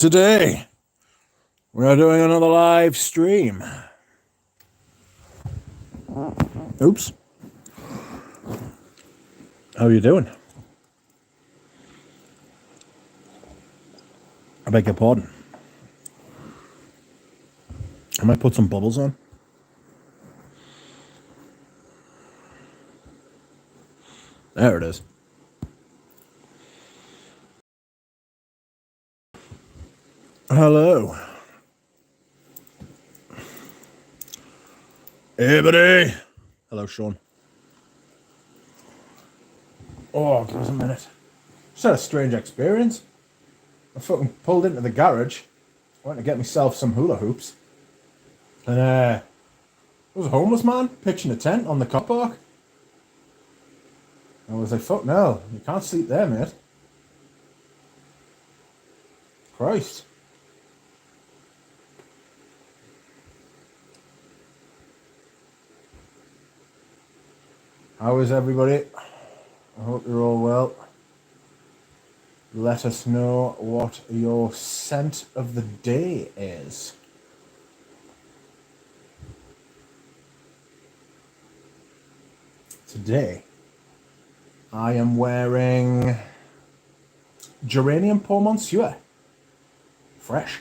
Today, we are doing another live stream. Oops. How are you doing? I beg your pardon. I might put some bubbles on. There it is. Hello. Hey, buddy. Hello, Sean. Oh, give us a minute. Just had a strange experience. I fucking pulled into the garage. I went to get myself some hula hoops. And there was a homeless man pitching a tent on the car park. I was like, fuck no, you can't sleep there, mate. Christ. How is everybody? I hope you're all well. Let us know what your scent of the day is. Today, I am wearing Geranium Pour Monsieur. Fresh.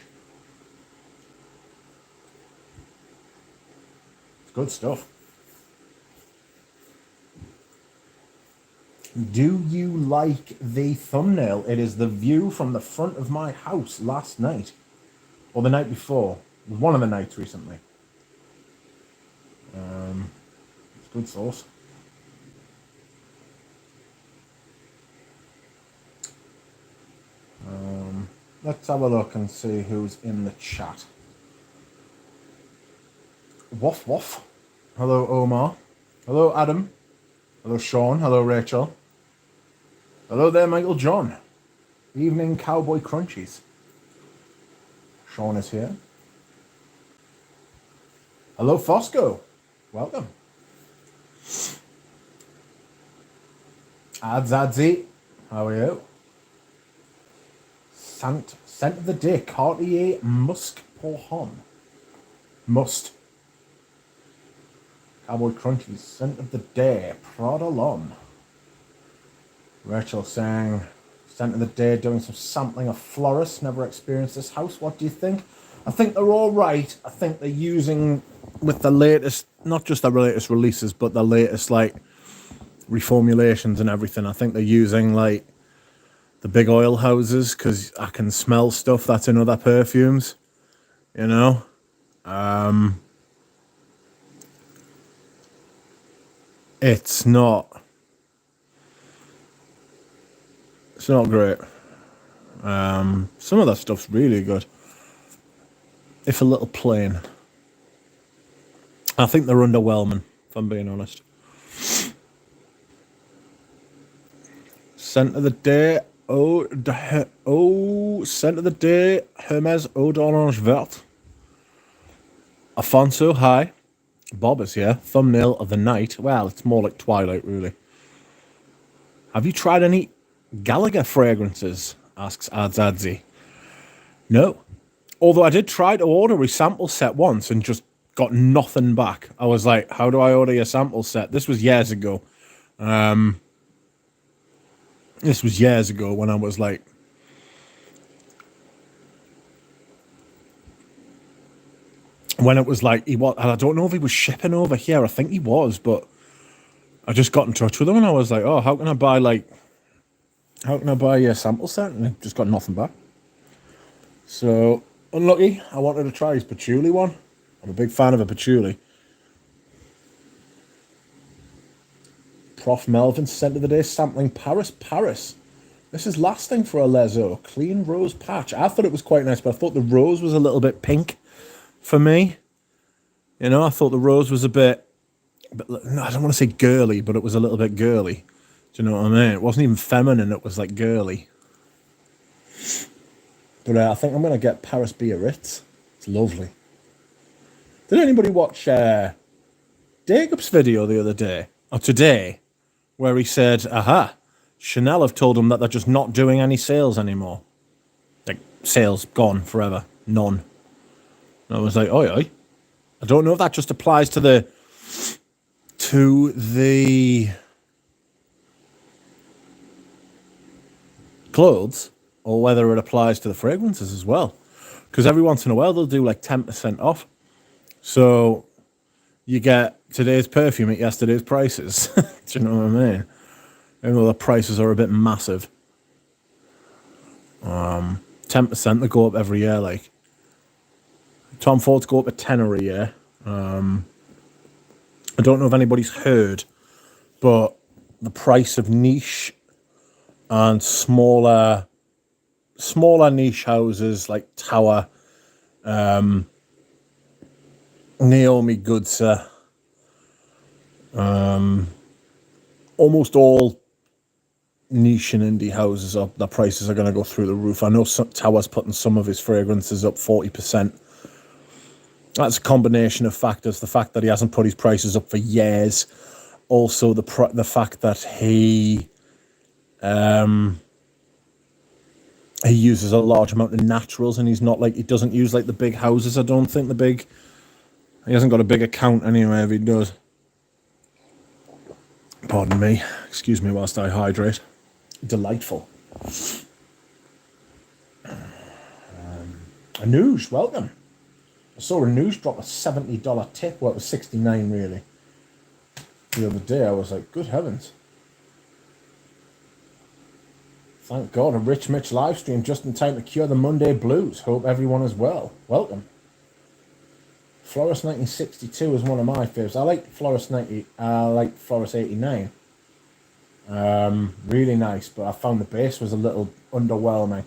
It's good stuff. Do you like the thumbnail? It is the view from the front of my house last night. Or the night before. It was one of the nights recently. It's good sauce. Let's have a look and see who's in the chat. Woof woof. Hello, Omar. Hello, Adam. Hello, Sean. Hello, Rachel. Hello there, Michael John. Evening, Cowboy Crunchies. Sean is here. Hello, Fosco. Welcome. Adzadzi. How are you? Scent of the day, Cartier Musk Pour Must. Cowboy Crunchies, scent of the day, Prada L'Homme. Rachel saying, scent of the day, doing some sampling of florists, never experienced this house. What do you think? I think they're all right. I think they're using, with the latest, not just the latest releases, but the latest, like, reformulations and everything. I think they're using, like, the big oil houses, because I can smell stuff that's in other perfumes, you know? It's not great. Some of that stuff's really good, if a little plain. I think they're underwhelming, if I'm being honest. Scent of the day. Scent of the day, Hermes Eau d'Orange Verte. Afonso, hi. Bob is here. Thumbnail of the night. Well, it's more like Twilight, really. Have you tried any Gallagher fragrances? Asks Adzadzi. No. Although I did try to order a sample set once and just got nothing back. I was like, how do I order a sample set? This was years ago. This was years ago when I was like, when it was like, I don't know if he was shipping over here. I think he was, but I just got in touch with him and I was like, oh, how can I buy a sample set? And I just got nothing back. So, unlucky. I wanted to try his patchouli one. I'm a big fan of a patchouli. Prof Melvin, scent of the day, sampling Paris. This is lasting for a Lezo. Clean rose patch. I thought it was quite nice, but I thought the rose was a little bit pink for me. You know, I thought the rose was a bit, no, I don't want to say girly, but it was a little bit girly. Do you know what I mean? It wasn't even feminine, it was like girly. But I think I'm going to get Paris Biarritz. It's lovely. Did anybody watch Jacob's video the other day, or today, where he said, aha, Chanel have told him that they're just not doing any sales anymore. Like, sales gone forever, none. And I was like, oi, oi. I don't know if that just applies to the clothes or whether it applies to the fragrances as well. Because every once in a while they'll do like 10% off. So you get today's perfume at yesterday's prices. Do you know what I mean? Even though the prices are a bit massive. 10% they go up every year. Like Tom Fords go up a tenner a year. I don't know if anybody's heard, but the price of niche and smaller niche houses like Tower, Naomi Goodser, almost all niche and indie houses up. The prices are going to go through the roof. I know Tower's putting some of his fragrances up 40%. That's a combination of factors. The fact that he hasn't put his prices up for years. Also, the fact that he uses a large amount of naturals, and he doesn't use like the big houses. I don't think he hasn't got a big account anyway. If he does, pardon me, excuse me whilst I hydrate. Delightful. Anoush, welcome. I saw Anoush drop a $70 tip. Well, it was $69 really. The other day, I was like, good heavens. Thank God, a Rich Mitch live stream just in time to cure the Monday blues. Hope everyone is well. Welcome. Florist 1962 is one of my favorites. I like Florist 90. I like Florist 89. Really nice, but I found the base was a little underwhelming.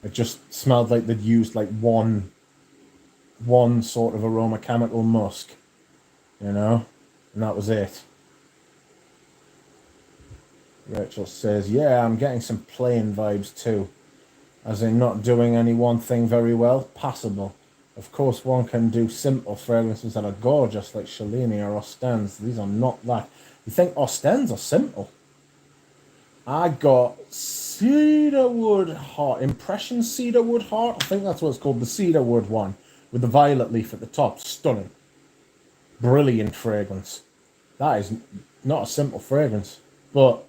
It just smelled like they'd used like one sort of aroma chemical musk, you know, and that was it. Rachel says, yeah, I'm getting some plain vibes too, as in not doing any one thing very well. Passable. Of course, one can do simple fragrances that are gorgeous, like Cellini or Ostens. These are not that. You think Ostens are simple? I got cedarwood heart, impression cedarwood heart. I think that's what it's called, the cedarwood one with the violet leaf at the top. Stunning, brilliant fragrance. That is not a simple fragrance, but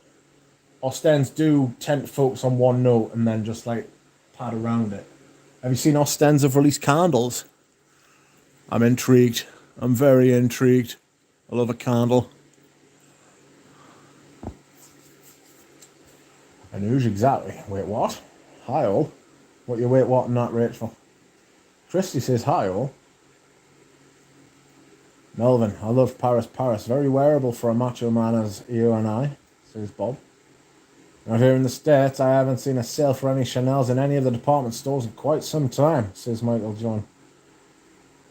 Ostens do tend to focus on one note and then just like pad around it. Have you seen Ostens have released candles? I'm intrigued. I'm very intrigued. I love a candle. And who's exactly? Wait, what? Hi all. What you wait what and that, Rachel? Christy says hi all. Melvin, I love Paris. Very wearable for a macho man as you and I, says Bob. Out here in the States, I haven't seen a sale for any Chanels in any of the department stores in quite some time, says Michael John.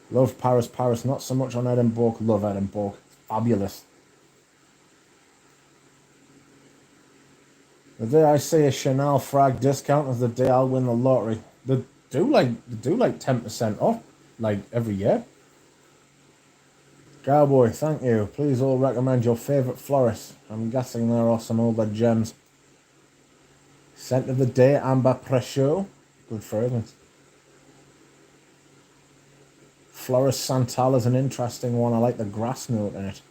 Love Paris, not so much on Edinburgh. Love Edinburgh. Fabulous. The day I see a Chanel frag discount is the day I'll win the lottery. They do like 10% off, like every year. Cowboy, thank you. Please all recommend your favourite florist. I'm guessing there are some older gems. Scent of the day, Amber Precieux. Good fragrance. Florist Santal is an interesting one. I like the grass note in it.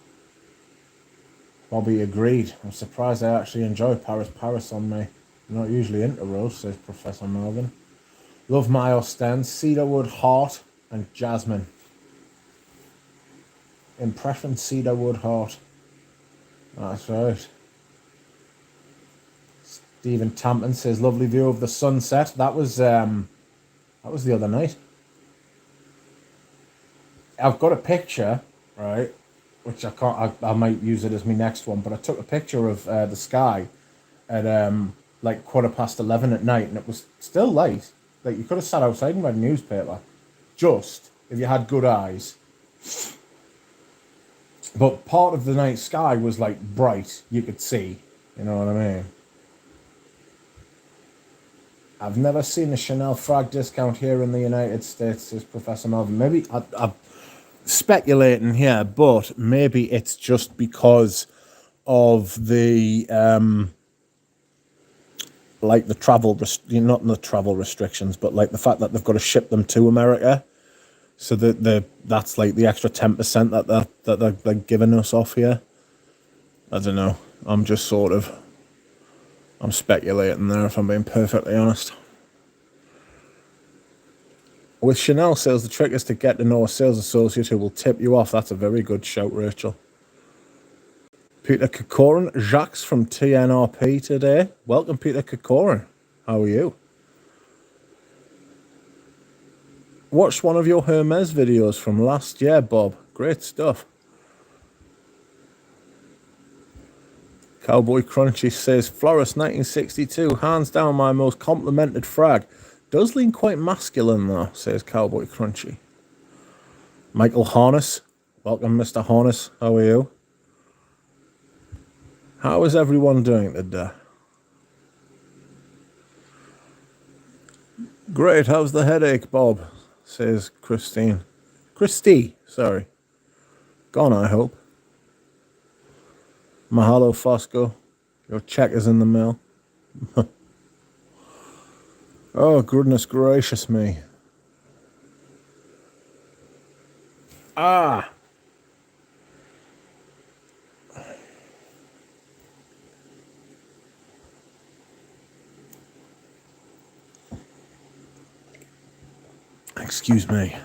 Bobby agreed. I'm surprised I actually enjoy Paris on me. I'm not usually into rose, says Professor Melvin. Love my Ostens, cedarwood heart and jasmine. Impression cedarwood heart. That's right. Stephen Tampton says lovely view of the sunset. That was the other night. I've got a picture, right, which I might use it as my next one, but I took a picture of the sky at like 11:15 at night, and it was still light. Like you could have sat outside and read a newspaper, just if you had good eyes. But part of the night sky was like bright, you could see, you know what I mean? I've never seen a Chanel frag discount here in the United States, says Professor Melvin. Maybe I'm speculating here, but maybe it's just because of the like the travel, not in the travel restrictions, but like the fact that they've got to ship them to America. So that's like the extra 10% that they're giving us off here. I don't know. I'm just sort of, I'm speculating there if I'm being perfectly honest. With Chanel sales, the trick is to get to know a sales associate who will tip you off. That's a very good shout, Rachel. Peter Kokorin, Jacques from TNRP today. Welcome, Peter Kokorin. How are you? Watched one of your Hermes videos from last year, Bob. Great stuff. Cowboy Crunchy says, Florist 1962, hands down my most complimented frag. Does lean quite masculine though, says Cowboy Crunchy. Michael Harness. Welcome, Mr. Harness. How are you? How is everyone doing today? Great, how's the headache, Bob? Says Christine. Christy, sorry. Gone, I hope. Mahalo, Fosco. Your check is in the mail. Oh, goodness gracious me. Ah! Excuse me.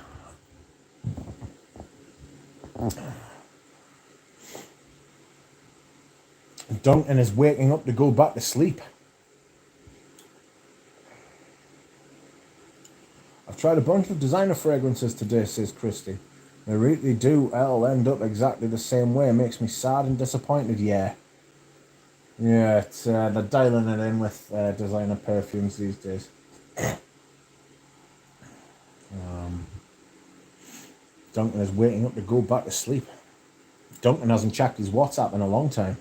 Duncan is waking up to go back to sleep. I've tried a bunch of designer fragrances today, says Christy. They really do all end up exactly the same way. It makes me sad and disappointed, yeah. Yeah, it's they're dialing it in with designer perfumes these days. Duncan is waking up to go back to sleep. Duncan hasn't checked his WhatsApp in a long time.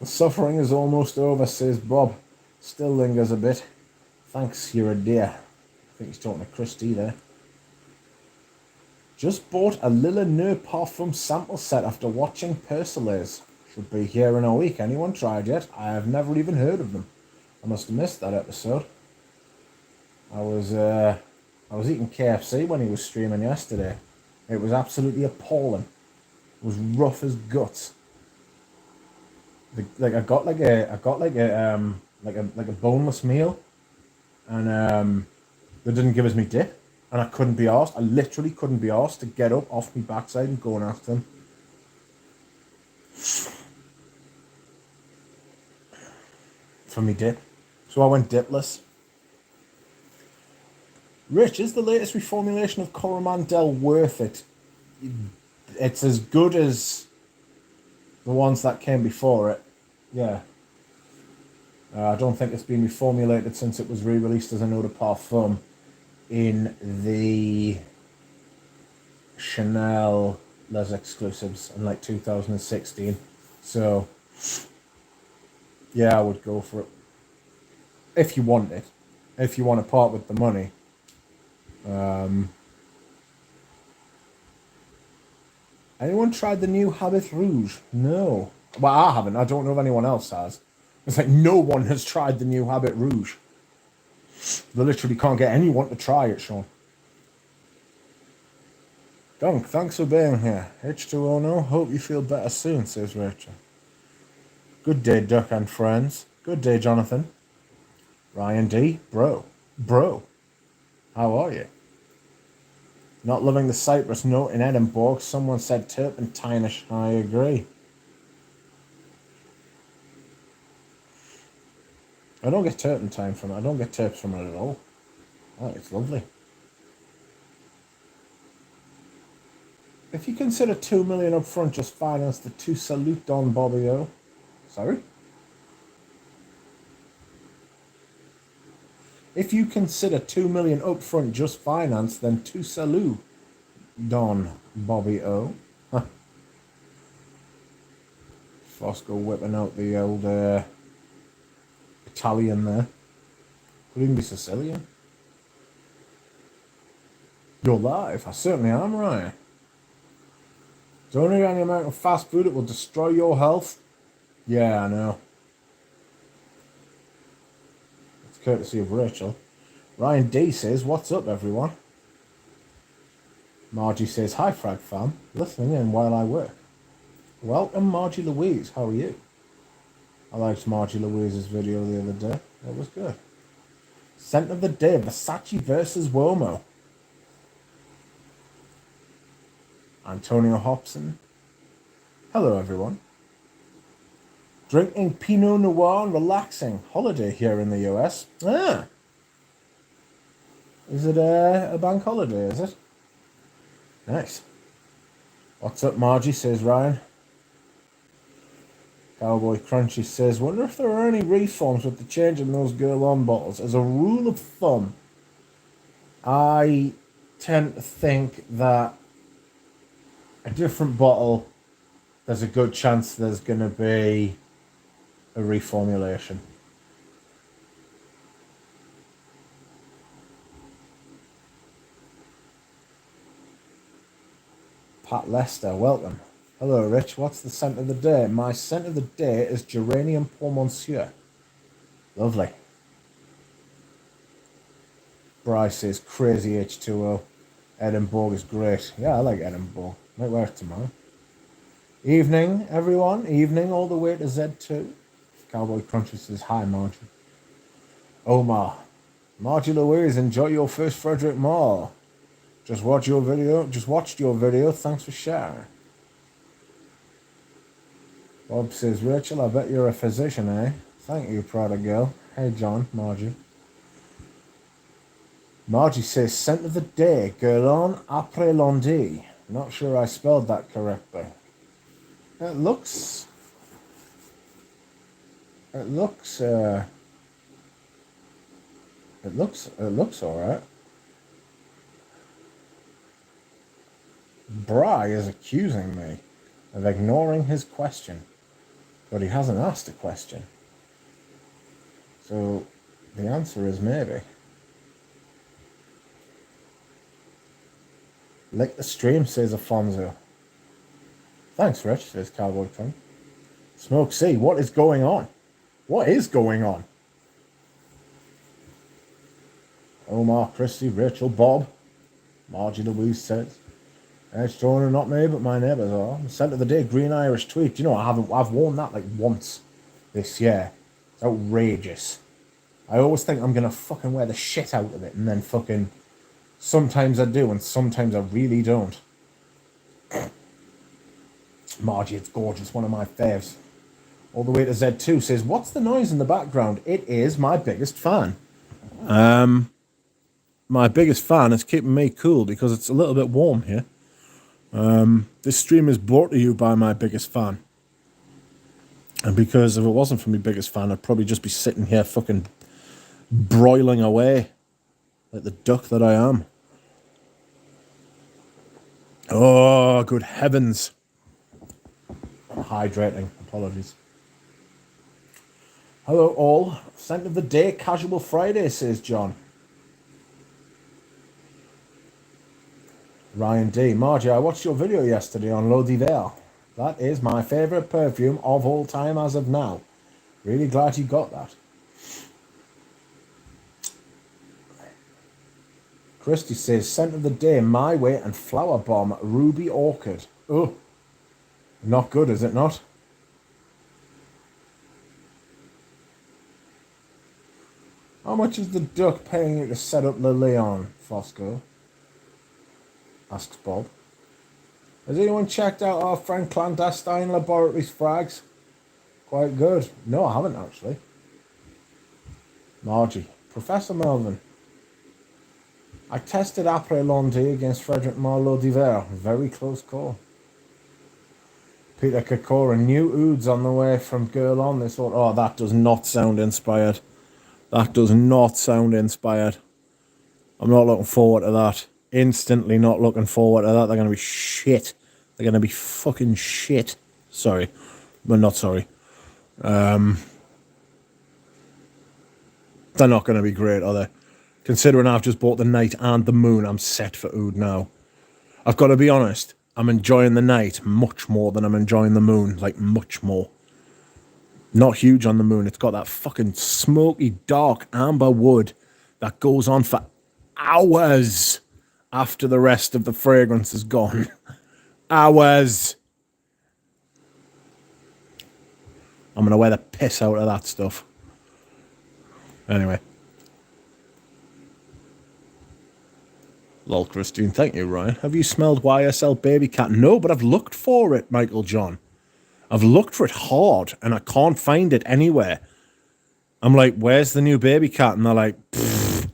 The suffering is almost over, says Bob. Still lingers a bit. Thanks, you're a dear. I think he's talking to Christy there. Just bought a Lila Neu Parfum sample set after watching Persolays. Should be here in a week. Anyone tried yet? I have never even heard of them. I must have missed that episode. I was eating KFC when he was streaming yesterday. It was absolutely appalling. It was rough as guts. I got a boneless meal, and they didn't give us me dip, and I couldn't be asked. I literally couldn't be asked to get up off my backside and go and ask them for me dip. So I went dipless. Rich, is the latest reformulation of Coromandel worth it? It's as good as the ones that came before it. Yeah. I don't think it's been reformulated since it was re-released as an eau de parfum in the Chanel Les Exclusives in like 2016. So, yeah, I would go for it. If you want it. If you want to part with the money. Anyone tried the new Habit Rouge? No. Well, I haven't. I don't know if anyone else has. It's like no one has tried the new Habit Rouge. They literally can't get anyone to try it, Sean. Dunk, thanks for being here. H2O, hope you feel better soon, says Rachel. Good day, Duck and friends. Good day, Jonathan. Ryan D, bro. How are you? Not loving the Cyprus note in Edinburgh. Someone said turpentine-ish. I agree. I don't get turpentine from it. I don't get terps from it at all. Oh, it's lovely. If you consider 2 million up front, just finance the 2 salute Don Bobby O. Sorry? If you consider 2 million up front, just finance, then 2 salute Don Bobby O. Huh. Fosco whipping out the old Italian there. Could even be Sicilian. You're live. I certainly am, right. Don't eat any amount of fast food, it will destroy your health. Yeah, I know. It's courtesy of Rachel. Ryan D says, what's up, everyone? Margie says, hi, Frag fam. Listening in while I work. Welcome, Margie Louise. How are you? I liked Margie Louise's video the other day. It was good. Scent of the day, Versace versus Womo. Antonio Hobson. Hello, everyone. Drinking Pinot Noir and relaxing. Holiday here in the US. Ah. Is it a bank holiday, is it? Nice. What's up, Margie, says Ryan. Cowboy Crunchy says, wonder if there are any reforms with the change in those Guerlain bottles. As a rule of thumb, I tend to think that a different bottle, there's a good chance there's going to be a reformulation. Pat Lester, welcome. Hello, Rich. What's the scent of the day? My scent of the day is Geranium Pour Monsieur. Lovely. Bryce says crazy H2O. Edinburgh is great. Yeah, I like Edinburgh. Might wear it tomorrow. Evening, everyone. Evening, all the way to Z2. Cowboy Crunchy says hi, Margie. Omar. Margie Louise, enjoy your first Frederick Mall. Just watched your video. Thanks for sharing. Bob says, Rachel, I bet you're a physician, eh? Thank you, proud girl. Hey, John, Margie. Margie says, scent of the day, Guerlain Après Lundi. Not sure I spelled that correctly. It looks all right. Bry is accusing me of ignoring his question, but he hasn't asked a question. So the answer is maybe. Lick the stream, says Afonso. Thanks, Rich, says Cowboy King. Smoke C, what is going on? What is going on? Omar, Christy, Rachel, Bob. Margie Louise says. It's Jonah, not me, but my neighbours are. Scent of the day, green Irish tweed. Do you know, I've worn that like once this year. It's outrageous. I always think I'm going to fucking wear the shit out of it, and then fucking sometimes I do and sometimes I really don't. Margie, it's gorgeous, one of my faves. All the way to Z2 says, what's the noise in the background? It is my biggest fan. My biggest fan is keeping me cool because it's a little bit warm here. This stream is brought to you by my biggest fan. And because if it wasn't for my biggest fan, I'd probably just be sitting here fucking broiling away like the duck that I am. Oh, good heavens. I'm hydrating. Apologies. Hello all. Scent of the day, Casual Friday, says John. Ryan D. Margie, I watched your video yesterday on L'Eau d'Hiver. That is my favourite perfume of all time as of now. Really glad you got that. Christy says, scent of the day, My Way and Flower Bomb, Ruby Orchid. Oh, not good, is it not? How much is the duck paying you to set up Le Leon, Fosco? Asks Bob. Has anyone checked out our friend Clandestine Laboratories frags? Quite good. No, I haven't actually. Margie. Professor Melvin. I tested Après Lundi against Frederick Marlowe d'Hiver. Very close call. Peter Kokora. New Ouds on the way from Guerlain. They thought, oh, that does not sound inspired. That does not sound inspired. I'm not looking forward to that. Instantly not looking forward to that. They're going to be shit. They're going to be fucking shit. Sorry. But not sorry. They're not going to be great, are they? Considering I've just bought the Night and the Moon, I'm set for Oud now. I've got to be honest. I'm enjoying the night much more than I'm enjoying the moon. Like, much more. Not huge on the moon. It's got that fucking smoky, dark amber wood that goes on for hours after the rest of the fragrance is gone. Hours. I'm going to wear the piss out of that stuff. Anyway. Lol, Christine. Thank you, Ryan. Have you smelled YSL Baby Cat? No, but I've looked for it, Michael John. I've looked for it hard, and I can't find it anywhere. I'm like, where's the new Baby Cat? And they're like, pfft.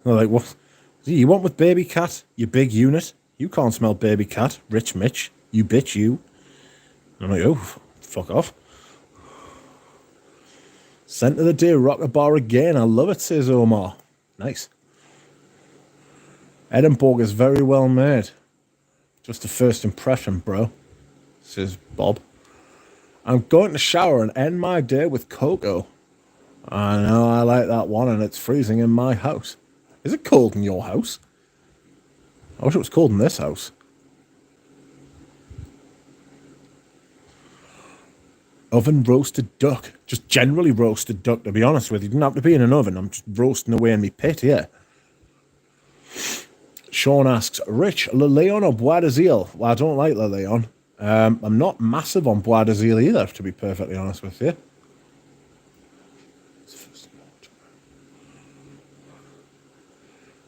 They're like, what? You want with Baby Cat? You big unit? You can't smell Baby Cat. Rich Mitch. You bitch, you. I'm like, oh, fuck off. Scent of the day, rocker bar again. I love it, says Omar. Nice. Edinburgh is very well made. Just a first impression, bro, says Bob. I'm going to shower and end my day with cocoa. I know, I like that one, and it's freezing in my house. Is it cold in your house? I wish it was cold in this house. Oven roasted duck. Just generally roasted duck, to be honest with you. Didn't have to be in an oven. I'm just roasting away in my pit here. Sean asks, Rich, Le Leon or Bois d'Azil? Well, I don't like Le Leon. I'm not massive on Bois d'Azil either, to be perfectly honest with you.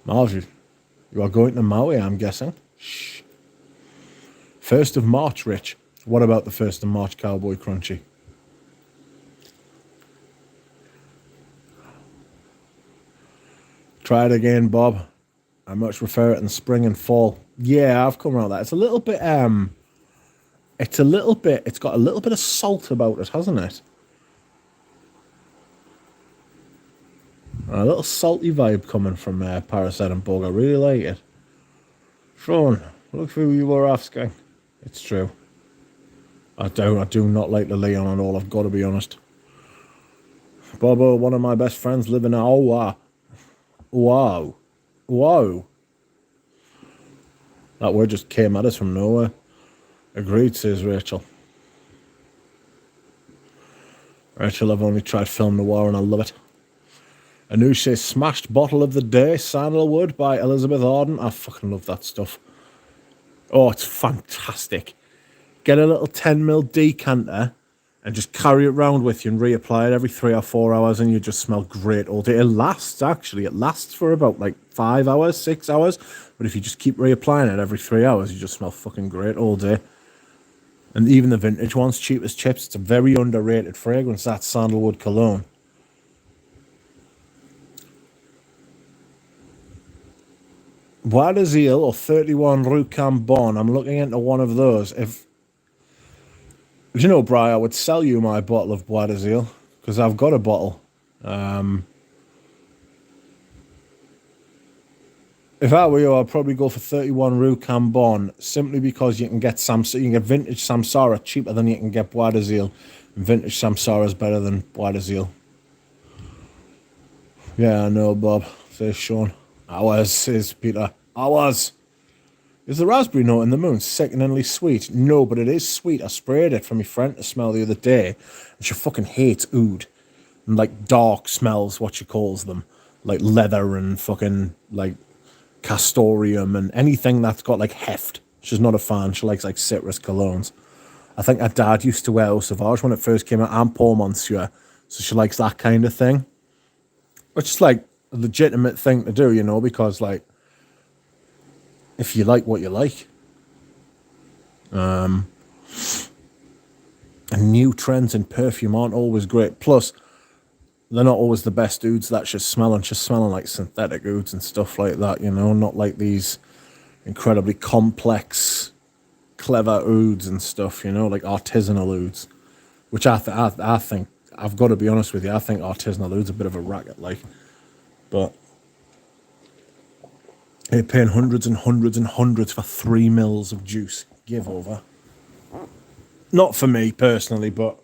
Marjorie, you are going to Maui, I'm guessing. Shh. 1st of March, Rich. What about the 1st of March Cowboy Crunchy? Try it again, Bob. I much prefer it in spring and fall. Yeah, I've come around that. It's a little bit, it's got a little bit of salt about it, hasn't it? A little salty vibe coming from Paris Edinburgh. I really like it. Sean, look who you were asking. It's true. I do not like the Leon at all, I've got to be honest. Bobo, one of my best friends live in Awa. Wow. Wow. That word just came at us from nowhere. Agreed, says Rachel. Rachel, I've only tried film noir and I love it. Anush says, smashed bottle of the day, Sandalwood by Elizabeth Arden. I fucking love that stuff. Oh, it's fantastic. Get a little 10ml decanter and just carry it around with you and reapply it every 3 or 4 hours and you just smell great all day. It lasts, actually. It lasts for about like 5 hours, 6 hours. But if you just keep reapplying it every 3 hours, you just smell fucking great all day. And even the vintage ones, cheap as chips. It's a very underrated fragrance, that Sandalwood cologne. Bois d'Azil or 31 Rue Cambon. I'm looking into one of those. You know, Bri, I would sell you my bottle of Bois d'Azil because I've got a bottle. If I were you, I'd probably go for 31 Rue Cambon simply because you can get vintage Samsara cheaper than you can get Bois d'Azil. And vintage Samsara is better than Bois d'Azil. Yeah, I know, Bob, says Sean. Ours, says Peter. Ours. Is the raspberry note in the moon sickeningly sweet? No, but it is sweet. I sprayed it for my friend to smell the other day, and she fucking hates oud. And, like, dark smells, what she calls them. Like leather and fucking, like, castoreum and anything that's got, like, heft. She's not a fan. She likes, like, citrus colognes. I think her dad used to wear Eau Sauvage when it first came out, and Paul Monsieur. So she likes that kind of thing. Which is, like, a legitimate thing to do, you know, because, like, if you like what you like. And new trends in perfume aren't always great. Plus, they're not always the best ouds that she's smelling. She's smelling like synthetic ouds and stuff like that, you know, not like these incredibly complex, clever ouds and stuff, you know, like artisanal ouds. Which I think, I've got to be honest with you, I think artisanal ouds are a bit of a racket, like. But they're paying hundreds and hundreds and hundreds for 3 mils of juice. Give over. Not for me personally, but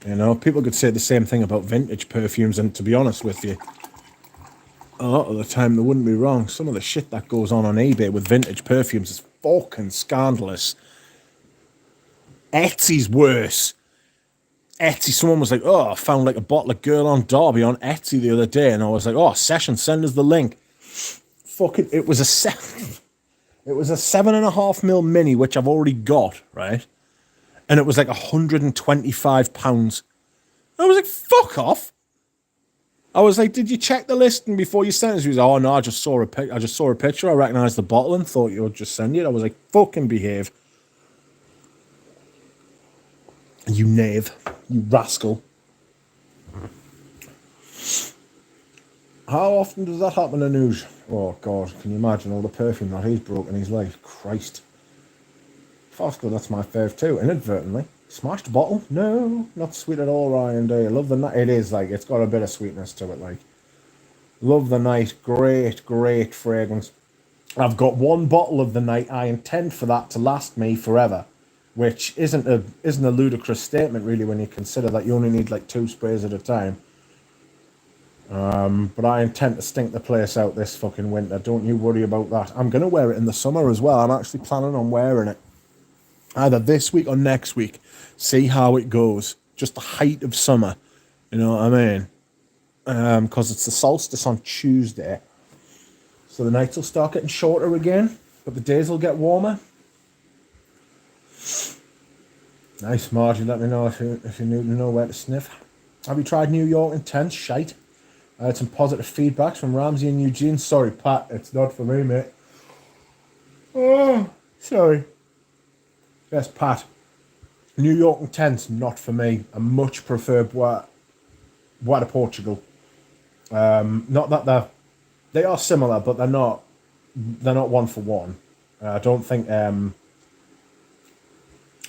you know, people could say the same thing about vintage perfumes. And to be honest with you, a lot of the time they wouldn't be wrong. Some of the shit that goes on eBay with vintage perfumes is fucking scandalous. Etsy's worse. Etsy, someone was like, oh, I found like a bottle of Girl on Derby on Etsy the other day, and I was like, oh, Session, send us the link. Fucking, it was a 7.5 ml mini, which I've already got, right? And it was like £125. I was like, fuck off. I was like, did you check the listing before you sent it? He was like, oh no, I just saw a picture. I recognised the bottle and thought you would just send it. I was like, fucking behave. You knave. You rascal. How often does that happen in news? Oh God, can you imagine all the perfume that he's broken in his life? Christ. Fosco, that's my fave too, inadvertently. Smashed a bottle? No, not sweet at all, Ryan Day. Love the night. It is like, it's got a bit of sweetness to it, like. Love the night. Great, great fragrance. I've got one bottle of the night. I intend for that to last me forever, which isn't a ludicrous statement, really, when you consider that you only need like 2 sprays at a time. But I intend to stink the place out this fucking winter. Don't you worry about that. I'm going to wear it in the summer as well. I'm actually planning on wearing it either this week or next week. See how it goes. Just the height of summer. You know what I mean? Because it's the solstice on Tuesday. So the nights will start getting shorter again, but the days will get warmer. Nice, Margie. Let me know if you need to know where to sniff. Have you tried New York Intense? Shite. I had some positive feedbacks from Ramsey and Eugene. Sorry, Pat, it's not for me, mate. Oh, sorry. Yes, Pat. New York Intense, not for me. I much prefer Bois de Portugal. Not that they are similar, but they're not one for one. I don't think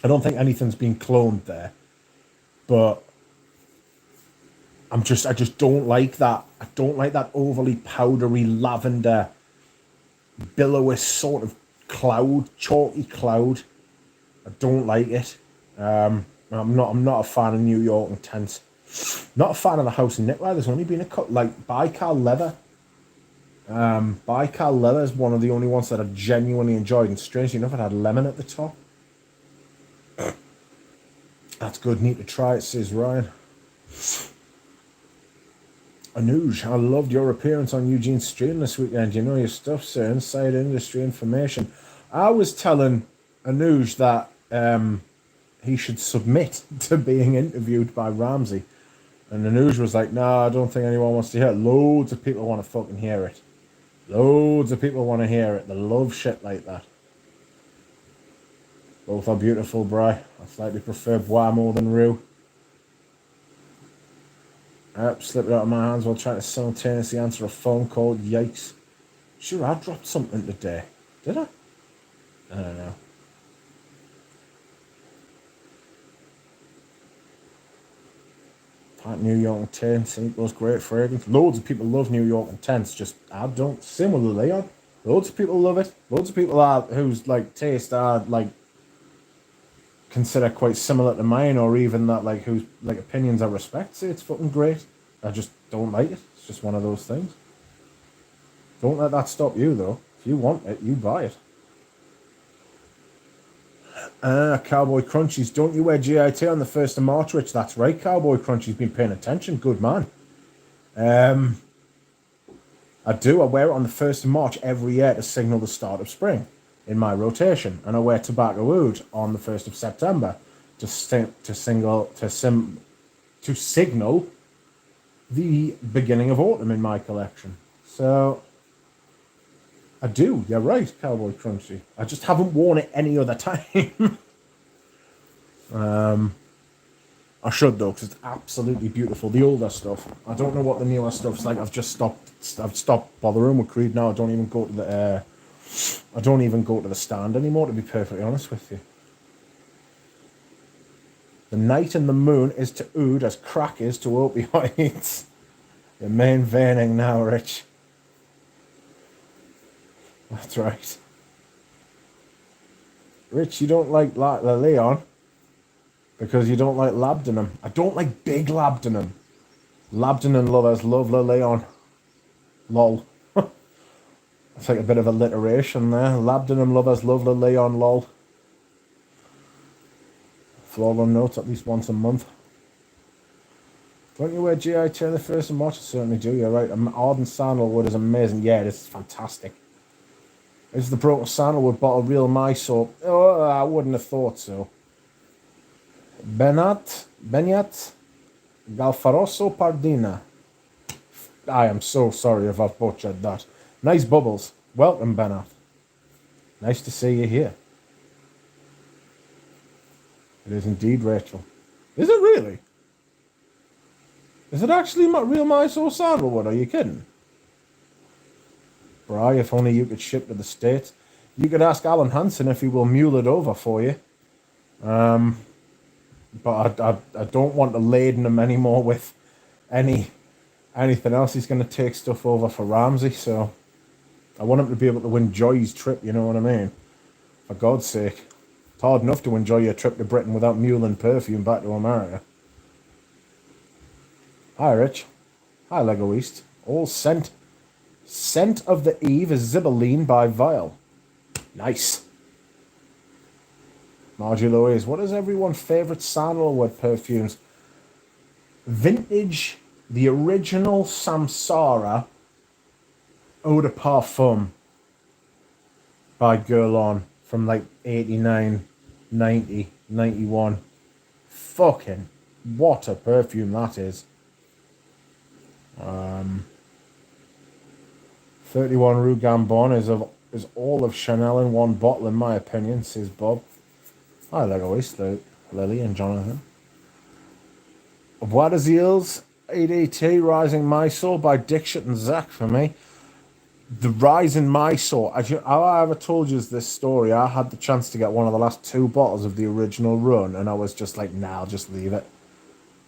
anything's been cloned there, but I just don't like that. I don't like that overly powdery lavender, billowous sort of cloud, chalky cloud. I don't like it. I'm not a fan of New York Intense. Not a fan of the House of Nikolai. There's only been a couple, like Baikal Leather. Baikal Leather is one of the only ones that I genuinely enjoyed, and strangely enough, it had lemon at the top. That's good. Need to try it, says Ryan. Anuj, I loved your appearance on Eugene's stream this weekend. You know your stuff, sir. Inside industry information. I was telling Anuj that he should submit to being interviewed by Ramsey. And Anuj was like, no, I don't think anyone wants to hear it. Loads of people want to fucking hear it. Loads of people want to hear it. They love shit like that. Both are beautiful, Bri. I slightly prefer Bois more than Rue. Yep, slipped it out of my hands while trying to simultaneously answer a phone call. Yikes. Sure, I dropped something today. Did I? I don't know. Pat New York Intense, it was great fragrance. Loads of people love New York Intense. Just, I don't. Same with the Leon. Loads of people love it. Loads of people are whose like taste are like consider quite similar to mine, or even that like whose like opinions I respect say it's fucking great. I just don't like it. It's just one of those things. Don't let that stop you though. If you want it, you buy it. Cowboy Crunchies. Don't you wear GIT on the 1st of March, Rich? That's right, Cowboy Crunchies. Been paying attention. Good man. I do. I wear it on the 1st of March every year to signal the start of spring in my rotation. And I wear Tobacco Oud on the 1st of September to signal the beginning of autumn in my collection. So I do. You're right, Cowboy Crunchy. I just haven't worn it any other time. I should though, because it's absolutely beautiful. The older stuff. I don't know what the newer stuff's like. I've stopped bothering with Creed now. I don't even go to the stand anymore, to be perfectly honest with you. The night and the moon is to oud as crack is to opioids. Your main veining now, Rich. That's right. Rich, you don't like the Leon because you don't like labdanum. I don't like big labdanum. Labdanum lovers love Le Leon. Lol. It's like a bit of alliteration there. Labdenham lovers, lovely Leon, lol. Floral notes at least once a month. Don't you wear GIT on the 1st of March? I certainly do, you're right. Ardent Sandalwood is amazing. Yeah, this is fantastic. Is the broken sandalwood bottle real Mysore? Oh, I wouldn't have thought so. Benyat Galfaroso Pardina. I am so sorry if I've butchered that. Nice bubbles. Welcome, Benat. Nice to see you here. It is indeed, Rachel. Is it really? Is it actually real Mysore sandalwood? Are you kidding? Bri, if only you could ship to the States. You could ask Alan Hansen if he will mule it over for you. But I don't want to laden him anymore with anything else. He's going to take stuff over for Ramsey, so I want him to be able to enjoy his trip, you know what I mean? For God's sake. It's hard enough to enjoy your trip to Britain without muling perfume back to America. Hi, Rich. Hi, Lego East. All Scent of the Eve is Zibelline by Vile. Nice. Margie Louise, what is everyone's favourite sandalwood perfumes? Vintage, the original Samsara Eau de Parfum by Guerlain from like 89, 90, 91. Fucking what a perfume that is. 31 Rue Gambon is all of Chanel in one bottle, in my opinion, says Bob. I like always Lily and Jonathan. Bois d'Azils, ADT, Rising Mysore by Dixit and Zach for me. The Rising Mysore, I ever told you this story, I had the chance to get one of the last 2 bottles of the original run, and I was just like, nah, I'll just leave it.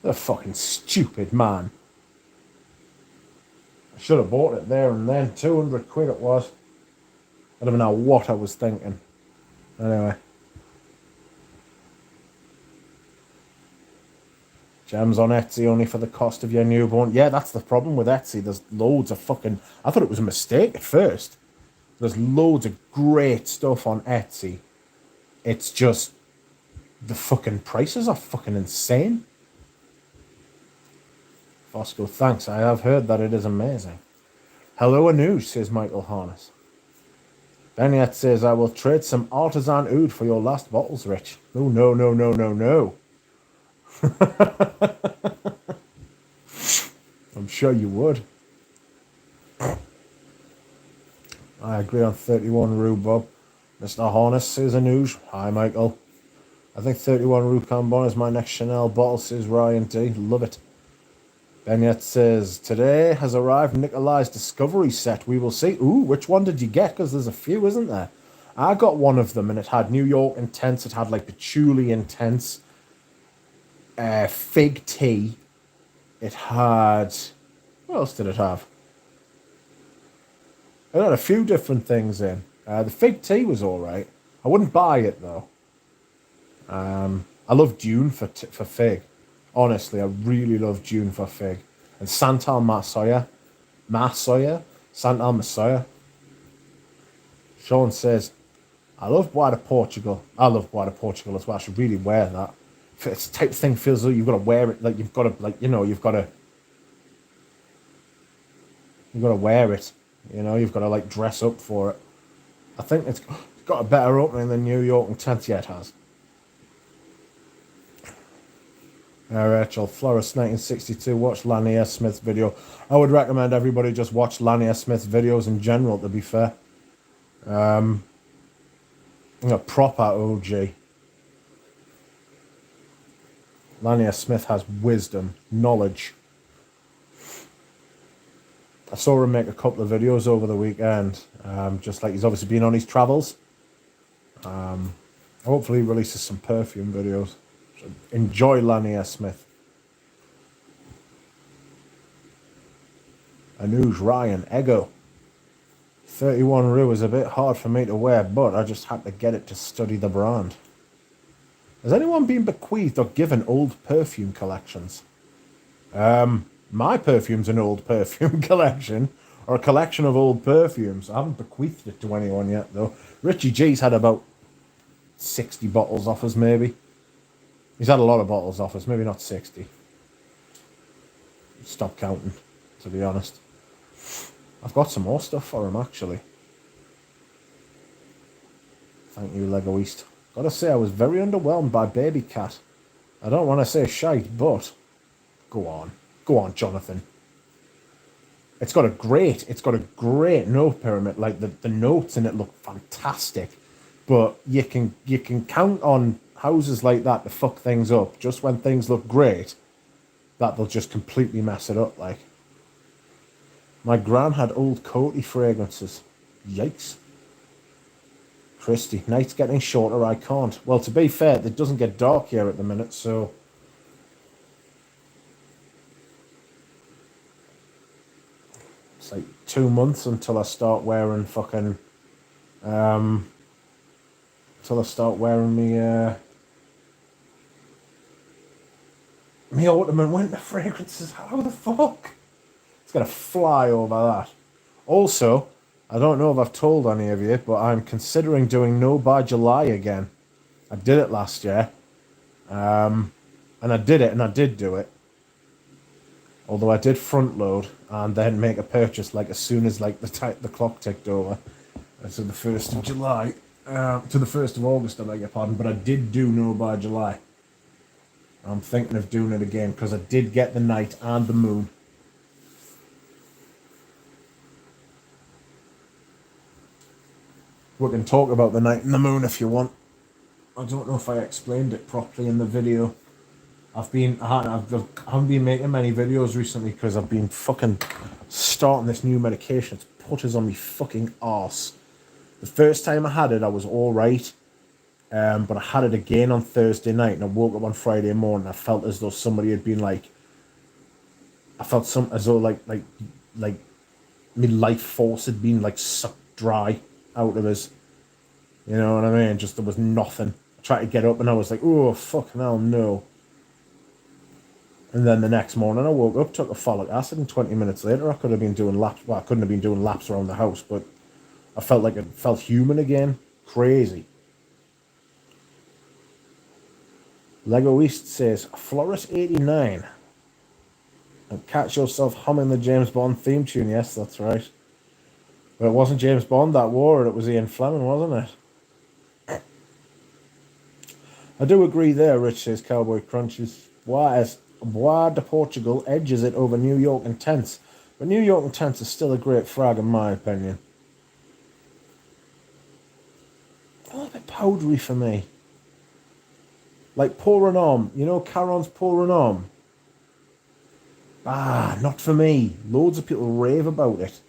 They're fucking stupid, man. I should have bought it there and then. 200 quid it was. I don't know what I was thinking. Anyway. Gems on Etsy only for the cost of your newborn. Yeah, that's the problem with Etsy. There's loads of fucking... I thought it was a mistake at first. There's loads of great stuff on Etsy. It's just... the fucking prices are fucking insane. Fosco, thanks. I have heard that it is amazing. Hello, Anuj, says Michael Harness. Benyat says, I will trade some artisan oud for your last bottles, Rich. Oh, no, no, no, no, no. I'm sure you would. I agree on 31 Rue, Bob. Mr. Harness says Anuj. Hi, Michael. I think 31 Rue Cambon is my next Chanel bottle, says Ryan D. Love it. Benyat says, today has arrived Nikolai's Discovery set. We will see. Ooh, which one did you get? Because there's a few, isn't there? I got one of them, and it had New York Intense. It had, like, Patchouli Intense. Fig tea. It had... what else did it have? It had a few different things in. The fig tea was alright. I wouldn't buy it, though. I love Dune for fig. Honestly, I really love Dune for fig. And Santal Masoya. Santal Masoya. Sean says, I love Bois de Portugal. I love Bois de Portugal as well. I should really wear that. It's the type of thing feels like you've got to wear it. Like you've got to, like, you know, you've got to wear it. You know, you've got to, like, dress up for it. I think it's got a better opening than New York Intense. Yeah, it has. Rachel, Florist 1962, watch Lanier Smith's video. I would recommend everybody just watch Lanier Smith's videos in general, to be fair. A proper OG. Lanier Smith has wisdom, knowledge. I saw him make a couple of videos over the weekend, just like he's obviously been on his travels. Hopefully he releases some perfume videos. So enjoy Lanier Smith. Anuj, Ryan, Ego. 31 Rue is a bit hard for me to wear, but I just had to get it to study the brand. Has anyone been bequeathed or given old perfume collections? My perfume's an old perfume collection. or a collection of old perfumes. I haven't bequeathed it to anyone yet, though. Richie G's had about 60 bottles off us, maybe. He's had a lot of bottles off us, maybe not 60. Stop counting, to be honest. I've got some more stuff for him, actually. Thank you, Lego East. Gotta say, I was very underwhelmed by Baby Cat. I don't want to say shite, but go on. Go on, Jonathan. It's got a great note pyramid. Like the notes in it look fantastic. But you can count on houses like that to fuck things up. Just when things look great, that they'll just completely mess it up. Like, my gran had old coaty fragrances. Yikes. Christy, night's getting shorter, I can't. Well, to be fair, it doesn't get dark here at the minute, so... It's like 2 months until I start wearing fucking... until I start wearing me, me autumn and winter fragrances. How the fuck? It's gonna fly over that. Also, I don't know if I've told any of you, but I'm considering doing No by July again. I did it last year. And I did it, and I did do it. Although I did front load and then make a purchase like as soon as like the clock ticked over. So the 1st of July. To the 1st of August, I beg your pardon. But I did do No by July. I'm thinking of doing it again because I did get the night and the moon. We can talk about the night and the moon if you want. I don't know if I explained it properly in the video. I haven't been making many videos recently because I've been fucking starting this new medication. It's put us on me fucking arse. The first time I had it, I was alright. But I had it again on Thursday night and I woke up on Friday morning. I felt as though somebody had been like... I felt as though like my life force had been like sucked dry out of us. You know what I mean? Just there was nothing. I tried to get up and I was like, oh, fucking hell, no. And then the next morning I woke up, took a folic acid, and 20 minutes later I could have been doing laps. Well, I couldn't have been doing laps around the house, but I felt like it felt human again. Crazy. Lego East says, Florist 89. And catch yourself humming the James Bond theme tune. Yes, that's right. But it wasn't James Bond that wore it. It was Ian Fleming, wasn't it? I do agree there, Rich says Cowboy Crunches. Bois de Portugal edges it over New York Intense. But New York Intense is still a great frag in my opinion. A little bit powdery for me. Like Pour Un Homme. You know Caron's Pour Un Homme? Not for me. Loads of people rave about it.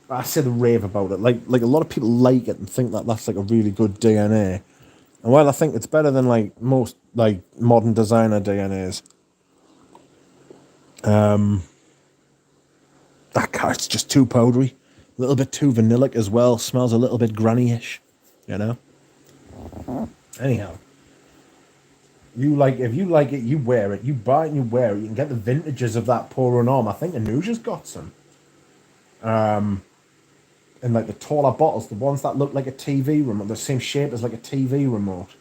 I said rave about it. Like a lot of people like it and think that that's like a really good DNA. And while I think it's better than like most like modern designer DNAs, that card's just too powdery. A little bit too vanillic as well. Smells a little bit granny-ish, you know? Anyhow. If you like it, you wear it. You buy it and you wear it. You can get the vintages of that Pour Un Homme. I think Anuja's got some. In like the taller bottles, the ones that look like a TV remote, the same shape as like a TV remote.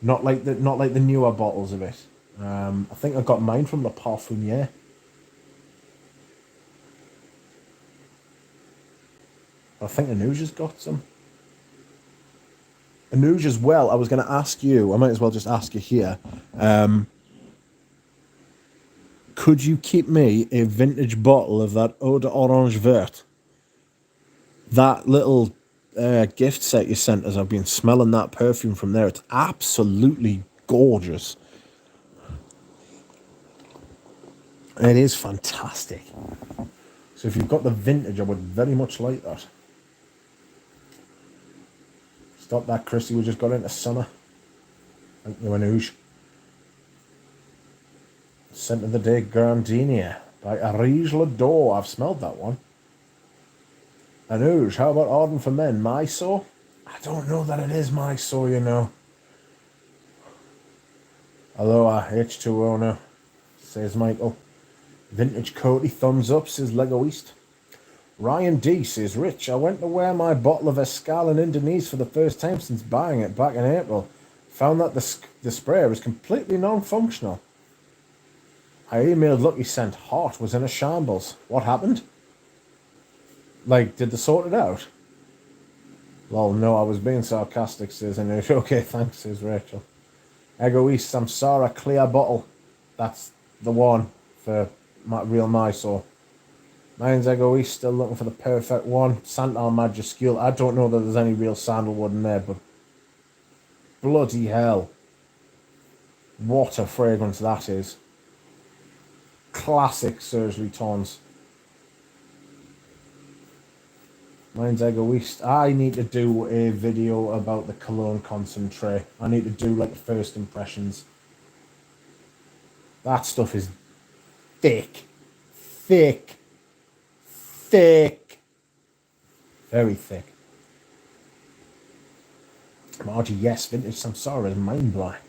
Not like the newer bottles of it. I think I got mine from Le Parfum, yeah. I think Anuja's got some. Anuja's well, I was going to ask you, I might as well just ask you here. Could you keep me a vintage bottle of that Eau d'Orange Vert? That little gift set you sent us, I've been smelling that perfume from there. It's absolutely gorgeous. It is fantastic. So if you've got the vintage, I would very much like that. Stop that, Christy. We just got into summer. Thank you, Anuj. Scent of the Day Gardenia by Arige Lador. I've smelled that one. Anuj, how about Arden for Men? Mysore? I don't know that it is Mysore, you know. Aloha, H2O now, says Michael. Vintage Coty, thumbs up, says Lego East. Ryan D says, Rich, I went to wear my bottle of Escal in Indonesia for the first time since buying it back in April. Found that the sprayer was completely non-functional. I emailed Lucky Scent. Hot was in a shambles. What happened? Like, did they sort it out? Lol, no, I was being sarcastic, says Anush. Okay, thanks, says Rachel. Egoist Samsara clear bottle. That's the one for real Mysore. Mine's Egoist, still looking for the perfect one. Santal Majuscule. I don't know that there's any real sandalwood in there, but bloody hell. What a fragrance that is. Classic Surgery Tons. Mine's Egoist. I need to do a video about the cologne concentrate. I need to do like first impressions. That stuff is thick. Thick. Thick. Very thick. Margie, yes, vintage Samsara is mind-blowing.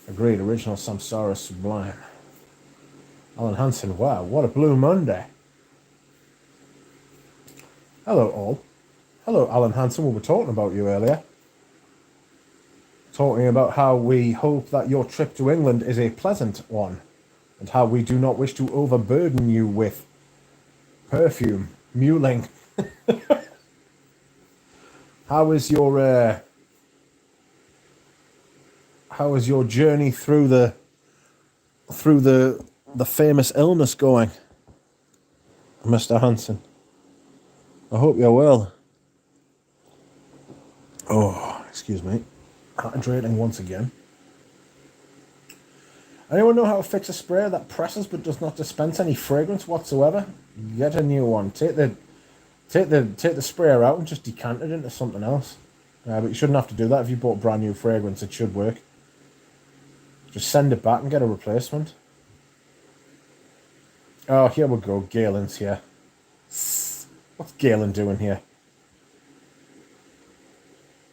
Agreed, original Samsara sublime. Alan Hansen, wow, what a blue Monday. Hello all. Hello Alan Hansen, we were talking about you earlier. Talking about how we hope that your trip to England is a pleasant one. And how we do not wish to overburden you with perfume, mewling. How is your journey through the famous illness going, Mr. Hansen? I hope you're well. Oh, excuse me. Hydrating once again. Anyone know how to fix a sprayer that presses but does not dispense any fragrance whatsoever? Get a new one. Take the sprayer out and just decant it into something else. But you shouldn't have to do that if you bought brand new fragrance. It should work. Just send it back and get a replacement. Oh, here we go. Galen's here. What's Galen doing here?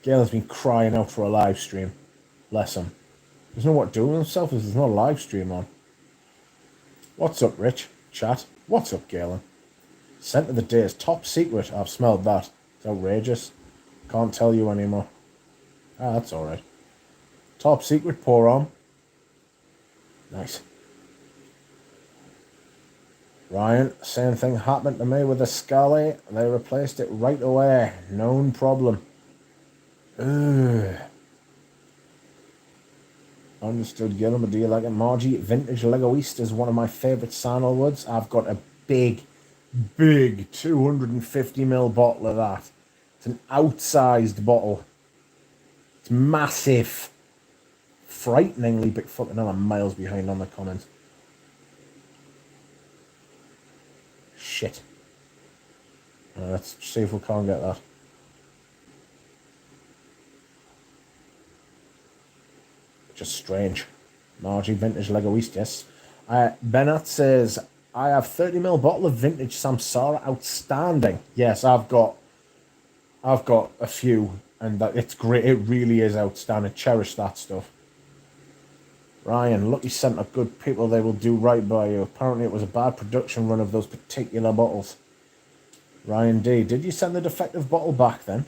Galen's been crying out for a live stream. Bless him. He doesn't know what to do with himself if there's no live stream on. What's up, Rich? Chat. What's up, Galen? Scent of the day is top secret. I've smelled that. It's outrageous. Can't tell you anymore. Ah, that's alright. Top secret, pour on. Nice. Ryan, same thing happened to me with the Scully. They replaced it right away. Known problem. Ugh. Understood, Gilliam, but do you like it? Margie, Vintage Legoist is one of my favourite sandalwoods. I've got a big 250ml bottle of that. It's an outsized bottle. It's massive. Frighteningly big. Fucking hell, I'm miles behind on the comments. Shit. Let's see if we can't get that. Just strange. Margie, Vintage Lego East, yes. Bennett says, I have 30ml bottle of Vintage Samsara outstanding. Yes, I've got a few, and it's great. It really is outstanding. Cherish that stuff. Ryan, Lucky Scent are good people. They will do right by you. Apparently it was a bad production run of those particular bottles. Ryan D, did you send the defective bottle back then?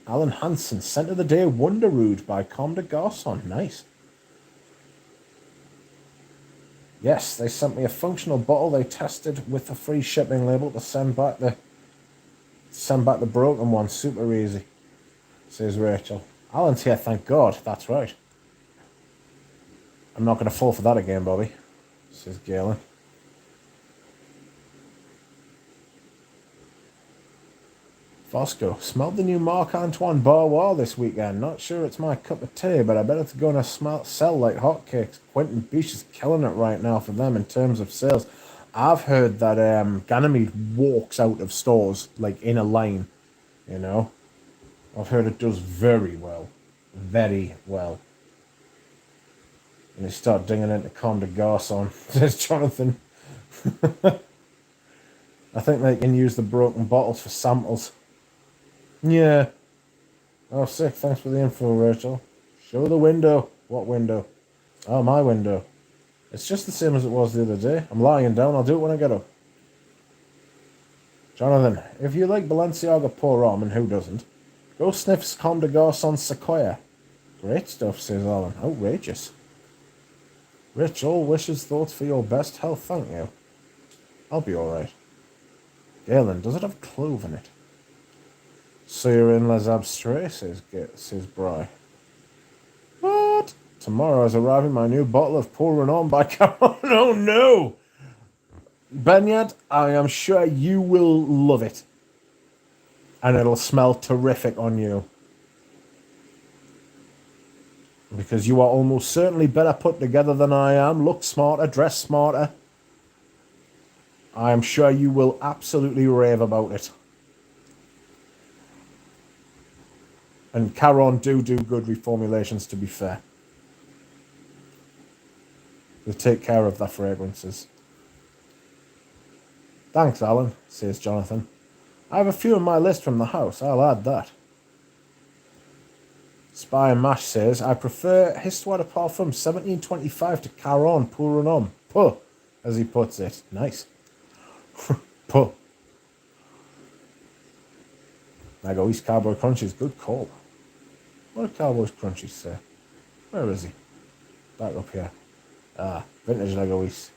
Alan Hansen, Scent of the Day Wonderrood by Comme des Garçons. Nice. Yes, they sent me a functional bottle they tested with a free shipping label to send back the broken one. Super easy, says Rachel. Alan's here, thank God. That's right. I'm not going to fall for that again, Bobby, says Galen. Fosco, smelled the new Marc-Antoine Barrois this weekend. Not sure it's my cup of tea, but I bet it's going to sell like hotcakes. Quentin Beach is killing it right now for them in terms of sales. I've heard that Ganymede walks out of stores, like in a line, you know. I've heard it does very well. Very well. And they start dinging into Comme des Garçons, says Jonathan. I think they can use the broken bottles for samples. Yeah. Oh, sick. Thanks for the info, Rachel. Show the window. What window? Oh, my window. It's just the same as it was the other day. I'm lying down. I'll do it when I get up. Jonathan, if you like Balenciaga Pour Homme, and who doesn't, go sniff Comme des Garçons Sequoia. Great stuff, says Alan. Outrageous. Rich, all wishes, thoughts for your best health, thank you. I'll be alright. Galen, does it have clove in it? So you're in Les Abstraits, says Bry. What? Tomorrow is arriving my new bottle of Pour Homme by Caron. Oh no! Benyad, I am sure you will love it. And it'll smell terrific on you. Because you are almost certainly better put together than I am. Look smarter, dress smarter. I am sure you will absolutely rave about it. And Caron do good reformulations, to be fair. They take care of their fragrances. Thanks, Alan, says Jonathan. I have a few on my list from the house. I'll add that. Spy and Mash says, I prefer Histoire de Parfum 1725 to Caron Pour Homme. Puh, as he puts it. Nice. Puh. I go, East Cowboy Crunchies. Good call. What do Cowboys Crunchies say? Where is he? Back up here. Ah, Vintage Lego East.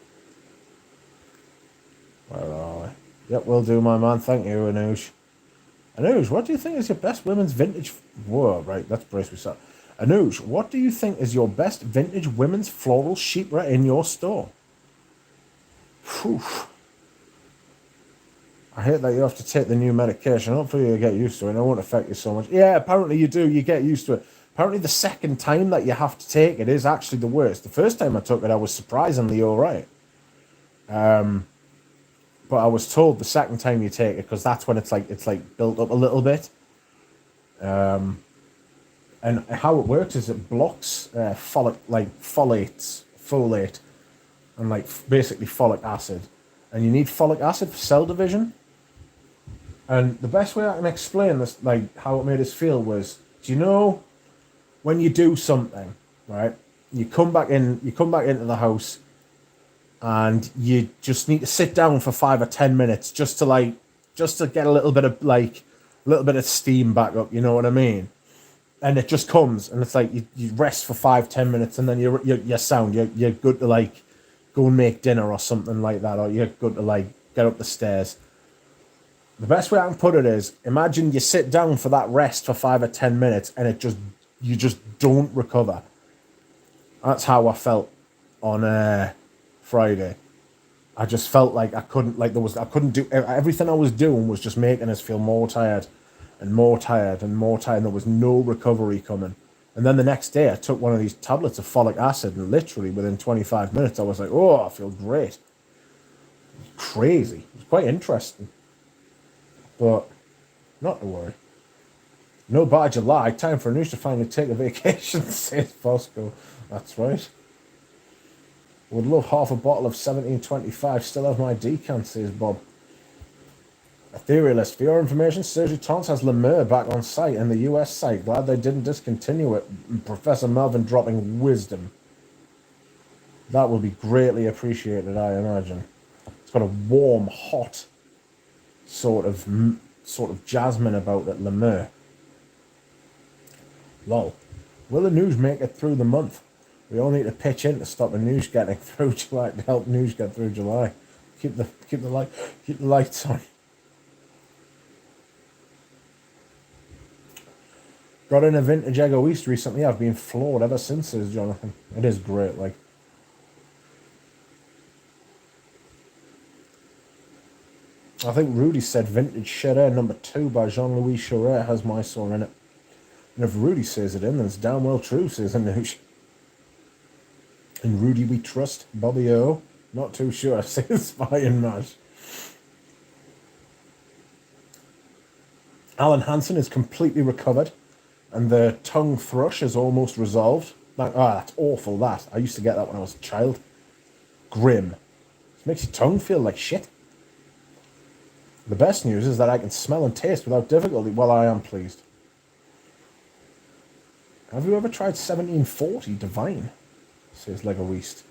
Where are we? Yep, will do, my man. Thank you, Anuj. Anuj, what do you think is your best women's vintage... Whoa, right, that's brace we start. Anuj, what do you think is your best vintage women's floral chypre in your store? Whew. I hate that you have to take the new medication. Hopefully you get used to it. It won't affect you so much. Yeah, apparently you do. You get used to it. Apparently the second time that you have to take it is actually the worst. The first time I took it, I was surprisingly all right. But I was told the second time you take it, because that's when it's like built up a little bit. And how it works is it blocks folate, and like basically folic acid. And you need folic acid for cell division. And the best way I can explain this, like how it made us feel, was, do you know when you do something, right? You come back into the house, and you just need to sit down for 5 or 10 minutes just to get a little bit of steam back up. You know what I mean? And it just comes, and it's like you rest for 5-10 minutes, and then you're sound. You're good to like go and make dinner or something like that, or you're good to like get up the stairs. The best way I can put it is, imagine you sit down for that rest for 5 or 10 minutes, and you just don't recover. That's how I felt on Friday. I just felt like I couldn't do everything I was doing was just making us feel more tired and more tired and more tired, and there was no recovery coming. And then the next day I took one of these tablets of folic acid, and literally within 25 minutes I was like, oh, I feel great. It was crazy. It was quite interesting. But not to worry. No by July, time for Anush to finally take a vacation, says Fosco. That's right. Would love half a bottle of 1725. Still have my decant, says Bob. Etherealist, for your information, Sergi Tons has Le Mer back on site in the US site. Glad they didn't discontinue it. Professor Melvin dropping wisdom. That would be greatly appreciated, I imagine. It's got a warm, hot sort of jasmine about it, Le Mer. Lol. Will the news make it through the month? We all need to pitch in to stop the news getting through July, to help news get through July. Keep the lights on. Got in a vintage Egoist recently. I've been floored ever since, says Jonathan. It is great, like. I think Rudy said vintage Cheddar #2 by Jean-Louis Chouret has my song in it. And if Rudy says it in, then it's damn well true, says Anush. In Rudy we trust. Bobby O. Not too sure, says Spy and Mash. Alan Hansen is completely recovered, and the tongue thrush is almost resolved. That's awful, that. I used to get that when I was a child. Grim. It makes your tongue feel like shit. The best news is that I can smell and taste without difficulty. Well, I am pleased. Have you ever tried 1740 Divine? Says Lego East.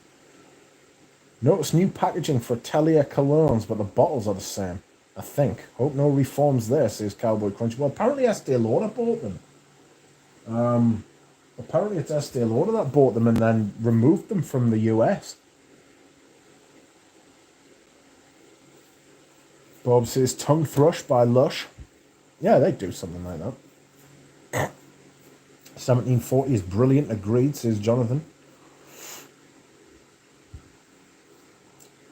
Notice new packaging for Atelier colognes, but the bottles are the same. I think. Hope no reforms there, says Cowboy Crunch. Well, apparently Estee Lauder bought them. Apparently it's Estee Lauder that bought them and then removed them from the US. Bob says Tongue Thrush by Lush. Yeah, they do something like that. 1740 is brilliant, agreed, says Jonathan.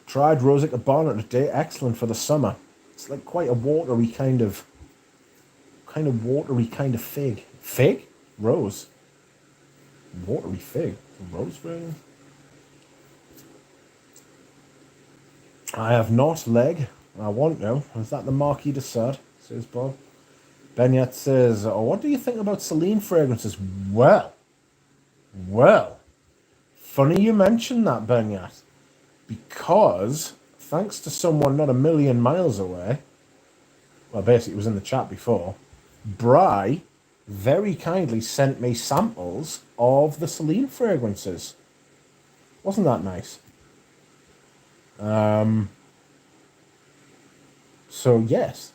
Tried Rosica Barnett today, excellent for the summer. It's like quite a watery kind of fig. Fig? Rose. Watery fig. Rose fig. I have not, leg. I want to. Is that the Marquis de Sade? Says Bob. Benyat says, oh, what do you think about Celine fragrances? Well, funny you mention that, Benyat, because thanks to someone not a million miles away, well, basically it was in the chat before, Bry very kindly sent me samples of the Celine fragrances. Wasn't that nice? So, yes.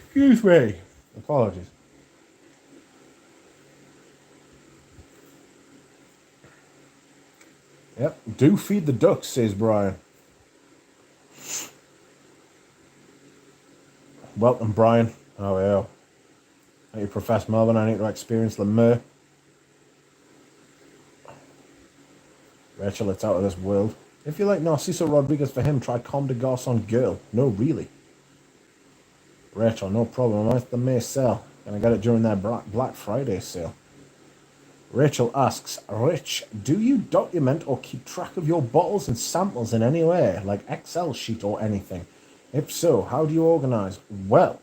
Excuse me. Apologies. Yep. Do feed the ducks, says Brian. Welcome, Brian. Oh, yeah. Thank you, Professor Melvin. I need to experience the myrrh. Rachel, it's out of this world. If you like Narciso Rodriguez for him, try Comme des Garçons Girl. No, really. Rachel, no problem. I'm at the May sale. And I got it during their Black Friday sale. Rachel asks, Rich, do you document or keep track of your bottles and samples in any way, like Excel sheet or anything? If so, how do you organize? Well,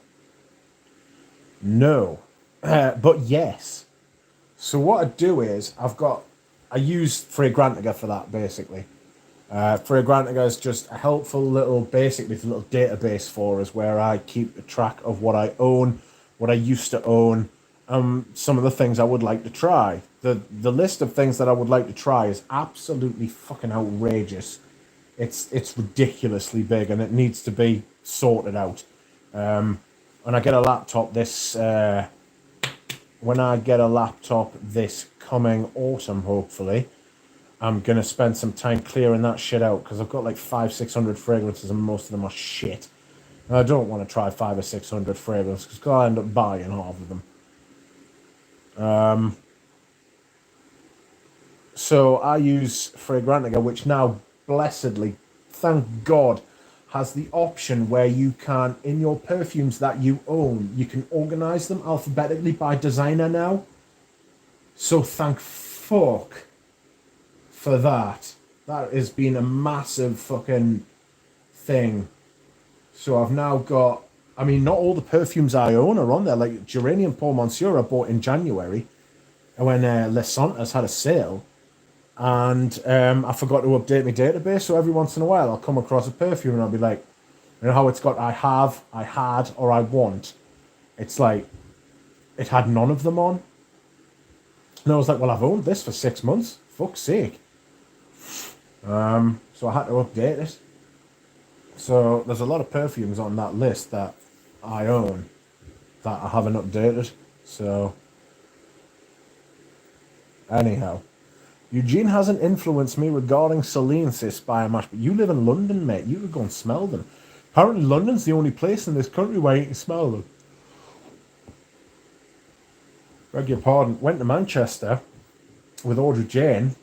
no. But yes. So what I do is, I use Fragrantica for that, basically. Fragrantica is just a helpful little, basically it's a little database for us where I keep track of what I own, what I used to own, some of the things I would like to try. The list of things that I would like to try is absolutely fucking outrageous. It's ridiculously big and it needs to be sorted out. When I get a laptop this coming autumn, hopefully, I'm going to spend some time clearing that shit out because I've got like 500-600 fragrances and most of them are shit. And I don't want to try 500 or 600 fragrances because I'll end up buying half of them. So I use Fragrantica, which now, blessedly, thank God, has the option where you can, in your perfumes that you own, you can organize them alphabetically by designer now. So thank fuck for that. That has been a massive fucking thing. So I've now got, I mean, not all the perfumes I own are on there. Like Geranium Pour Monsieur I bought in January when Les Santas had a sale. And I forgot to update my database. So every once in a while I'll come across a perfume and I'll be like, you know how it's got I have, I had, or I want. It's like, it had none of them on. And I was like, well, I've owned this for 6 months. Fuck's sake. So I had to update it. So there's a lot of perfumes on that list that I own that I haven't updated. So anyhow, Eugene hasn't influenced me regarding Celine, says Spire Mash, but you live in London, mate. You could go and smell them. Apparently London's the only place in this country where you can smell them. Beg your pardon. Went to Manchester with Audrey Jane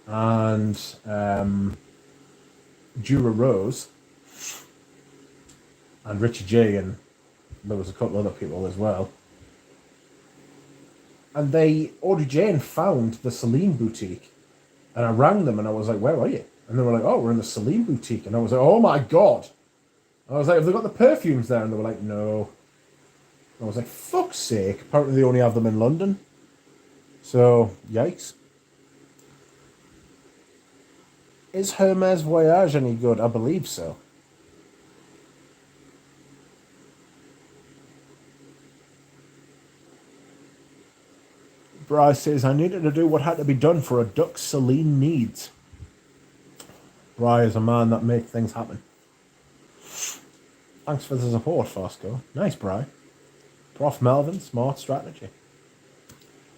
and Jura Rose and Richie J, and there was a couple other people as well. And Audrey Jane found the Celine boutique, and I rang them and I was like, where are you? And they were like, oh, we're in the Celine boutique. And I was like, oh my God. And I was like, have they got the perfumes there? And they were like, no. And I was like, fuck's sake. Apparently they only have them in London. So, yikes. Is Hermes Voyage any good? I believe so. Bryce says, I needed to do what had to be done for a duck Celine needs. Bry is a man that makes things happen. Thanks for the support, Fosco. Nice, Bry. Prof. Melvin, smart strategy.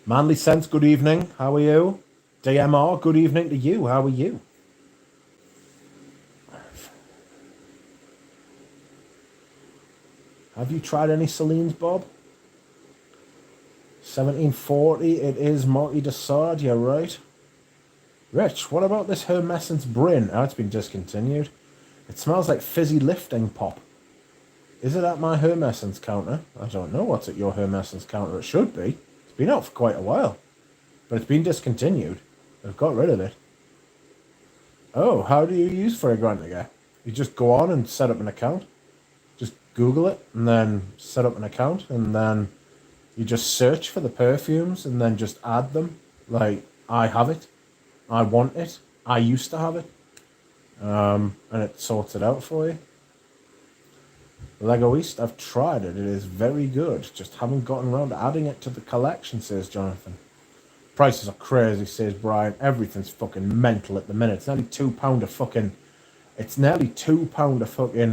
Manly Sense, good evening. How are you? DMR, good evening to you. How are you? Have you tried any Celine's, Bob? 1740, it is Marty Dessard, you're right. Rich, what about this Hermescence Bryn? Oh, it's been discontinued. It smells like fizzy lifting pop. Is it at my Hermescence counter? I don't know what's at your Hermescence counter. It should be. It's been out for quite a while. But it's been discontinued. They've got rid of it. Oh, how do you use Fragrantica? You just go on and set up an account. Just Google it and then set up an account. And then you just search for the perfumes and then just add them. Like, I have it. I want it. I used to have it. And it sorts it out for you. Lego East, I've tried it. It is very good. Just haven't gotten around to adding it to the collection, says Jonathan. Prices are crazy, says Brian. Everything's fucking mental at the minute. It's nearly £2 a fucking... It's nearly £2 a fucking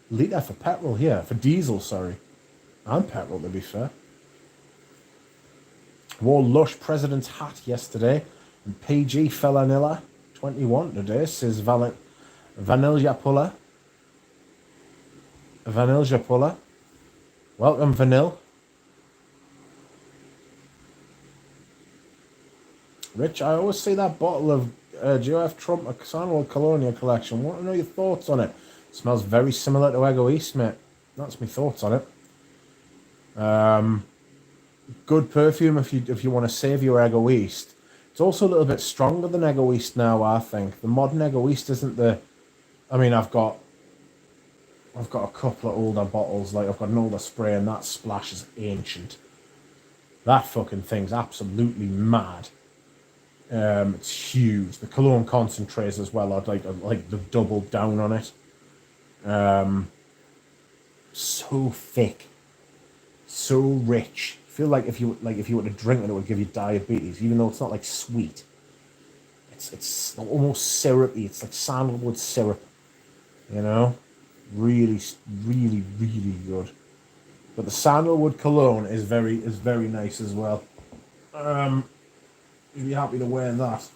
litre for petrol here. For diesel, sorry. And petrol, to be fair. Wore Lush President's hat yesterday. And PG Felanilla 21 today, says Vanilla Puller. Vanilla Puller. Welcome, Vanille. Rich, I always see that bottle of GOF Trump Sandalwood Colonia collection. Want to know your thoughts on it? Smells very similar to Ego East, mate. That's my thoughts on it. Good perfume if you want to save your Ego East. It's also a little bit stronger than Ego East now, I think. The modern Ego East isn't the... I mean, I've got a couple of older bottles. Like, I've got an older spray, and that splash is ancient. That fucking thing's absolutely mad. It's huge. The cologne concentrates as well are like they've doubled down on it. So thick, so rich. I feel like if you were to drink it, it would give you diabetes, even though it's not like sweet. It's almost syrupy. It's like sandalwood syrup, you know. Really, really, really good. But the sandalwood cologne is very nice as well. You'd be happy to wear that.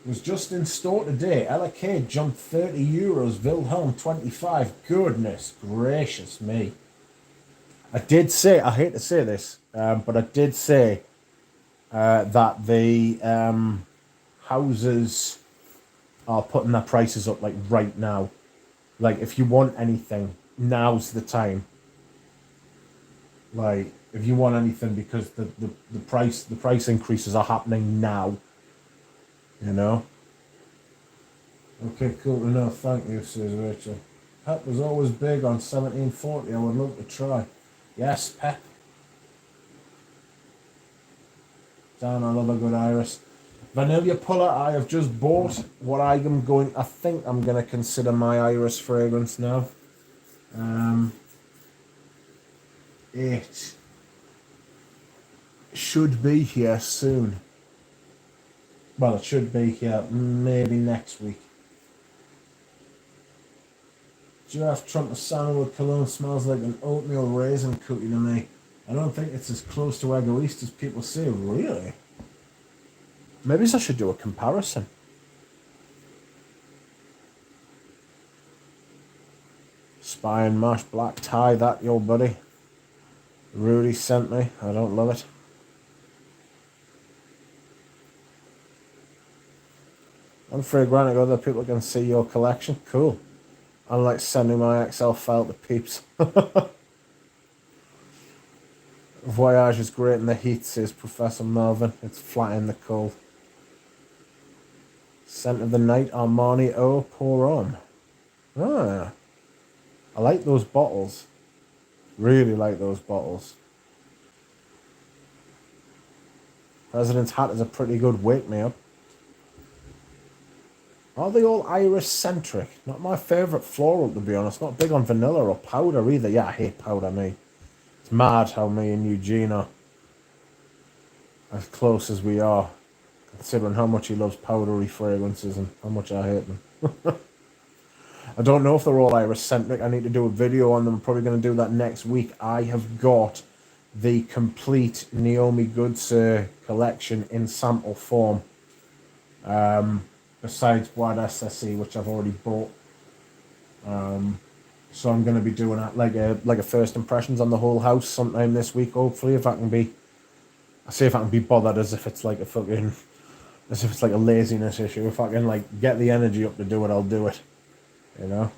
It was just in store today. LK jumped €30. Wilhelm 25. Goodness gracious me. I did say, I hate to say this, but I did say that the houses are putting their prices up like right now. Like, if you want anything, now's the time. Like, if you want anything, because the price increases are happening now. You know? Okay, cool to know. Thank you, says Rachel. Pep was always big on 1740. I would love to try. Yes, Pep. Dan, I love a good iris. Vanilla Puller, I have just bought what I think I'm going to consider my iris fragrance now. It should be here soon. Well, it should be here maybe next week. Giraffe Trump Sandalwood Cologne smells like an oatmeal raisin cookie to me. I don't think it's as close to Ego East as people say. Really? Maybe I should do a comparison. Spy and Mash Black Tie, that your buddy. Rudy sent me. I don't love it. I'm granted other people can see your collection. Cool. Unlike sending my Excel file to peeps. Voyage is great in the heat, says Professor Melvin. It's flat in the cold. Scent of the night, Armani Eau Pour Homme. Ah, I like those bottles. Really like those bottles. President's hat is a pretty good wake me up. Are they all iris-centric? Not my favourite floral, to be honest. Not big on vanilla or powder either. Yeah, I hate powder, me. It's mad how me and Eugene are as close as we are, considering how much he loves powdery fragrances and how much I hate them. I don't know if they're all iris-centric. I need to do a video on them. I'm probably going to do that next week. I have got the complete Naomi Goods collection in sample form. Besides Wide SSE, which I've already bought. So I'm going to be doing like a first impressions on the whole house sometime this week. Hopefully, if I can be bothered, as if it's like a laziness issue. If I can like get the energy up to do it, I'll do it. You know.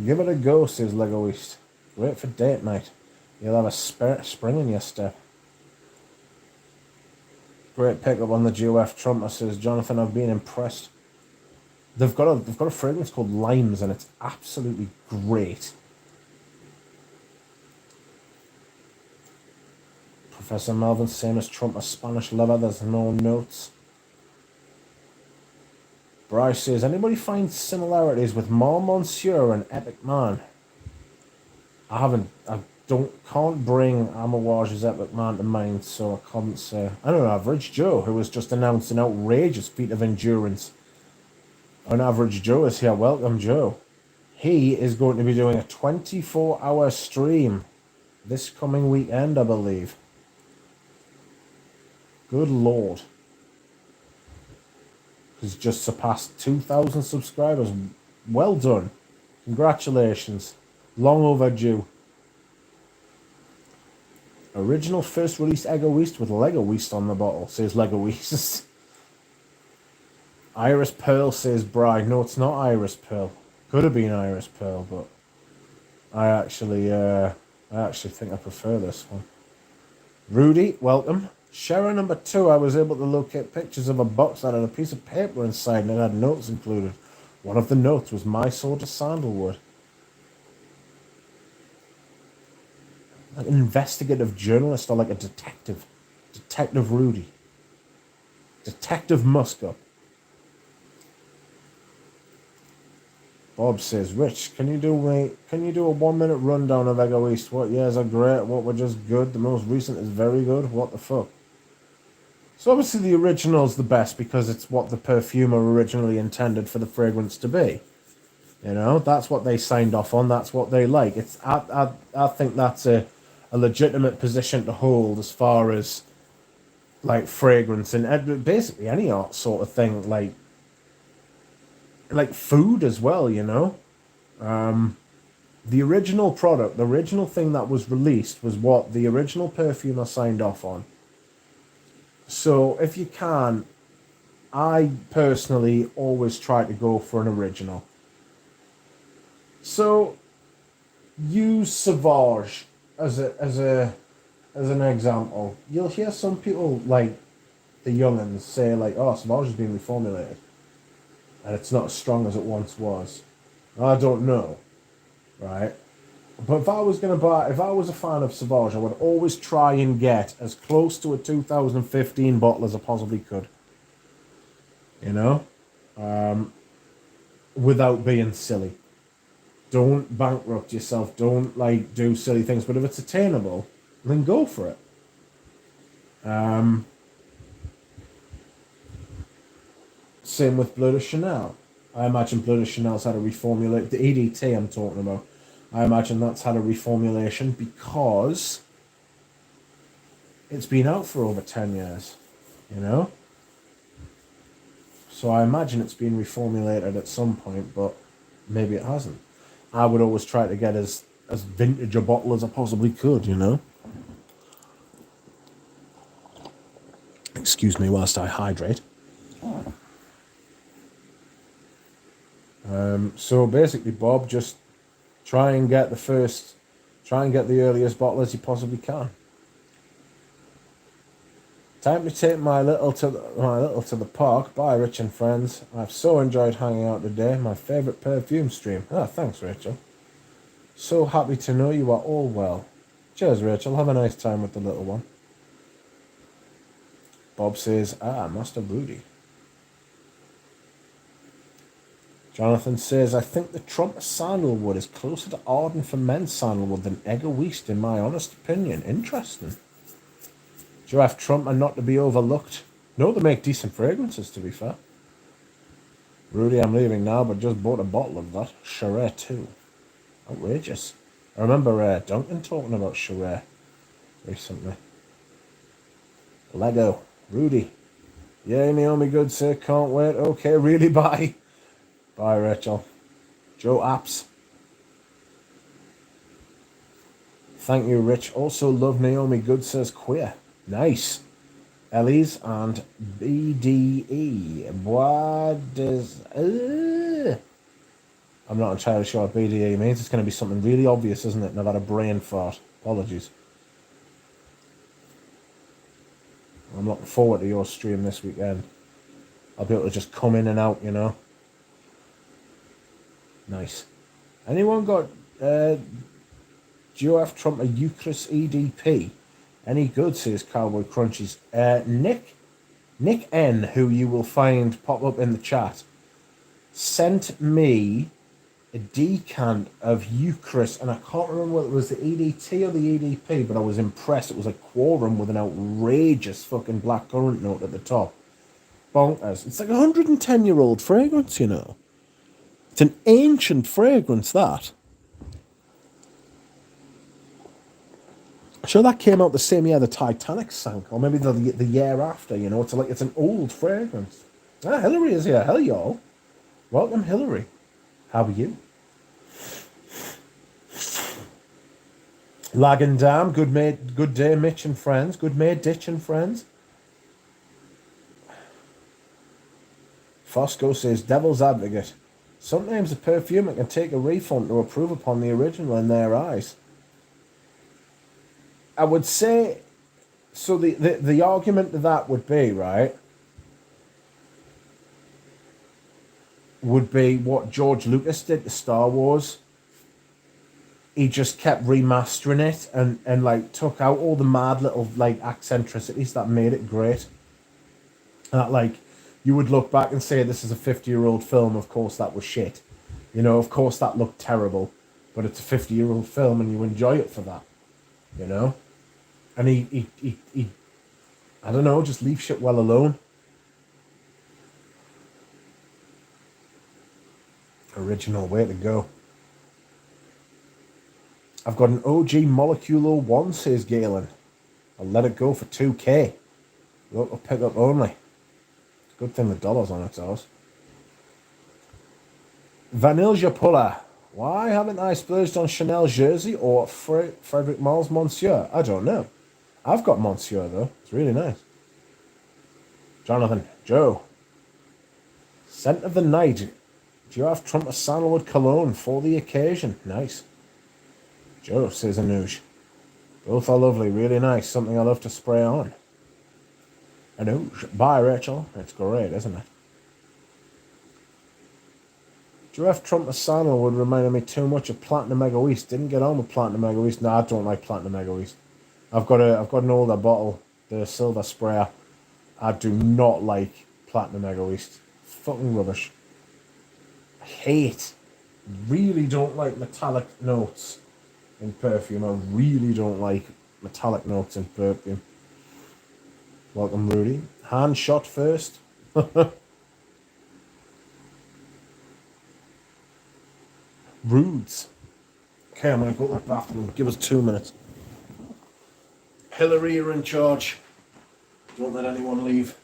Give it a go, says Lego East. Wait for date night. You'll have a spring in your step. Great pickup on the GOF Trumper, says Jonathan. I've been impressed. They've got a fragrance called Limes, and it's absolutely great. Professor Melvin, same as Trumper, Spanish leather. There's no notes. Bryce says, anybody find similarities with Mal Monsieur and Epic Man? I can't bring Amouage's Epic Man to mind, so I can't say. I don't know, Average Joe, who has just announced an outrageous feat of endurance. An Average Joe is here. Welcome, Joe. He is going to be doing a 24-hour stream this coming weekend, I believe. Good Lord. He's just surpassed 2,000 subscribers. Well done. Congratulations. Long overdue. Original first release Eggo East with Lego East on the bottle, says Lego East. Iris Pearl, says Bri. No, it's not Iris Pearl. Could have been Iris Pearl, but I actually think I prefer this one. Rudy, welcome. Sharer number 2, I was able to locate pictures of a box that had a piece of paper inside and it had notes included. One of the notes was my sort of sandalwood. Like an investigative journalist or like a detective. Detective Rudy. Detective Musker. Bob says, Rich, can you do a 1-minute rundown of Eggo East? What years are great? What were just good? The most recent is very good. What the fuck? So obviously the original's the best because it's what the perfumer originally intended for the fragrance to be. You know, that's what they signed off on. That's what they like. I think that's a legitimate position to hold as far as like fragrance and basically any art sort of thing, like food as well, you know. The original product, the original thing that was released was what the original perfumer signed off on. So if you can, I personally always try to go for an original. So use Sauvage as an example. You'll hear some people like the young'uns say like, "Oh, Sauvage has been reformulated, and it's not as strong as it once was." I don't know, right? But if I was a fan of Sauvage, I would always try and get as close to a 2015 bottle as I possibly could. You know, without being silly. Don't bankrupt yourself. Don't do silly things. But if it's attainable, then go for it. Same with Bleu de Chanel. I imagine Bleu de Chanel's had a reformulate. The EDT I'm talking about. I imagine that's had a reformulation because it's been out for over 10 years, you know? So I imagine it's been reformulated at some point, but maybe it hasn't. I would always try to get as vintage a bottle as I possibly could, you know? Excuse me whilst I hydrate. So basically, Bob, just try and get the earliest bottle as you possibly can. Time to take my little to the park. Bye, Rich and friends. I've so enjoyed hanging out today. My favourite perfume stream. Ah, thanks, Rachel. So happy to know you are all well. Cheers, Rachel. Have a nice time with the little one. Bob says, Master Rudy. Jonathan says, I think the Trump sandalwood is closer to Arden for men's sandalwood than Egoist, in my honest opinion. Interesting. Giraffe Trump are not to be overlooked. No, they make decent fragrances, to be fair. Rudy, I'm leaving now, but just bought a bottle of that. Shiraz too. Outrageous. I remember Duncan talking about Shiraz recently. Lego. Rudy. Yay, Naomi Good, sir. Can't wait. Okay, really, bye. Bye, Rachel. Joe Apps. Thank you, Rich. Also love Naomi Good, says queer. Nice. Ellie's and BDE. What does... I'm not entirely sure what BDE means. It's going to be something really obvious, isn't it? And I've had a brain fart. Apologies. I'm looking forward to your stream this weekend. I'll be able to just come in and out, you know. Nice. Anyone got GOF Trump a Eucharist EDP? Any good, says Cowboy Crunchies. Nick N, who you will find pop up in the chat, sent me a decant of Eucharist, and I can't remember whether it was the EDT or the EDP, but I was impressed. It was a quorum with an outrageous fucking blackcurrant note at the top. Bonkers. It's like a 110-year-old fragrance, you know. It's an ancient fragrance, that. I'm sure that came out the same year the Titanic sank, or maybe the year after, you know. It's an old fragrance. Ah, Hillary is here. Hell, y'all. Welcome, Hillary. How are you? Lag and Dam, good day, Mitch and friends. Good May, Ditch and friends. Fosco says, Devil's Advocate. Sometimes a perfumer can take a refund to approve upon the original in their eyes. I would say, so the argument to that would be, right, would be what George Lucas did to Star Wars. He just kept remastering it and like took out all the mad little like eccentricities that made it great. And that, like, you would look back and say this is a 50-year-old film. Of course that was shit. You know, of course that looked terrible. But it's a 50-year-old film and you enjoy it for that. You know? And he I don't know, just leave shit well alone. Original, way to go. I've got an OG Molecular 1, says Galen. I'll let it go for 2K. Local pickup only. Good thing the dollar's on its ass. Vanilla Puller. Why haven't I splurged on Chanel Jersey or Frederic Mal's Monsieur? I don't know. I've got Monsieur, though. It's really nice. Jonathan. Joe. Scent of the Night. Do you have Trump a sandalwood cologne for the occasion? Nice. Joe, says Anuj. Both are lovely, really nice. Something I love to spray on. Anuj. Bye, Rachel. It's great, isn't it? Giraffe Trump a sandalwood reminded me too much of Platinum Egoist. Didn't get on with Platinum Egoist. No, I don't like Platinum Egoist. I've got an older bottle, the silver sprayer. I do not like Platinum Egoist. Fucking rubbish. I really don't like metallic notes in perfume. I really don't like metallic notes in perfume. Welcome, Rudy. Hand shot first. Rudes. Okay, I'm going to go to the bathroom. Give us 2 minutes. Hillary, you're in charge. Don't let anyone leave.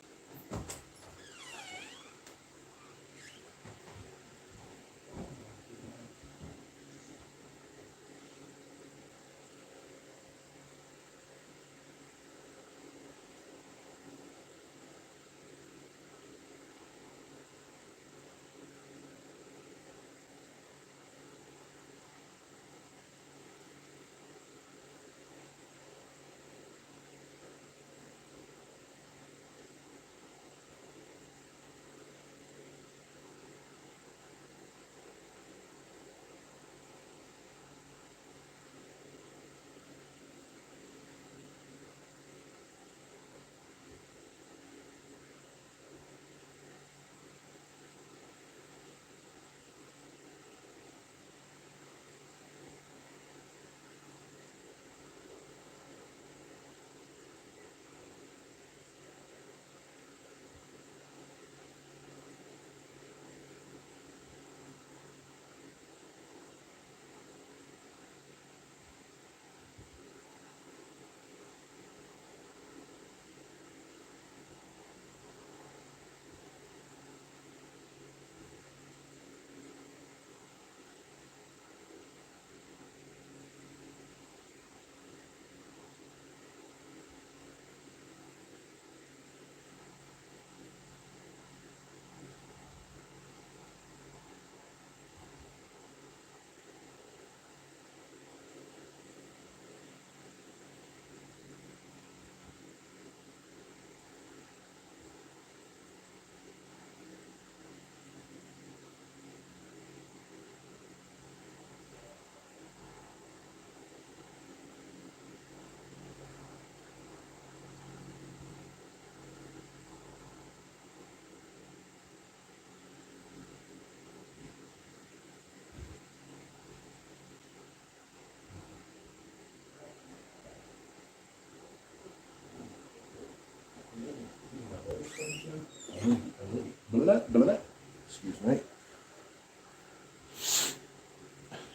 Excuse me.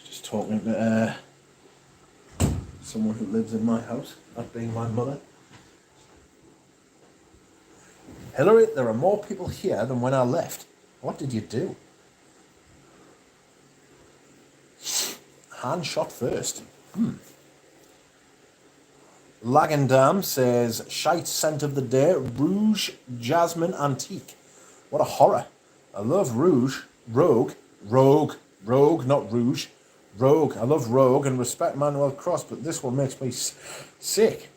Just talking to someone who lives in my house, that being my mother. Hillary, there are more people here than when I left. What did you do? Hand shot first. Lagandam says, shite scent of the day, Rouge Jasmine Antique. What a horror. I love Rouge, Rogue, not Rouge, Rogue. I love Rogue and respect Manuel Cross, but this one makes me sick.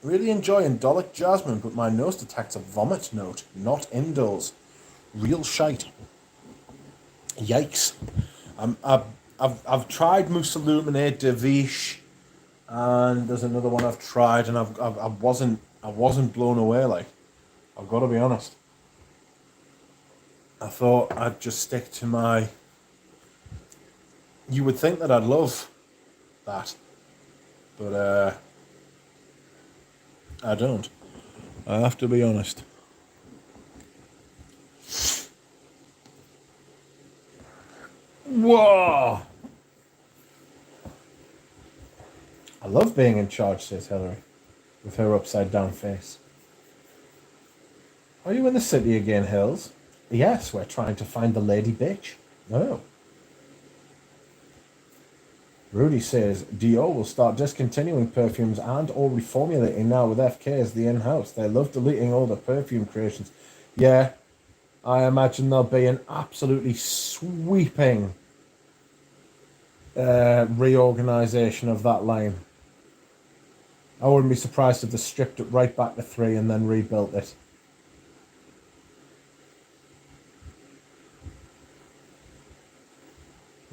Really enjoy Indolic Jasmine, but my nose detects a vomit note, not indoles. Real shite. Yikes. I've tried Mousse Illuminate de Viche, and there's another one I've tried, and I wasn't blown away. Like, I've got to be honest. I thought I'd just stick to my. You would think that I'd love that, but I don't. I have to be honest. Whoa! I love being in charge, says Hillary, with her upside down face. Are you in the city again, Hills? Yes, we're trying to find the lady bitch. Oh. Rudy says, Dior will start discontinuing perfumes and or reformulating now with FK as the in-house. They love deleting all the perfume creations. Yeah, I imagine there'll be an absolutely sweeping reorganization of that line. I wouldn't be surprised if they stripped it right back to 3 and then rebuilt it.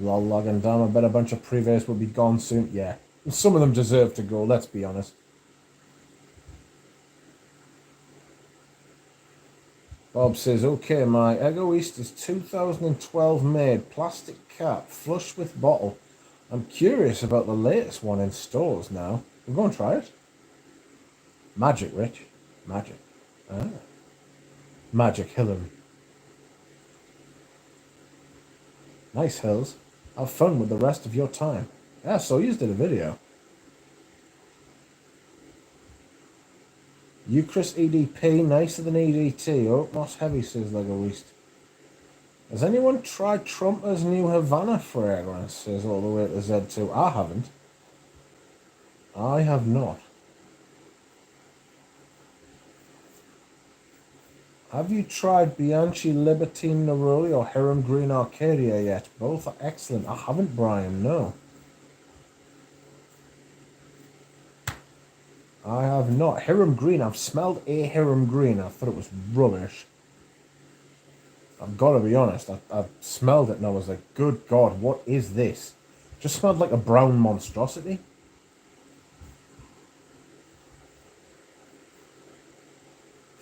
Lol, logging down. I bet a bunch of previews will be gone soon. Yeah. Some of them deserve to go, let's be honest. Bob says, okay, my Egoist is 2012 made, plastic cap, flush with bottle. I'm curious about the latest one in stores now. We'll go and try it. Magic, Rich. Magic. Ah. Magic Hillary. Nice, Hills. Have fun with the rest of your time. Yeah, so you did a video. Eucharist EDP, nicer than EDT. Oh, most heavy, says Legoist. Has anyone tried Trumpa's new Havana fragrance? Says all the way to Z2. I haven't. I have not. Have you tried Bianchi Libertine Neroli or Hiram Green Arcadia yet? Both are excellent. I haven't, Brian, no. I have not. Hiram Green, I've smelled a Hiram Green. I thought it was rubbish. I've got to be honest. I smelled it and I was like, good God, what is this? Just smelled like a brown monstrosity.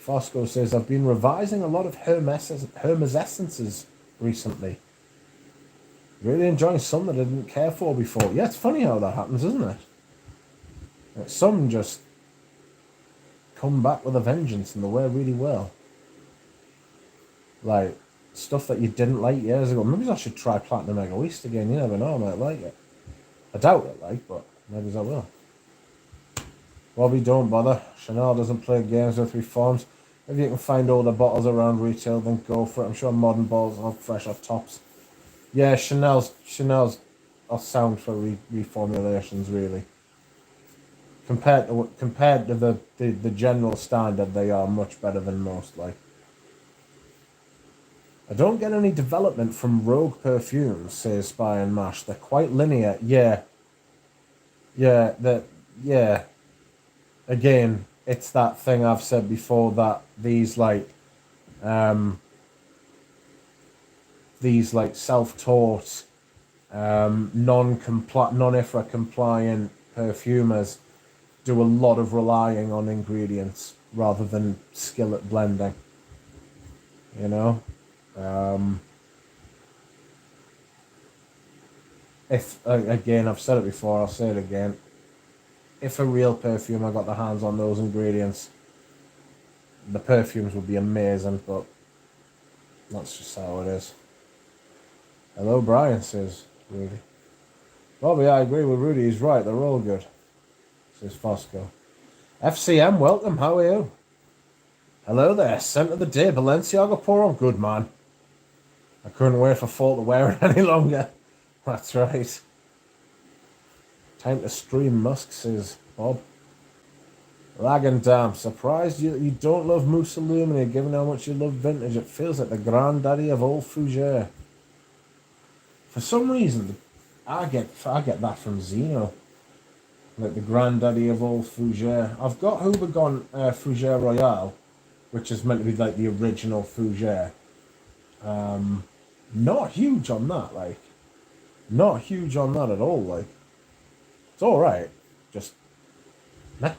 Fosco says, I've been revising a lot of Hermes essences recently. Really enjoying some that I didn't care for before. Yeah, it's funny how that happens, isn't it? Some just come back with a vengeance and they wear really well. Like, stuff that you didn't like years ago. Maybe I should try Platinum Egoist again. You never know, I might like it. I doubt it, like, but maybe I will. Bobby, don't bother. Chanel doesn't play games with reforms. If you can find older bottles around retail, then go for it. I'm sure modern bottles are fresh off tops. Yeah, Chanel's are sound for reformulations, really. Compared to the general standard, they are much better than most. Like, I don't get any development from Rogue perfumes, says Spy and Mash. They're quite linear. Yeah. Again, it's that thing I've said before that these self-taught, non-IFRA compliant perfumers do a lot of relying on ingredients rather than skill at blending. You know, if again, I've said it before, I'll say it again. If a real perfume I got the hands on those ingredients, the perfumes would be amazing, but That's just how it is. Hello, Brian, says Rudy. Bobby, I agree with Rudy. He's right. They're all good, says Fosco. FCM, welcome. How are you? Hello there. Scent of the day. Balenciaga Poro. Good, man. I couldn't wait for fall to wear it any longer. That's right. Time to stream Musk, says Bob. Lag and damn. Surprised you don't love Mousse Illumine, given how much you love vintage. It feels like the granddaddy of old fougere. For some reason, I get that from Zeno. Like the granddaddy of old fougere. I've got Hubergon Fougere Royale, which is meant to be like the original fougere. Not huge on that, like. Not huge on that at all, like. It's alright. Just meh.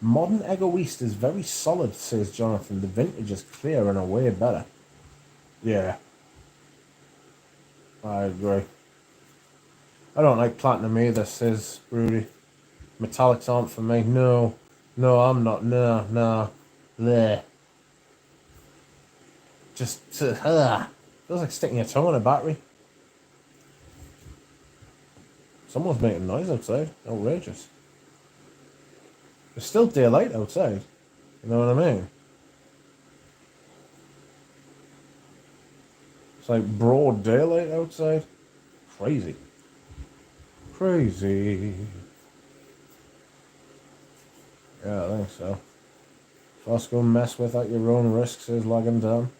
Modern Egoist is very solid, says Jonathan. The vintage is clear and a way better. Yeah. I agree. I don't like platinum either, says Rudy. Metallics aren't for me. No, I'm not. No. There. Just, feels like sticking your tongue on a battery. Someone's making noise outside. Outrageous. There's still daylight outside. You know what I mean? It's like broad daylight outside. Crazy. Yeah, I think so. Fosco mess with at your own risk, says Lagging Down.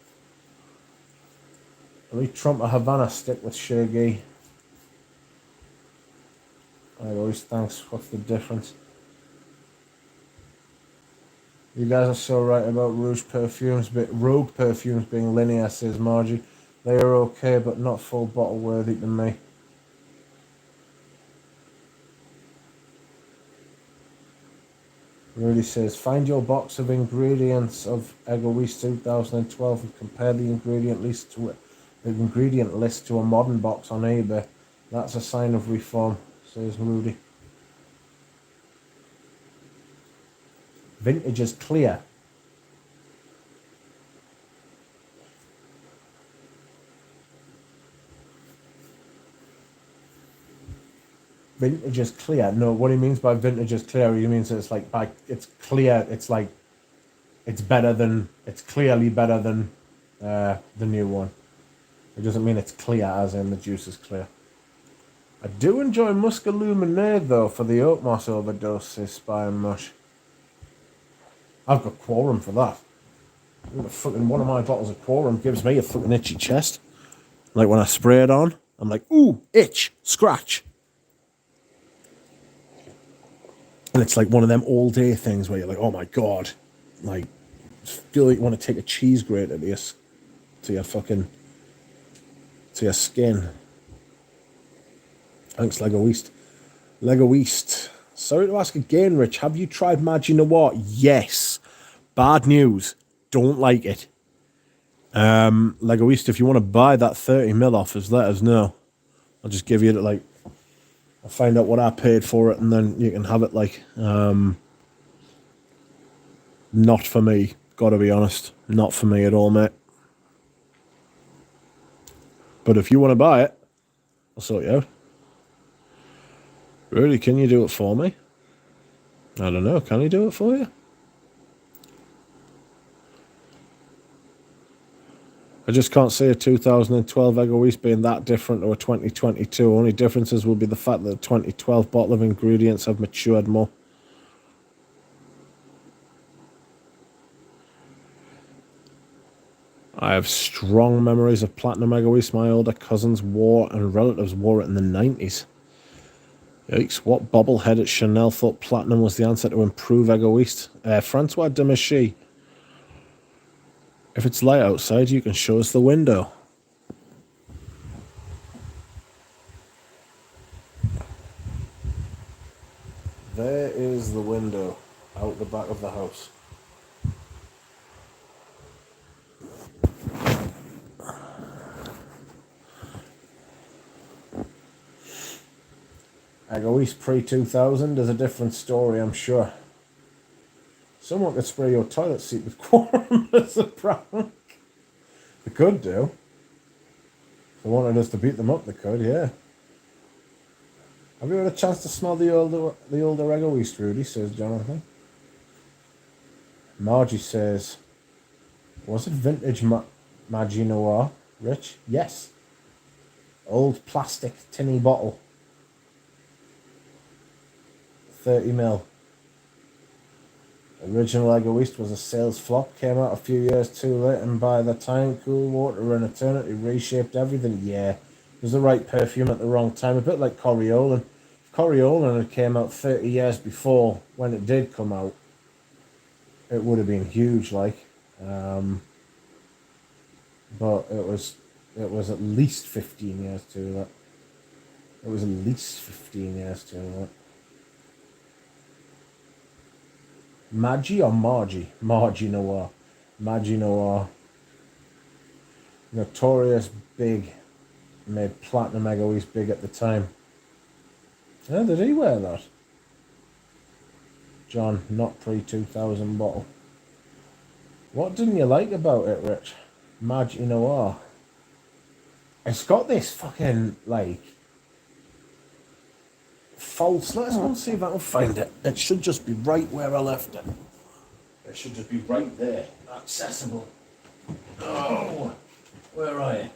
Lee Trump a Havana stick with Shaggy. I always thanks. What's the difference? You guys are so right about Rogue perfumes being linear, says Margie. They are okay, but not full bottle worthy to me. Rudy says, find your box of ingredients of Egoist 2012 and compare the ingredient list to a modern box on eBay. That's a sign of reform, says Rudy. Vintage is clear. Vintage is clear. No, what he means by vintage is clear, he means it's like it's clear. It's like it's clearly better than the new one. It doesn't mean it's clear as in the juice is clear. I do enjoy Musk Illuminade though for the oak moss overdose, says Spy and Mush. I've got quorum for that. Fucking one of my bottles of quorum gives me a fucking itchy chest. Like when I spray it on, I'm like, ooh, itch, scratch. And it's like one of them all day things where you're like, oh my god, like, feel like you want to take a cheese grater to your skin. Thanks, Lego East. Sorry to ask again, Rich. Have you tried Maggi Noir? Yes. Bad news. Don't like it. Lego East, if you want to buy that 30ml off us, let us know. I'll just give you it like, I'll find out what I paid for it and then you can have it like, not for me. Gotta be honest. Not for me at all, mate. But if you want to buy it, I'll sort you out. Really, can you do it for me? I don't know. Can he do it for you? I just can't see a 2012 Egoist being that different to a 2022. Only differences will be the fact that the 2012 bottle of ingredients have matured more. I have strong memories of Platinum Egoist. My older cousins wore and relatives wore it in the 90s. Yikes, what bobblehead at Chanel thought Platinum was the answer to improve Egoist? Francois Demichy. If it's light outside, you can show us the window. There is the window out the back of the house. Egoist pre-2000 is a different story, I'm sure. So Someone could spray your toilet seat with quorum as a prank. They could do. If they wanted us to beat them up, they could, yeah. Have you had a chance to smell the older Eggo East, Rudy, says Jonathan. Margie says, was it vintage Maggi Noir, Rich? Yes. Old plastic tinny bottle. 30ml. Original Eggo East was a sales flop, came out a few years too late, and by the time Cool Water and Eternity reshaped everything, yeah. It was the right perfume at the wrong time, a bit like Coriolan. If Coriolan had came out 30 years before, when it did come out, it would have been huge, like. But it was at least 15 years too late. It was at least 15 years too late. Maggi or Margie? Margie Noir. Maggi Noir. Notorious big. Made Platinum Eggo East big at the time. Oh, did he wear that? John, not pre-2000 bottle. What didn't you like about it, Rich? Maggi Noir. It's got this fucking, like, false. Let's go and see if I can find it. It should just be right where I left it. It should just be right there. Accessible. Oh, where are you?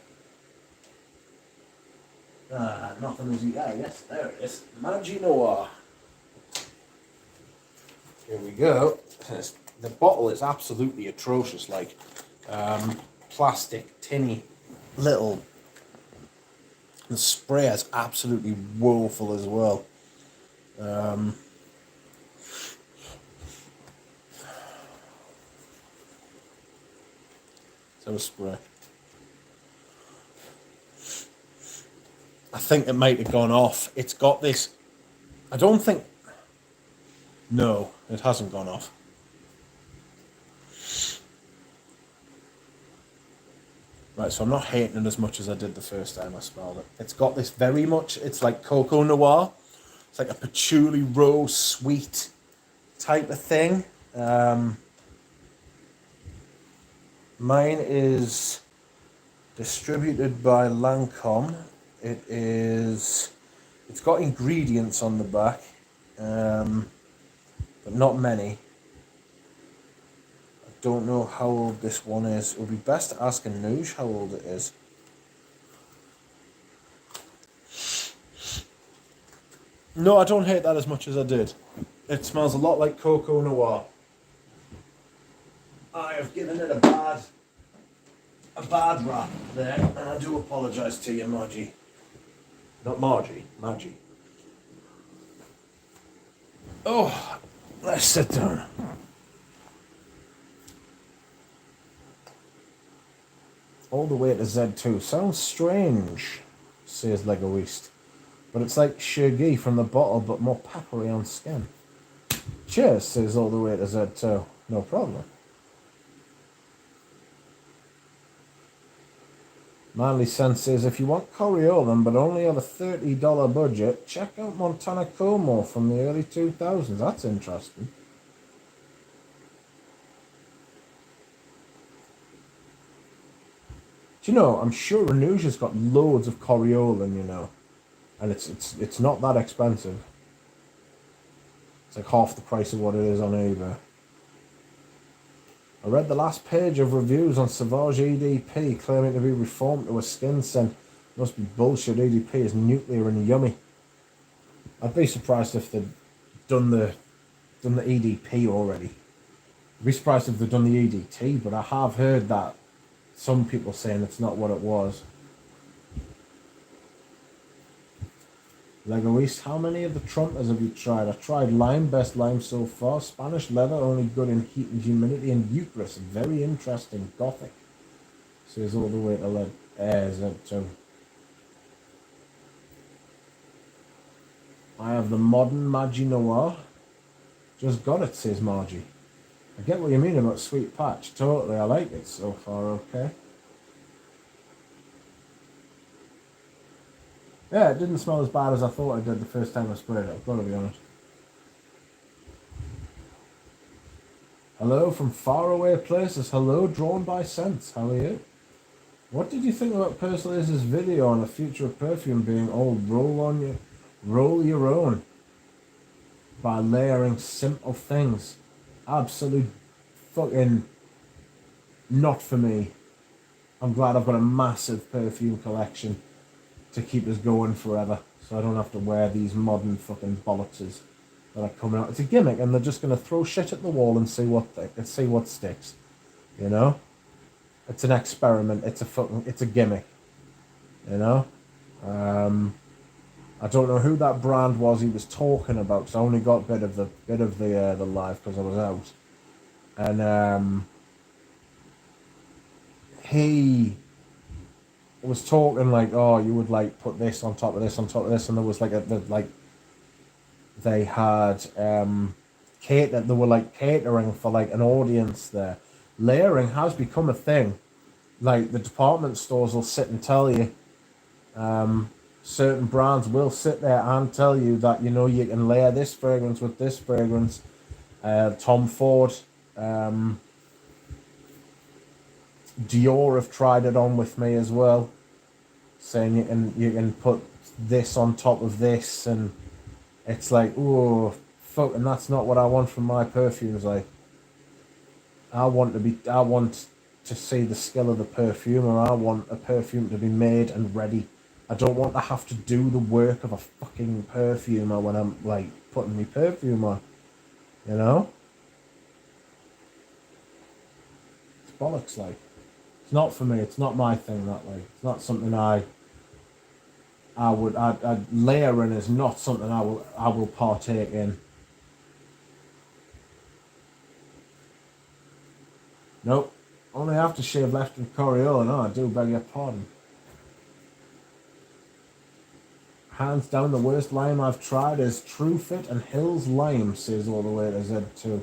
Nothing is... Ah, yes, there it is. Maggi Noir. Here we go. The bottle is absolutely atrocious, like plastic, tinny, little. The spray is absolutely woeful as well. So a spray. I think it might have gone off. It's got this. I don't think. No, it hasn't gone off. Right, so I'm not hating it as much as I did the first time I smelled it. It's got this very much, it's like Cocoa Noir. It's like a patchouli rose sweet type of thing. Mine is distributed by Lancome. It's got ingredients on the back, but not many. Don't know how old this one is. It would be best to ask Anuj how old it is. No, I don't hate that as much as I did. It smells a lot like Cocoa Noir. I have given it a bad rap there, and I do apologise to you, Margie. Not Margie, Maggie. Oh, let's sit down. All the way to Z2. Sounds strange, says Lego East. But it's like Shirgi from the bottle, but more peppery on skin. Cheers, says all the way to Z2. No problem. Manly Sense says, if you want Coriolan but only have a $30 budget, check out Montana Como from the early 2000s. That's interesting. Do you know, I'm sure Renuja's got loads of Coriolan, you know. And it's not that expensive. It's like half the price of what it is on eBay. I read the last page of reviews on Sauvage EDP claiming to be reformed to a skin scent. Must be bullshit. EDP is nuclear and yummy. I'd be surprised if they'd done the EDP already. I'd be surprised if they'd done the EDT, but I have heard that some people saying it's not what it was. Lego East, how many of the trumpers have you tried? I tried lime, best lime so far. Spanish leather, only good in heat and humidity. And Eucharist, very interesting. Gothic. Says all the way to lead. I have the modern Maggi Noir. Just got it, says Margie. I get what you mean about Sweet Patch. Totally, I like it so far, okay. Yeah, it didn't smell as bad as I thought it did the first time I sprayed it, I've got to be honest. Hello from faraway places. Hello, drawn by sense. How are you? What did you think about Persila's video on the future of perfume being all roll your own by layering simple things? Absolute fucking not for me. I'm glad I've got a massive perfume collection to keep us going forever, so I don't have to wear these modern fucking bollockses that are coming out. It's a gimmick, and they're just gonna throw shit at the wall and see what sticks. You know, it's an experiment. It's a gimmick. You know, I don't know who that brand was he was talking about, because I only got a bit of the live because I was out, and he was talking like, oh, you would like put this on top of this on top of this, and there was like they had they were like catering for like an audience there. Layering has become a thing. Like the department stores will sit and tell you, certain brands will sit there and tell you that, you know, you can layer this fragrance with this fragrance. Tom Ford, Dior have tried it on with me as well, saying you can put this on top of this, and it's like, oh fuck, and that's not what I want from my perfumes. Like, I want to see the skill of the perfumer. I want a perfume to be made and ready. I don't want to have to do the work of a fucking perfumer when I'm like putting my perfume on. You know? It's bollocks, like. It's not for me, it's not my thing, that, like. It's not something layering is not something I will partake in. Nope. Only aftershave left in Coriolan. No, I do beg your pardon. Hands down, the worst lime I've tried is True Fit and Hills Lime, says all the way to Z2.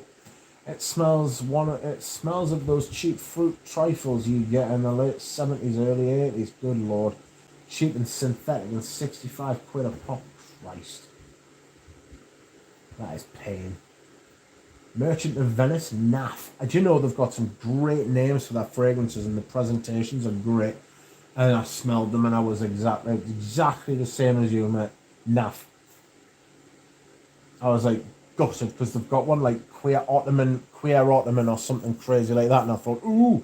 It smells of those cheap fruit trifles you get in the late 70s, early 80s. Good lord. Cheap and synthetic and 65 quid a pop. Christ. That is pain. Merchant of Venice, naff. Do you know they've got some great names for their fragrances, and the presentations are great. And I smelled them and I was exactly the same as you, mate. Naff. I was like gutted because they've got one like queer Ottoman or something crazy like that, and I thought, ooh,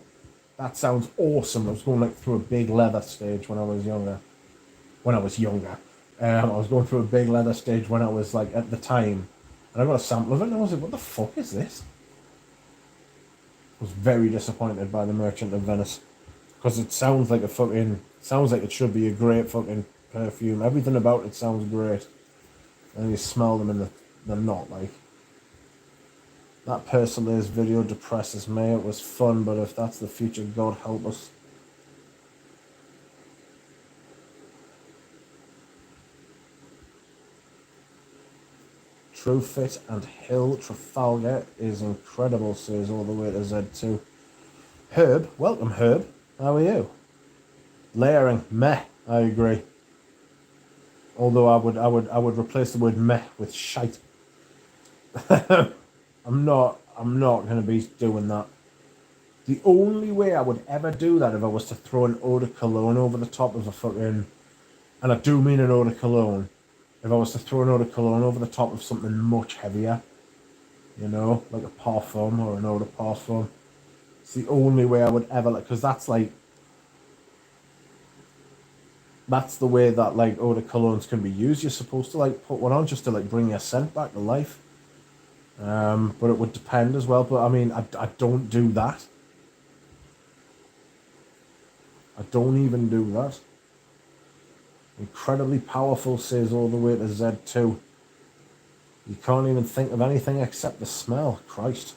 that sounds awesome. I was going like through a big leather stage when I was younger. I was going through a big leather stage when I was like at the time, and I got a sample of it and I was like, what the fuck is this? I was very disappointed by the Merchant of Venice, because it sounds like it should be a great fucking perfume. Everything about it sounds great, and you smell them and they're not. Like, that Persila's video depresses me. It was fun, but if that's the future, God help us. True Fit and Hill Trafalgar is incredible, says all the way to Z2. Herb, welcome Herb. How are you? Layering, meh. I agree. Although I would replace the word meh with shite. I'm not gonna be doing that. The only way I would ever do that if I was to throw an eau de cologne over the top of a fucking, and I do mean an eau de cologne, if I was to throw an eau de cologne over the top of something much heavier, you know, like a parfum or an eau de parfum. It's the only way I would ever, because that's the way that like eau de colognes can be used. You're supposed to like put one on just to like bring your scent back to life. But it would depend as well. But I mean, I don't do that. I don't even do that. Incredibly powerful, says all the way to Z2. You can't even think of anything except the smell. Christ.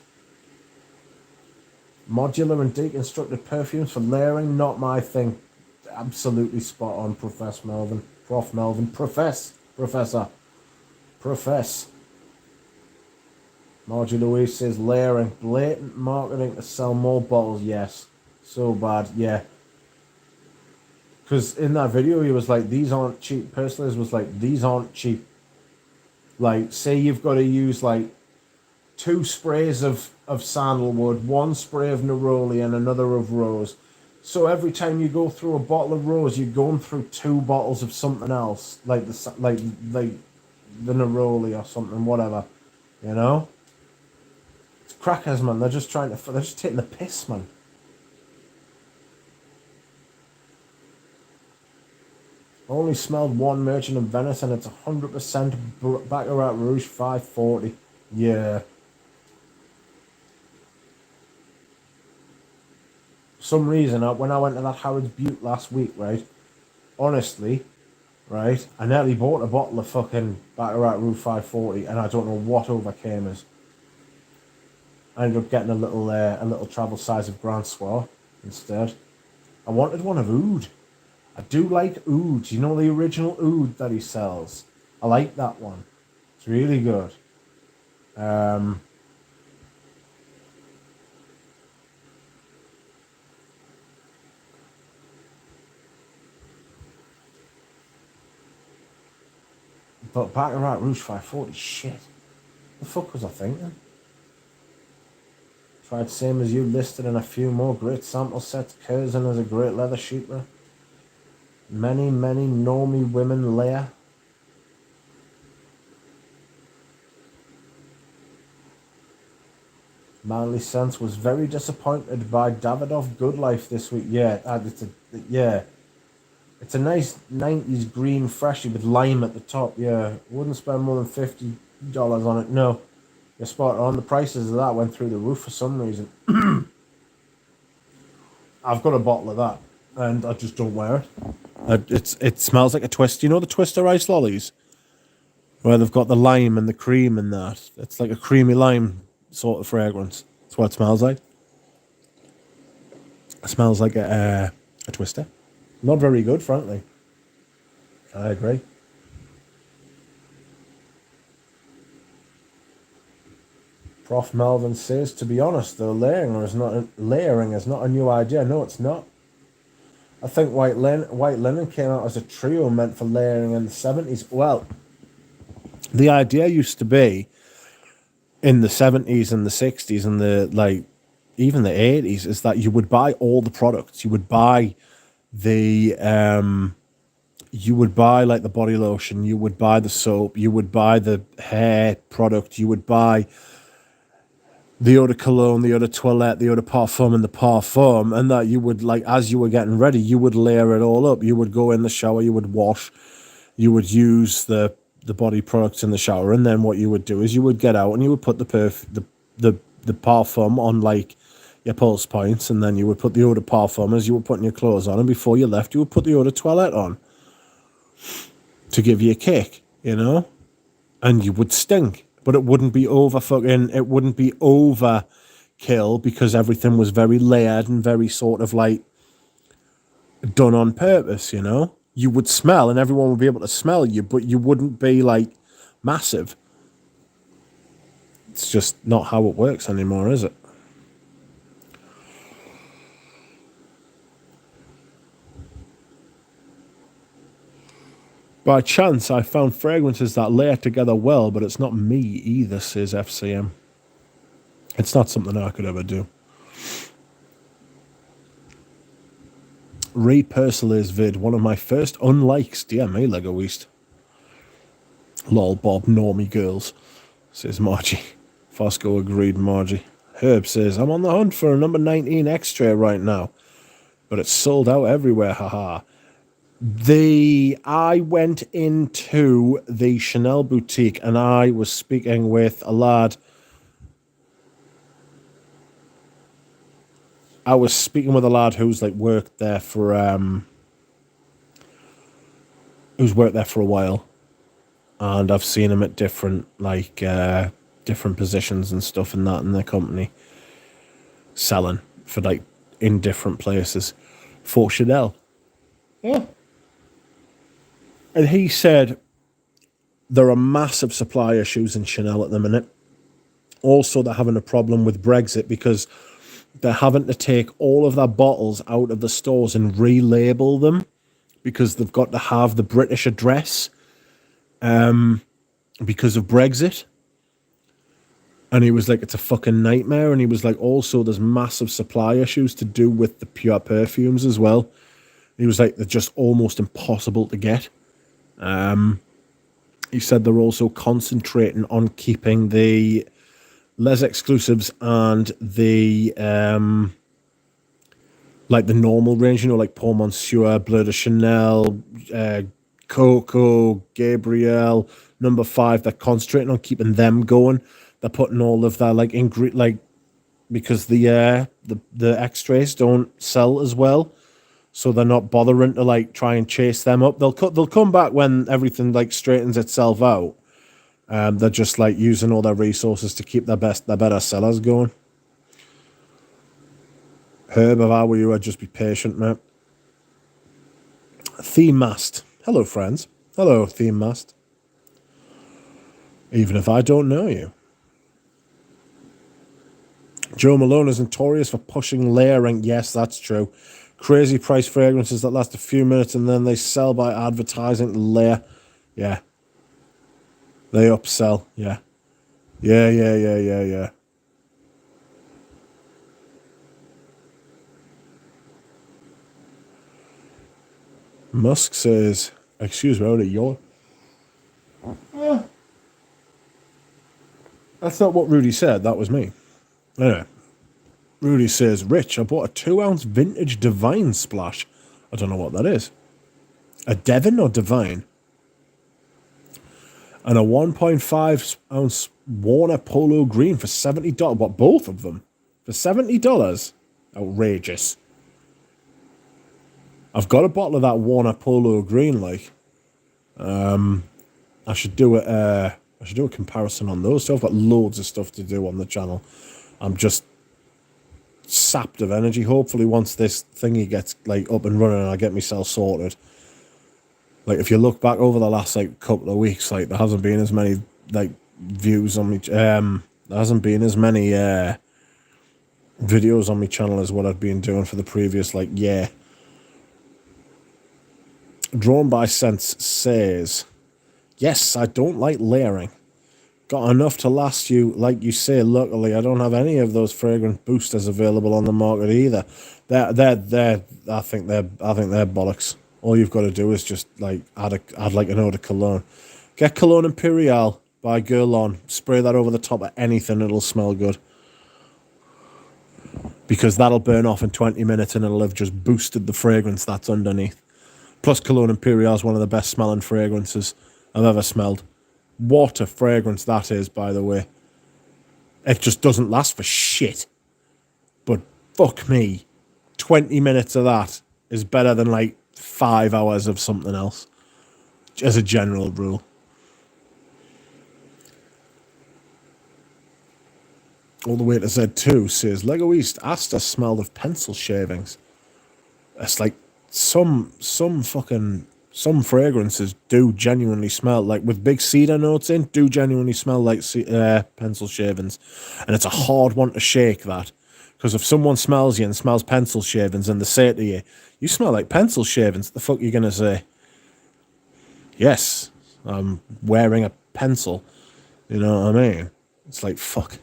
Modular and deconstructed perfumes for layering, not my thing. Absolutely spot on, Professor Melvin. Professor. Margie Louise says layering. Blatant marketing to sell more bottles. Yes. So bad. Yeah. Because in that video, he was like, these aren't cheap. Persila's was like, these aren't cheap. Like, say you've got to use like 2 sprays of sandalwood, 1 spray of neroli, and another of rose. So every time you go through a bottle of rose, you're going through 2 bottles of something else, like the neroli or something, whatever. You know, it's crackers, man. They're just taking the piss, man. Only smelled 1 Merchant of Venice, and it's 100% Baccarat Rouge 540. Yeah. For some reason, when I went to that Harrods Butte last week, right? Honestly, right? I nearly bought a bottle of fucking Baccarat Rouge 540, and I don't know what overcame us. I ended up getting a little travel size of Grand Soir instead. I wanted one of Oud. I do like Oud. You know the original Oud that he sells? I like that one. It's really good. But Baccarat Rouge 540, shit. The fuck was I thinking? Tried same as you, listed in a few more. Great sample sets. Curzon is a great leather sheeper. Many normie women layer. Manly Sense was very disappointed by Davidoff Good Life this week. Yeah, it's a nice 90s green freshie with lime at the top. Yeah, wouldn't spend more than $50 on it. No, you're spot on. The prices of that went through the roof for some reason. I've got a bottle of that, and I just don't wear it. It smells like a twist. You know the Twister ice lollies, where they've got the lime and the cream and that. It's like a creamy lime sort of fragrance. That's what it smells like. It smells like a Twister. Not very good, frankly. I agree. Prof. Melvin says, to be honest, though, layering is not a new idea. No, it's not. I think white linen came out as a trio meant for layering in the 70s. Well, the idea used to be in the 70s and the 60s and even the 80s is that you would buy all the products. You would buy like the body lotion, you would buy the soap, you would buy the hair product, you would buy the eau de cologne, the eau de toilette, the eau de parfum, and the parfum, and that you would, like, as you were getting ready, you would layer it all up. You would go in the shower, you would wash, you would use the body products in the shower, and then what you would do is you would get out and you would put the parfum on, like, your pulse points, and then you would put the eau de parfum as you were putting your clothes on, and before you left, you would put the eau de toilette on to give you a kick, you know? And you would stink. But it wouldn't be overkill because everything was very layered and very sort of like done on purpose, you know? You would smell and everyone would be able to smell you, but you wouldn't be like massive. It's just not how it works anymore, is it? By chance, I found fragrances that layer together well, but it's not me either, says FCM. It's not something I could ever do. Ray Purcell's vid, one of my first unlikes. Dear me, Lego East. Lol, Bob, normie girls, says Margie. Fosco agreed, Margie. Herb says, I'm on the hunt for a number 19 extra right now, but it's sold out everywhere, haha. I went into the Chanel boutique and I was speaking with a lad. I was speaking with a lad who's like worked there for who's worked there for a while, and I've seen him at different different positions and stuff in the company, selling for like in different places for Chanel. Yeah. And he said there are massive supply issues in Chanel at the minute. Also, they're having a problem with Brexit because they're having to take all of their bottles out of the stores and relabel them because they've got to have the British address because of Brexit. And he was like, it's a fucking nightmare. And he was like, also, there's massive supply issues to do with the pure perfumes as well. He was like, they're just almost impossible to get. He said they're also concentrating on keeping the Les exclusives and the like the normal range, you know, like Paul Monsieur, Bleu de Chanel, Coco, Gabrielle, Number 5. They're concentrating on keeping them going. They're putting all of their like because the extras don't sell as well, so they're not bothering to like try and chase them up. They'll come back when everything like straightens itself out. They're just like using all their resources to keep their better sellers going. Herb, if I were you, I'd just be patient, mate. Theme Mast. Hello, friends. Hello, Theme Mast. Even if I don't know you. Joe Malone is notorious for pushing layering. Yes, that's true. Crazy price fragrances that last a few minutes and then they sell by advertising to layer. Yeah. They upsell. Yeah. Yeah. Musk says, excuse me, you're... That's not what Rudy said. That was me. Anyway. Rudy says, Rich, I bought a 2-ounce vintage Divine splash. I don't know what that is. A Devon or Divine? And a 1.5-ounce Warner Polo Green for $70. What, both of them? For $70? Outrageous. I've got a bottle of that Warner Polo Green, like. I should do a comparison on those. So I've got loads of stuff to do on the channel. I'm just sapped of energy. Hopefully once this thingy gets like up and running and I get myself sorted. Like if you look back over the last like couple of weeks, like there hasn't been as many like views on me. There hasn't been as many videos on my channel as what I've been doing for the previous like year. Drawn by Sense says, yes, I don't like layering. Got enough to last you, like you say. Luckily, I don't have any of those fragrance boosters available on the market either. I think they're bollocks. All you've got to do is just like add like an eau de cologne. Get Cologne Imperial by Guerlain. Spray that over the top of anything, it'll smell good. Because that'll burn off in 20 minutes and it'll have just boosted the fragrance that's underneath. Plus, Cologne Imperial is one of the best smelling fragrances I've ever smelled. What a fragrance that is, by the way. It just doesn't last for shit. But fuck me, 20 minutes of that is better than like 5 hours of something else, as a general rule. All the way to Z2 says, Lego East Asta smelled of pencil shavings. It's like some fragrances do genuinely smell like, with big cedar notes in, do genuinely smell like pencil shavings. And it's a hard one to shake, that. Because if someone smells you and smells pencil shavings and they say to you, you smell like pencil shavings, the fuck are you going to say? Yes, I'm wearing a pencil. You know what I mean? It's like, fuck.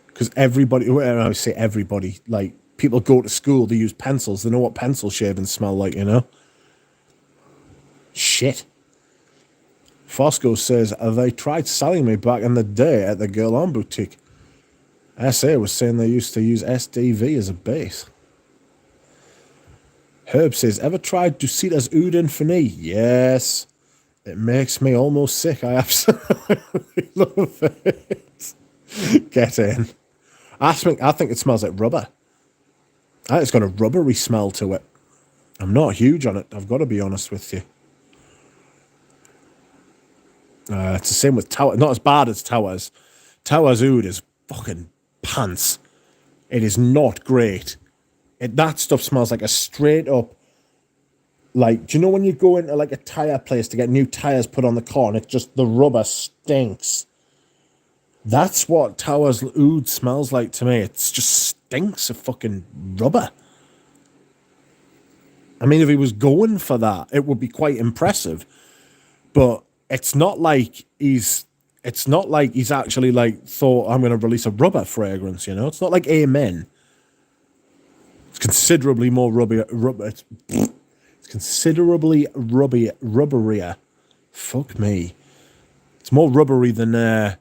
Because everybody, when I say everybody, like, people go to school, they use pencils, they know what pencil shavings smell like, you know? Shit. Fosco says, they tried selling me back in the day at the Guerlain boutique. SA was saying they used to use SDV as a base. Herb says, ever tried Ducita's Oud Infini? Yes. It makes me almost sick. I absolutely love it. Get in. I think it smells like rubber. I think it's got a rubbery smell to it. I'm not huge on it, I've got to be honest with you. It's the same with Tower. Not as bad as Towers. Towers Oud is fucking pants. It is not great. That stuff smells like a straight up, like, do you know when you go into like a tire place to get new tires put on the car and it's just the rubber stinks? That's what Towers Oud smells like to me. It just stinks of fucking rubber. I mean, if he was going for that, it would be quite impressive. But it's not like he's it's not like he's actually like thought I'm going to release a rubber fragrance. You know, it's not like Amen. It's considerably more it's considerably rubberier. Fuck me. It's more rubbery than Oud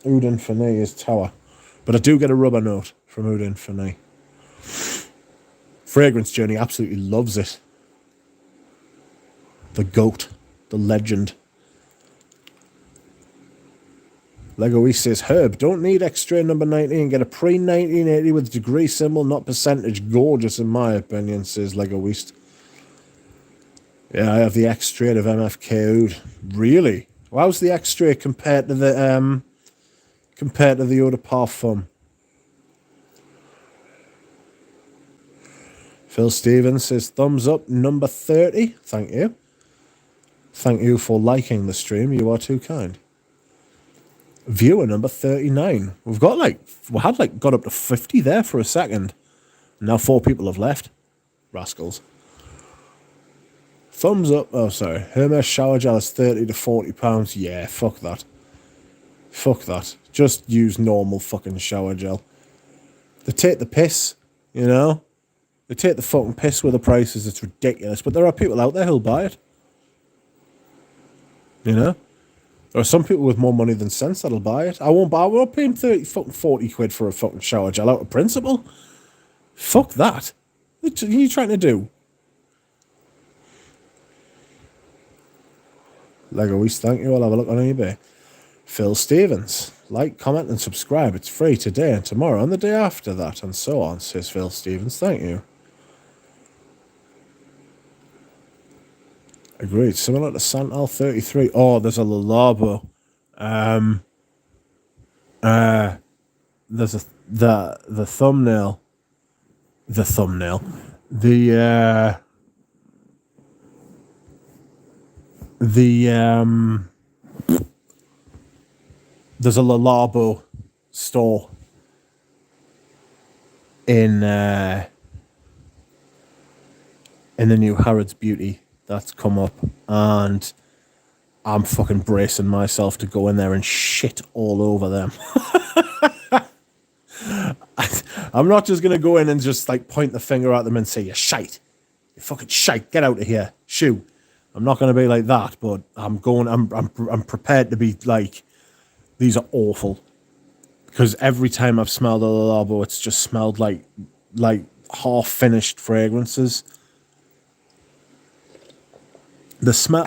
Infinite's Tower. But I do get a rubber note from Oud Infinite. Fragrance Journey absolutely loves it. The GOAT. The legend. Lego East says, Herb, don't need extra number 19. Get a pre-1980 with degree symbol, not percentage. Gorgeous, in my opinion, says Lego East. Yeah, I have the X-Straight of MFK Oud. Really? How's the X-Straight compared to the Eau de Parfum? Phil Stevens says, thumbs up, number 30. Thank you. Thank you for liking the stream. You are too kind. Viewer number 39. We had got up to 50 there for a second. Now 4 people have left. Rascals. Thumbs up. Oh, sorry. Hermes shower gel is 30 to 40 pounds. Yeah, fuck that. Fuck that. Just use normal fucking shower gel. They take the piss, you know? They take the fucking piss with the prices. It's ridiculous. But there are people out there who'll buy it. You know? There are some people with more money than sense that'll buy it. I won't pay him 30 fucking 40 quid for a fucking shower gel out of principle. Fuck that. What are you trying to do? Lego East, thank you. I'll have a look on eBay. Phil Stevens. Like, comment, and subscribe. It's free today and tomorrow and the day after that, and so on, says Phil Stevens. Thank you. Agreed. Similar to Santal 33. Oh, there's a Le Labo. There's the thumbnail. The thumbnail. There's a Le Labo store in the new Harrods Beauty that's come up, and I'm fucking bracing myself to go in there and shit all over them. I'm not just gonna go in and just like point the finger at them and say, "You shite, you fucking shite, get out of here, shoo." I'm not gonna be like that, but I'm prepared to be like, these are awful, because every time I've smelled a Le Labo, it's just smelled like half finished fragrances. The smell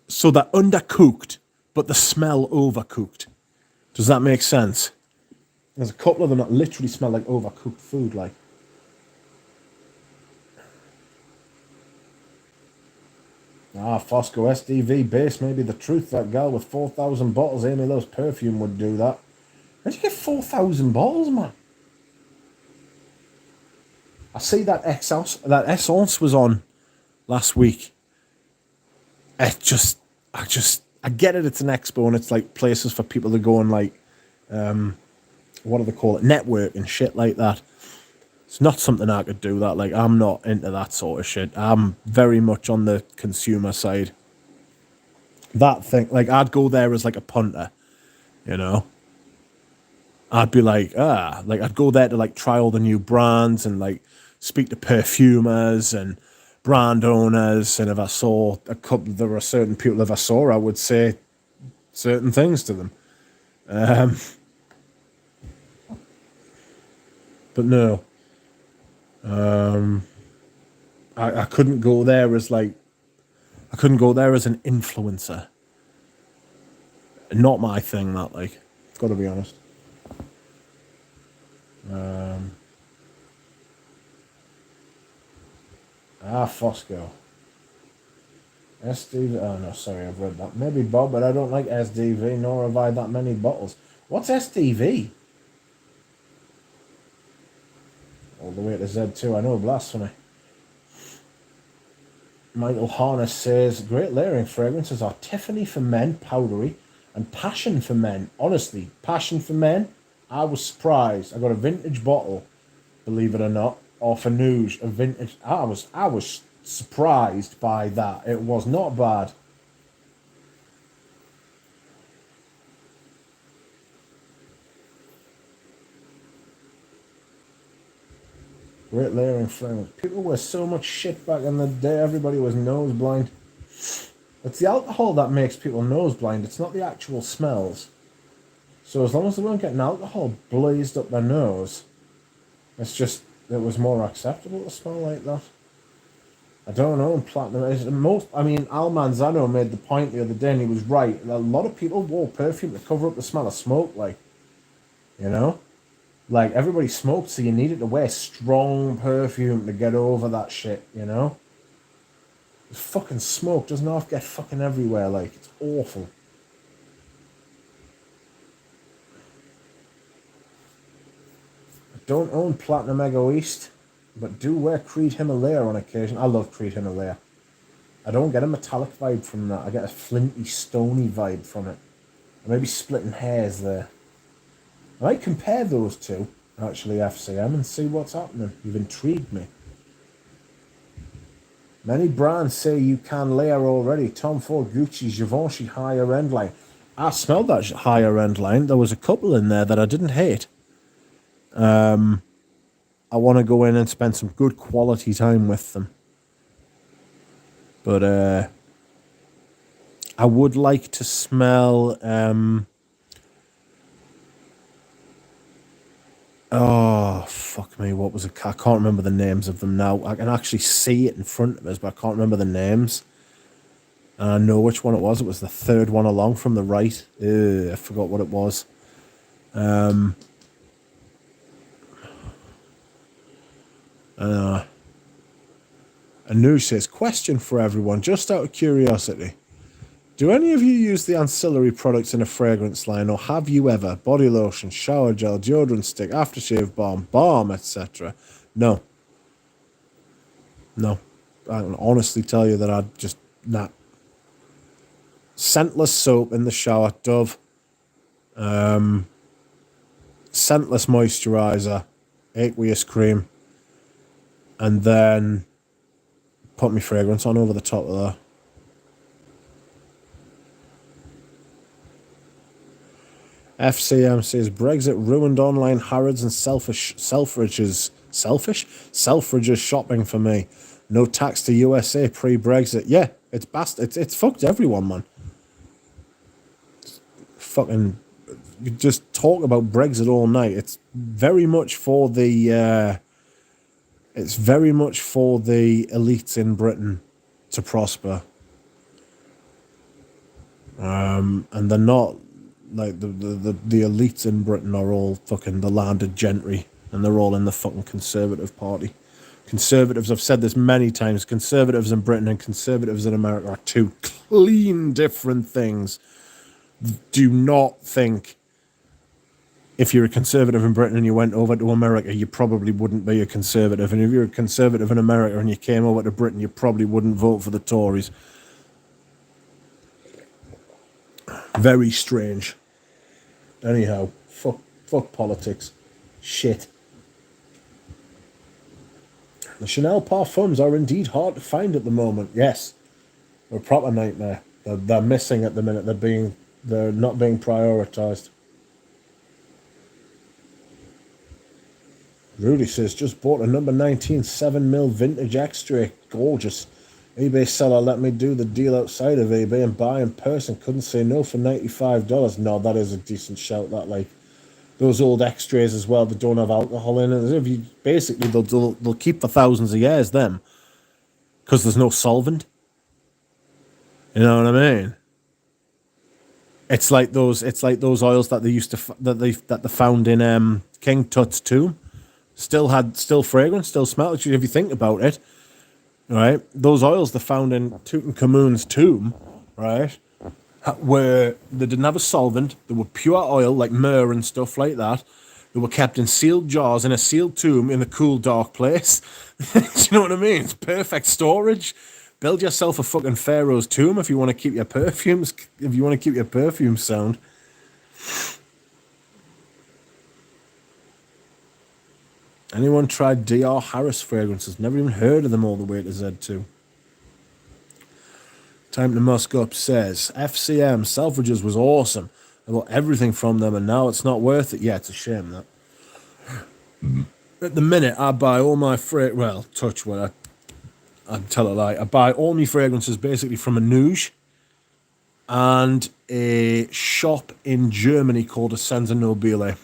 so they're undercooked, but the smell overcooked. Does that make sense? There's a couple of them that literally smell like overcooked food, like. Fosco SDV base may be the truth. That gal with 4,000 bottles, Amy loves Perfume, would do that. Where'd you get 4,000 bottles, man? I see that Essence was on last week. I get it, it's an expo and it's like places for people to go and like, what do they call it? Network and shit like that. It's not something I could do that. Like, I'm not into that sort of shit. I'm very much on the consumer side. That thing, like, I'd go there as like a punter, you know? I'd be like, I'd go there to like try all the new brands and like speak to perfumers and brand owners, and if I saw there were certain people, if I saw, I would say certain things to them. But no. I couldn't go there as like, I couldn't go there as an influencer. Not my thing, that, like, gotta be honest. Fosco. SDV. Oh no, sorry, I've read that. Maybe Bob, but I don't like SDV, nor have I that many bottles. What's SDV? All the way to Z2, I know, blasphemy. Michael Harness says, great layering fragrances are Tiffany for men, powdery, and Passion for men. Honestly, Passion for men, I was surprised. I got a vintage bottle, believe it or not, off a Nouge, a vintage. I was surprised by that. It was not bad. Great layering fragrance. People were so much shit back in the day. Everybody was nose blind. It's the alcohol that makes people nose blind. It's not the actual smells. So as long as they weren't getting alcohol blazed up their nose, it's just, it was more acceptable to smell like that. I don't know, platinum is most. I mean, Al Manzano made the point the other day, and he was right. A lot of people wore perfume to cover up the smell of smoke, like, you know, like everybody smoked, so you needed to wear strong perfume to get over that shit, you know. Fucking smoke doesn't have to get fucking everywhere, like it's awful. I don't own Platinum Egoist, but do wear Creed Himalaya on occasion. I love Creed Himalaya. I don't get a metallic vibe from that. I get a flinty, stony vibe from it. I may be splitting hairs there. I might compare those two, actually, FCM, and see what's happening. You've intrigued me. Many brands say you can layer already. Tom Ford, Gucci, Givenchy, higher end line. I smelled that higher end line. There was a couple in there that I didn't hate. I want to go in and spend some good quality time with them. But I would like to smell... oh, fuck me, what was it? I can't remember the names of them now. I can actually see it in front of us, but I can't remember the names. And I know which one it was. It was the third one along from the right. I forgot what it was. Anu says, question for everyone, just out of curiosity. Do any of you use the ancillary products in a fragrance line, or have you ever? Body lotion, shower gel, deodorant stick, aftershave balm, etc. No. No. I can honestly tell you that I'd just not. Scentless soap in the shower, Dove. Scentless moisturizer, aqueous cream, and then put my fragrance on over the top of that. FCM says Brexit ruined online Harrods and Selfridges shopping for me. No tax to USA pre-Brexit. Yeah, it's fucked everyone, man. Fucking, you just talk about Brexit all night. It's very much for the elites in Britain to prosper. And they're not. Like, the elites in Britain are all fucking the landed gentry, and they're all in the fucking Conservative Party. Conservatives, I've said this many times, conservatives in Britain and conservatives in America are two clean different things. Do not think if you're a conservative in Britain and you went over to America, you probably wouldn't be a conservative. And if you're a conservative in America and you came over to Britain, you probably wouldn't vote for the Tories. Very strange. Anyhow, fuck politics. Shit. The Chanel parfums are indeed hard to find at the moment. Yes. They're a proper nightmare. They're missing at the minute. They're not being prioritised. Rudy says, just bought a number 19 7mm vintage extra. Gorgeous. eBay seller let me do the deal outside of eBay and buy in person. Couldn't say no for $95. No, that is a decent shout. That, like, those old extras as well that don't have alcohol in it. If you basically they'll keep for thousands of years them, because there's no solvent. You know what I mean? It's like those oils that they used to that they found in King Tut's tomb. Still fragrance, still smell. If you think about it. Right, those oils they found in Tutankhamun's tomb, right, where they didn't have a solvent. They were pure oil, like myrrh and stuff like that. They were kept in sealed jars in a sealed tomb in a cool, dark place. Do you know what I mean? It's perfect storage. Build yourself a fucking pharaoh's tomb if you want to keep your perfumes. If you want to keep your perfume sound. Anyone tried DR Harris fragrances? Never even heard of them all the way to Z2. Time to Musk Up says, FCM, Selfridges was awesome. I got everything from them and now it's not worth it. Yeah, it's a shame that. At the minute, I buy all my well, touch wood, I'd tell a lie. I buy all my fragrances basically from a Nuge and a shop in Germany called Essenza Nobile.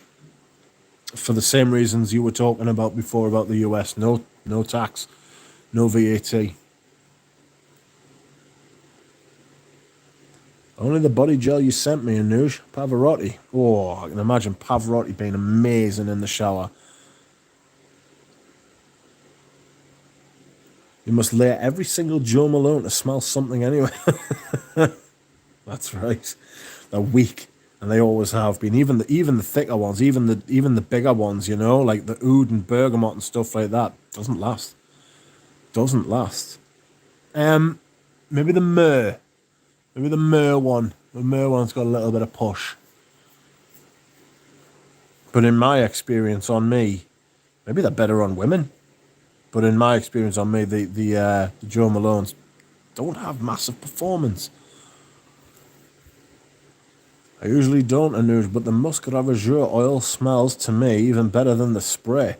For the same reasons you were talking about before about the US. No tax, no VAT. Only the body gel you sent me, Anuj. Pavarotti. Oh, I can imagine Pavarotti being amazing in the shower. You must layer every single Joe Malone to smell something anyway. That's right. They're weak, and they always have been. Even the thicker ones, even the bigger ones, you know, like the oud and bergamot and stuff like that, doesn't last. Doesn't last. Maybe the myrrh. Maybe the myrrh one. The myrrh one's got a little bit of push. But in my experience on me, maybe they're better on women. But in my experience on me, the Joe Malones don't have massive performance. I usually don't, Anuj, but the Musk Ravageur oil smells to me even better than the spray.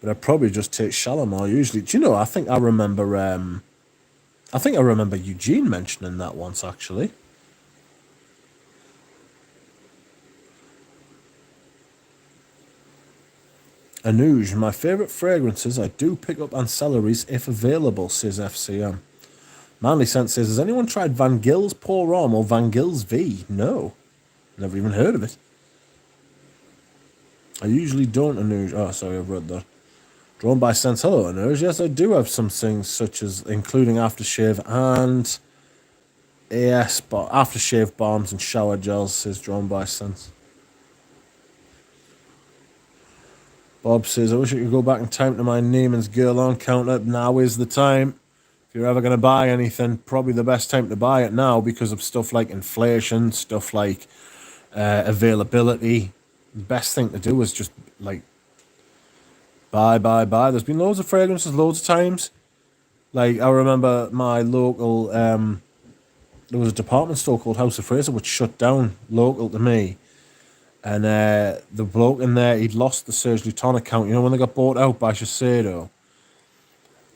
But I probably just take Shalimar usually. Do you know, I think I remember Eugene mentioning that once, actually. Anuj, my favourite fragrances, I do pick up Ancillaries if available, says FCM. Manly Sense says, has anyone tried Van Gill's Pour Homme or Van Gill's V? No. Never even heard of it. I usually don't, Anuj. Oh, sorry, I've read that. Drawn by Sense. Hello, Anuj. Yes, I do have some things such as including aftershave and AS, but aftershave balms and shower gels, says Drawn by Sense. Bob says, I wish I could go back in time to my Neiman's Girl on counter. Now is the time. If you're ever going to buy anything, probably the best time to buy it now because of stuff like inflation, stuff like availability. The best thing to do is just like buy. There's been loads of fragrances, loads of times. Like I remember my local, there was a department store called House of Fraser which shut down local to me. And the bloke in there, he'd lost the Serge Luton account, you know, when they got bought out by Shiseido.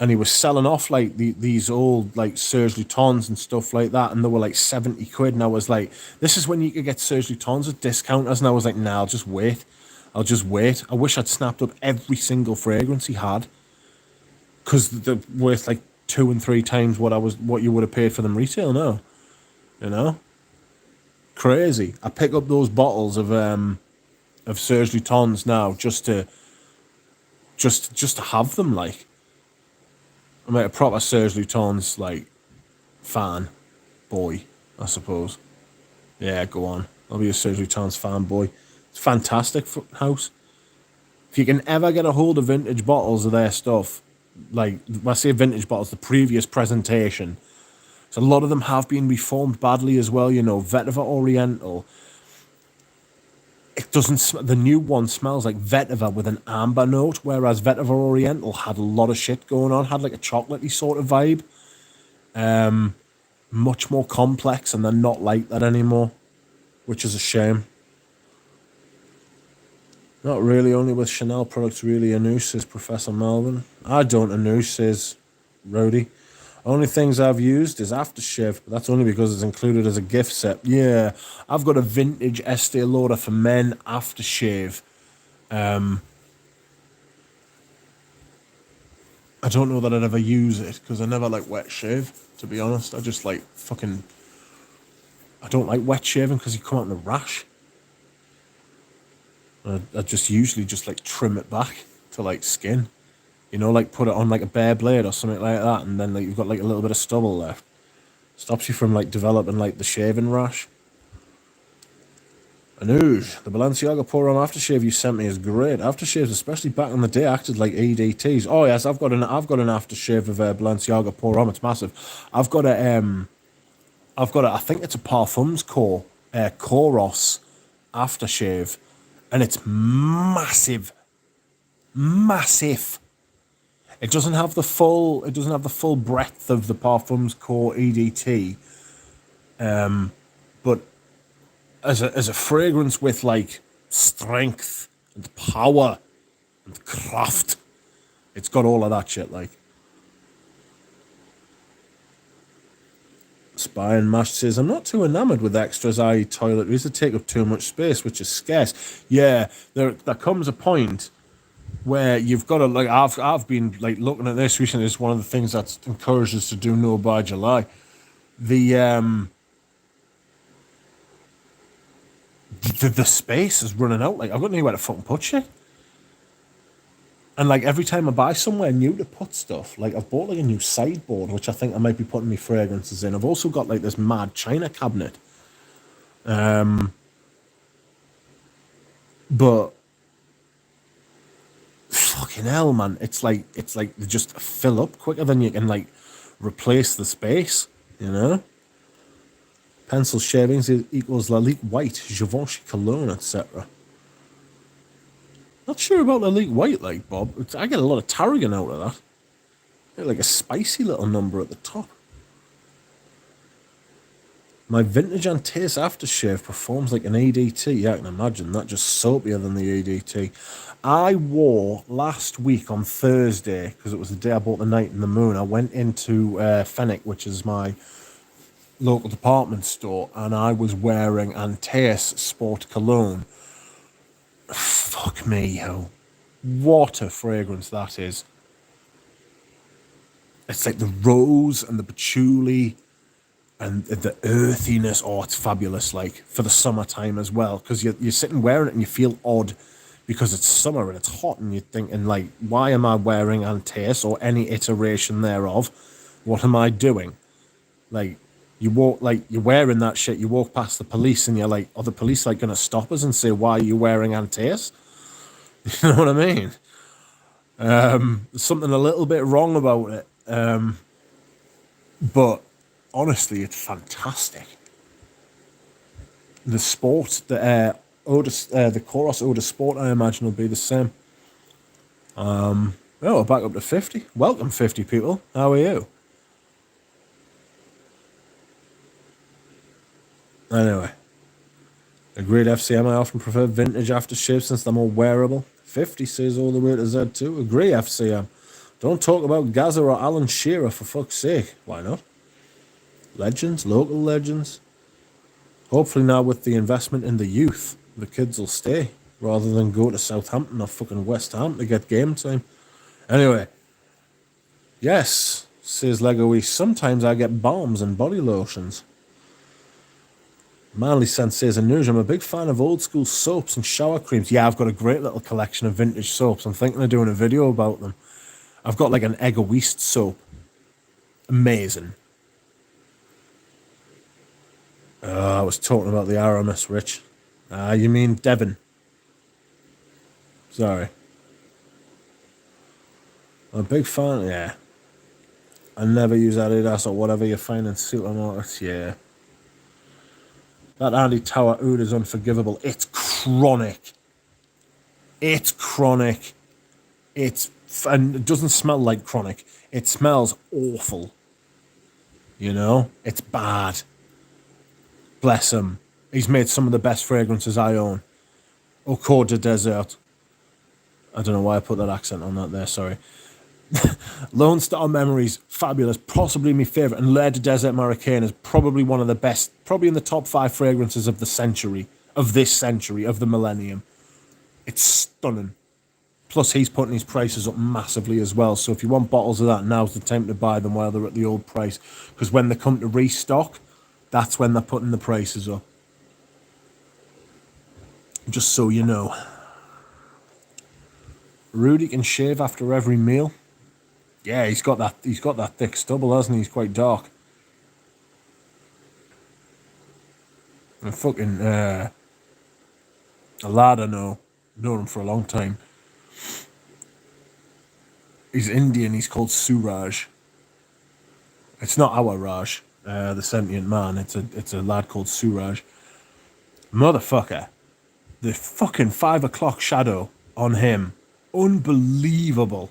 And he was selling off like these old like Serge Lutons and stuff like that, and they were like 70 quid. And I was like, this is when you could get Serge Lutons at discounters. And I was like, nah, I'll just wait. I wish I'd snapped up every single fragrance he had, because they're worth like 2 and 3 times what you would have paid for them retail now. You know, crazy. I pick up those bottles of Serge Lutons now just to have them. Like, I'm like a proper Serge Lutons like fan boy, I suppose. Yeah, go on. I'll be a Serge Lutons fanboy. It's fantastic house. If you can ever get a hold of vintage bottles of their stuff, like when I say vintage bottles, the previous presentation. So a lot of them have been reformed badly as well. You know, Vetiver Oriental. It doesn't. The new one smells like vetiver with an amber note, whereas Vetiver Oriental had a lot of shit going on. Had like a chocolatey sort of vibe. Much more complex, and they're not like that anymore, which is a shame. Not really. Only with Chanel products, really. Anoush, says Professor Melvin. I don't. Anoush, says Rowdy. Only things I've used is aftershave, but that's only because it's included as a gift set. Yeah, I've got a vintage Estee Lauder for men aftershave. I don't know that I'd ever use it because I never like wet shave, to be honest. I just like fucking... I don't like wet shaving because you come out in a rash. I just usually just like trim it back to like skin. You know, like put it on like a bare blade or something like that, and then like you've got like a little bit of stubble left. Stops you from like developing like the shaving rash. Anuj, the Balenciaga Pour On aftershave you sent me is great. Aftershaves, especially back in the day, acted like EDTs. Oh yes, I've got an aftershave of Balenciaga Pour On. It's massive. I've got a I think it's a Parfums Core Koros aftershave, and it's massive. It doesn't have the full breadth of the Parfums Core EDT, but as a fragrance with like strength and power and craft, It's got all of that shit, like. Spy and Mash says, I'm not too enamoured with extras, i.e. toiletries that take up too much space, which is scarce. Yeah, there comes a point where you've got to, like, I've been, like, looking at this recently. It's one of the things that's encouraged us to do No by July. The space is running out. Like, I've got nowhere to fucking put shit. And, like, every time I buy somewhere new to put stuff, like, I've bought, like, a new sideboard, which I think I might be putting my fragrances in. I've also got, like, this mad china cabinet. But fucking hell, man, it's like they just fill up quicker than you can, like, replace the space, you know? Pencil shavings equals Lalique White, Givenchy Cologne, etc. Not sure about Lalique White, like, Bob. I get a lot of tarragon out of that. I get, like, a spicy little number at the top. My vintage Antace aftershave performs like an EDT. Yeah, I can imagine that. Just soapier than the EDT. I wore last week on Thursday, because it was the day I bought the Night in the Moon. I went into Fenwick, which is my local department store, and I was wearing Antace Sport Cologne. Fuck me, yo. What a fragrance that is. It's like the rose and the patchouli and the earthiness. Oh, it's fabulous, like, for the summertime as well, because you're sitting wearing it and you feel odd because it's summer and it's hot, and you're thinking, like, why am I wearing Antace or any iteration thereof? What am I doing? Like, you walk, like, you're wearing that shit, you walk past the police and you're like, are the police, like, going to stop us and say, why are you wearing Antace? You know what I mean? There's something a little bit wrong about it. But honestly, it's fantastic. The sport, the Chorus Odor Sport, I imagine, will be the same. Oh, we're back up to 50. Welcome, 50 people. How are you? Anyway. Agreed, FCM. I often prefer vintage aftershave since they're more wearable. 50 says all the way to Z2. Agree, FCM. Don't talk about Gaza or Alan Shearer, for fuck's sake. Why not? Legends, local legends. Hopefully now with the investment in the youth, the kids will stay, rather than go to Southampton or fucking West Ham to get game time. Anyway. Yes, says Lego East. Sometimes I get balms and body lotions. Manly Sense says, Anuj, I'm a big fan of old school soaps and shower creams. Yeah, I've got a great little collection of vintage soaps. I'm thinking of doing a video about them. I've got like an Egoist soap. Amazing. I was talking about the Aramis, Rich. You mean Devon. Sorry. I'm a big fan, yeah. I never use Adidas or whatever you find in supermarkets, yeah. That Andy Tower oud is unforgivable. It's chronic. It's chronic. And it doesn't smell like chronic. It smells awful. You know? It's bad. Bless him. He's made some of the best fragrances I own. Au Cours de Desert. I don't know why I put that accent on that there, sorry. Lone Star Memories, fabulous, possibly my favourite, and L'air de Desert Marocain is probably one of the best, probably in the top 5 fragrances of the century, of this century, of the millennium. It's stunning. Plus, he's putting his prices up massively as well, so if you want bottles of that, now's the time to buy them while they're at the old price, because when they come to restock, that's when they're putting the prices up. Just so you know. Rudy can shave after every meal. Yeah, he's got that thick stubble, hasn't he? He's quite dark. And fucking a lad I know, known him for a long time. He's Indian, he's called Suraj. It's not our Raj, the sentient man, it's a lad called Suraj. Motherfucker. The fucking 5 o'clock shadow on him. Unbelievable.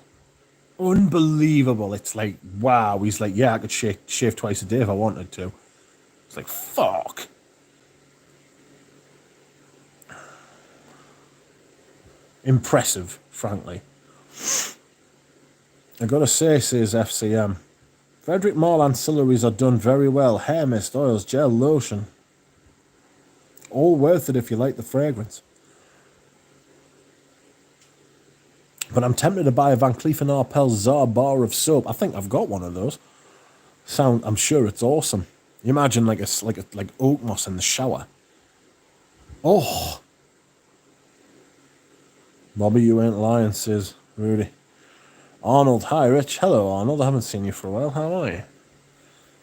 Unbelievable. It's like, wow. He's like, yeah, I could shave twice a day if I wanted to. It's like, fuck. Impressive, frankly. I gotta say, says FCM, Frederick Mall ancillaries are done very well. Hair mist, oils, gel, lotion. All worth it if you like the fragrance. But I'm tempted to buy a Van Cleef & Arpels Czar bar of soap. I think I've got one of those. I'm sure it's awesome. You imagine like oak moss in the shower. Oh. Bobby, you ain't lying, says Rudy. Arnold, hi Rich. Hello Arnold, I haven't seen you for a while. How are you?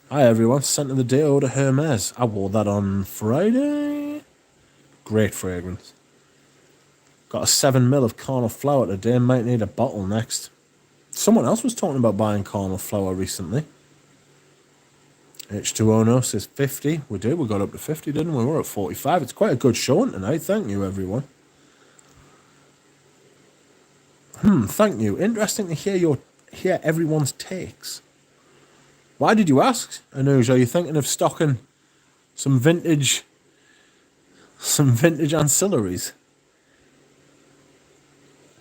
Hi everyone, scent of the day, Eau de Hermes. I wore that on Friday. Great fragrance. Got a 7ml of Carnal Flower today, might need a bottle next. Someone else was talking about buying Carnal Flower recently. H2O says 50. We did, we got up to 50, didn't we? We're at 45. It's quite a good showing tonight, thank you everyone. Thank you. Interesting to hear everyone's takes. Why did you ask, Anuj? Are you thinking of stocking some vintage ancillaries?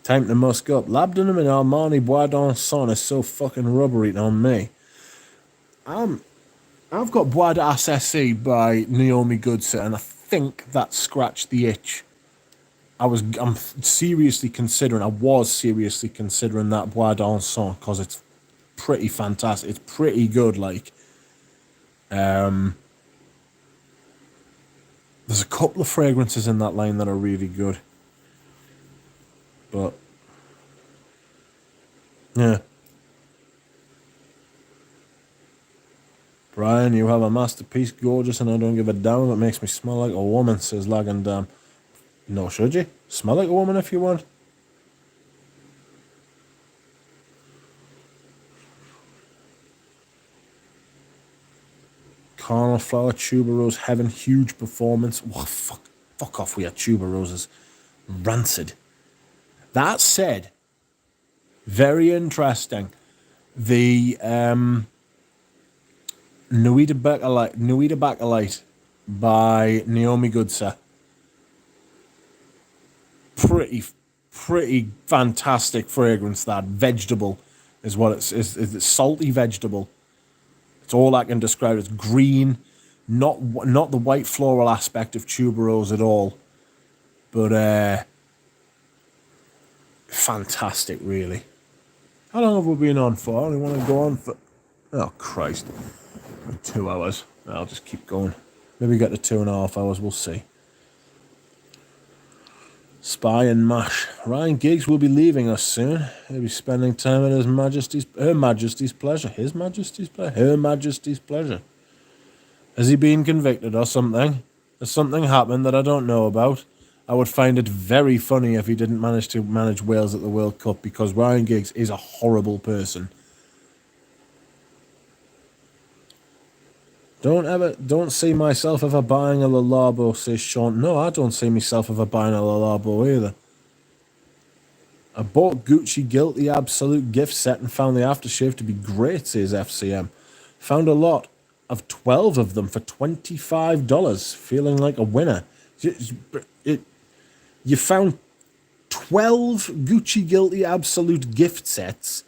Time to musk up. Labdanum and Armani Bois d'Anson is so fucking rubbery on me. I've got Bois d'Assassi by Naomi Goodser, and I think that scratched the itch. I was seriously considering that Bois d'Anson because it's pretty fantastic. It's pretty good. Like, there's a couple of fragrances in that line that are really good. But yeah, Brian, you have a masterpiece, gorgeous, and I don't give a damn. It makes me smell like a woman, says Lagandam. No, should you? Smell like a woman if you want. Carnal Flower, Tuberose, Heaven, huge performance. Oh, fuck off, we had Tuberoses. Rancid. That said, very interesting. The Nuita Bakelite by Naomi Goodser. Pretty fantastic fragrance. That vegetable is what it's salty vegetable. It's all I can describe. It's green, not the white floral aspect of tuberose at all, but fantastic, really. How long have we been on for? I only want to go on for, oh Christ, 2 hours. I'll just keep going. Maybe get to 2.5 hours. We'll see. Spy and Mash. Ryan Giggs will be leaving us soon. He'll be spending time at Her Majesty's pleasure. His Majesty's pleasure. Her Majesty's pleasure. Has he been convicted or something? Has something happened that I don't know about? I would find it very funny if he didn't manage to manage Wales at the World Cup, because Ryan Giggs is a horrible person. Don't see myself ever buying a Le Labo, says Sean. No, I don't see myself ever buying a Le Labo either. I bought Gucci Guilty Absolute gift set and found the aftershave to be great, says FCM. Found a lot of 12 of them for $25, feeling like a winner. You found 12 Gucci Guilty Absolute gift sets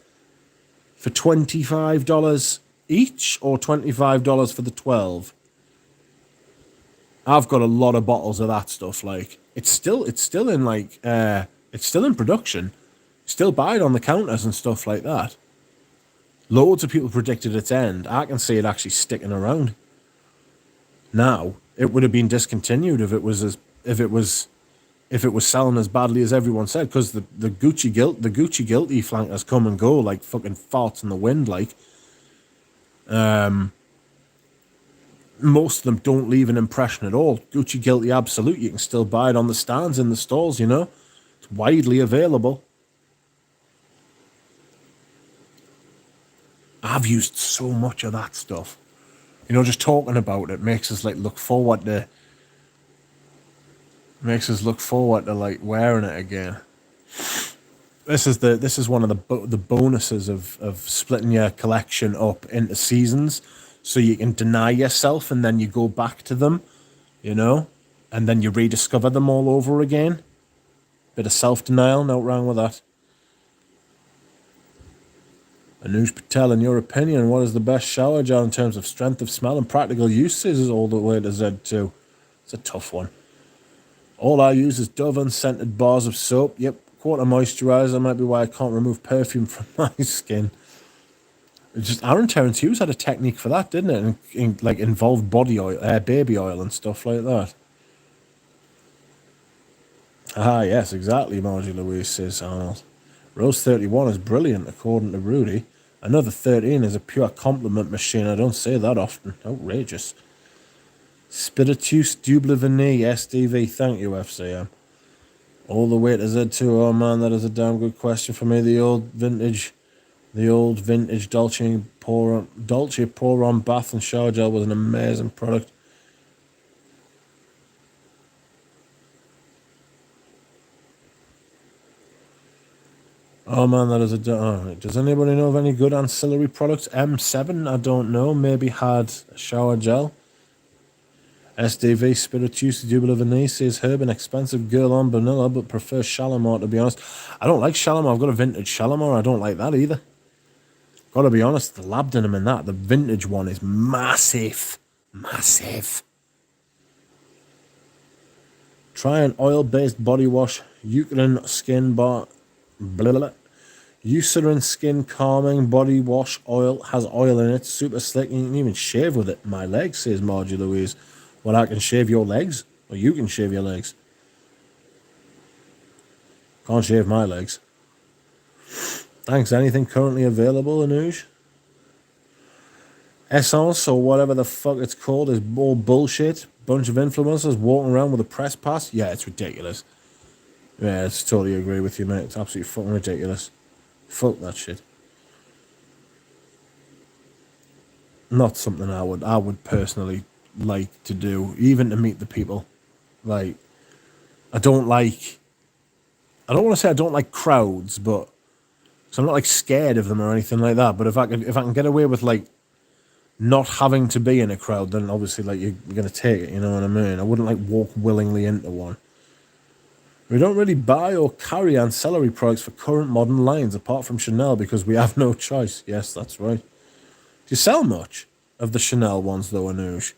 for $25 each, or $25 for the 12? I've got a lot of bottles of that stuff. Like, it's still in like it's still in production, still buy it on the counters and stuff like that. Loads of people predicted its end. I can see it actually sticking around. Now, it would have been discontinued if it was selling as badly as everyone said, because the Gucci Guilty flankers come and go like fucking farts in the wind. Like, most of them don't leave an impression at all. Gucci Guilty Absolute, you can still buy it on the stands in the stalls, you know. It's widely available. I've used so much of that stuff. You know, just talking about it makes us like look forward to like wearing it again. This is one of the bonuses of splitting your collection up into seasons, so you can deny yourself and then you go back to them, you know, and then you rediscover them all over again. Bit of self-denial, no wrong with that. Anuj Patel, in your opinion, what is the best shower gel in terms of strength of smell and practical uses? Is all the way to Z2. It's a tough one. All I use is Dove unscented bars of soap. Yep, quarter moisturizer might be why I can't remove perfume from my skin. It's just Aaron Terrence Hughes had a technique for that, didn't it? And like involved body oil, baby oil, and stuff like that. Ah, yes, exactly. Margie Louise says Arnold. Rose 31 is brilliant, according to Rudy. Another 13 is a pure compliment machine. I don't say that often. Outrageous. Spiritus Double Vanille SDV. Thank you, FCM. All the way to Z2. Oh man, that is a damn good question for me. The old vintage Dolce Pour-On bath and shower gel was an amazing product. Oh man, that is a... Right. Does anybody know of any good ancillary products? M7, I don't know. Maybe had a shower gel. SDV Spiritus Double Vanille says Herb, an expensive girl on vanilla, but prefer Shalimar, to be honest. I don't like Shalimar. I've got a vintage Shalimar. I don't like that either. Gotta be honest, the lab denim in that, the vintage one is massive. Massive. Try an oil-based body wash. Eucerin Skin Bar... Blah, blah, blah. Eucerin Skin Calming Body Wash Oil. Has oil in it. Super slick. You can even shave with it. My legs, says Margie Louise. Well, I can shave your legs. Or you can shave your legs. Can't shave my legs. Thanks. Anything currently available, Anuj? Essence, or whatever the fuck it's called, is all bullshit. Bunch of influencers walking around with a press pass. Yeah, it's ridiculous. Yeah, it's totally agree with you, mate. It's absolutely fucking ridiculous. Fuck that shit. Not something I would personally like to do, even to meet the people. Like, I don't want to say I don't like crowds, but so I'm not like scared of them or anything like that. But if I can get away with like not having to be in a crowd, then obviously like you're gonna take it. You know what I mean? I wouldn't like walk willingly into one. We don't really buy or carry ancillary products for current modern lines, apart from Chanel, because we have no choice. Yes, that's right. Do you sell much of the Chanel ones, though, Anuj?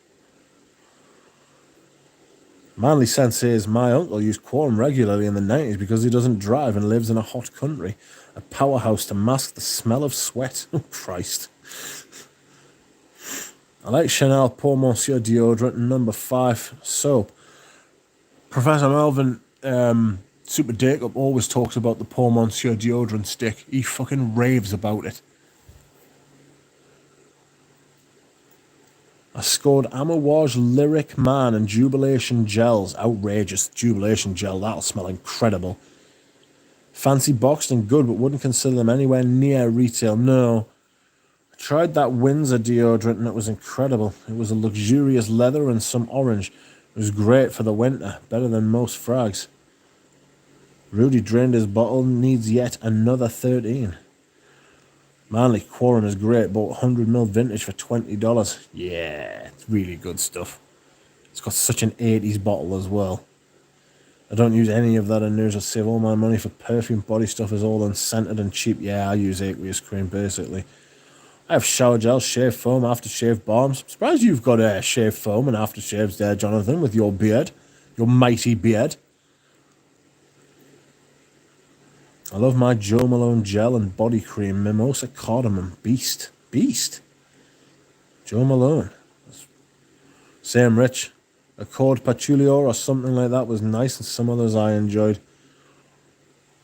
Manly Sense says, my uncle used Quorum regularly in the 90s because he doesn't drive and lives in a hot country. A powerhouse to mask the smell of sweat. Oh, Christ. I like Chanel Pour Monsieur deodorant and number 5 soap. Professor Melvin... Super Jacob always talks about the Pour Monsieur deodorant stick. He fucking raves about it. I scored Amouage Lyric Man and Jubilation Gels. Outrageous. Jubilation Gel, that'll smell incredible. Fancy boxed and good, but wouldn't consider them anywhere near retail. No. I tried that Windsor deodorant and it was incredible. It was a luxurious leather and some orange. It was great for the winter. Better than most frags. Rudy drained his bottle, needs yet another 13. Manly Quorum is great, bought 100ml vintage for $20. Yeah, it's really good stuff. It's got such an 80s bottle as well. I don't use any of that in news. I save all my money for perfume. Body stuff is all unscented and cheap. Yeah, I use aqueous cream basically. I have shower gel, shave foam, aftershave balms. I'm surprised you've got shave foam and aftershaves there, Jonathan, with your beard. Your mighty beard. I love my Joe Malone gel and body cream. Mimosa Cardamom. Beast. Beast. Joe Malone. Same Rich. Accord Patchouli or something like that was nice, and some others I enjoyed.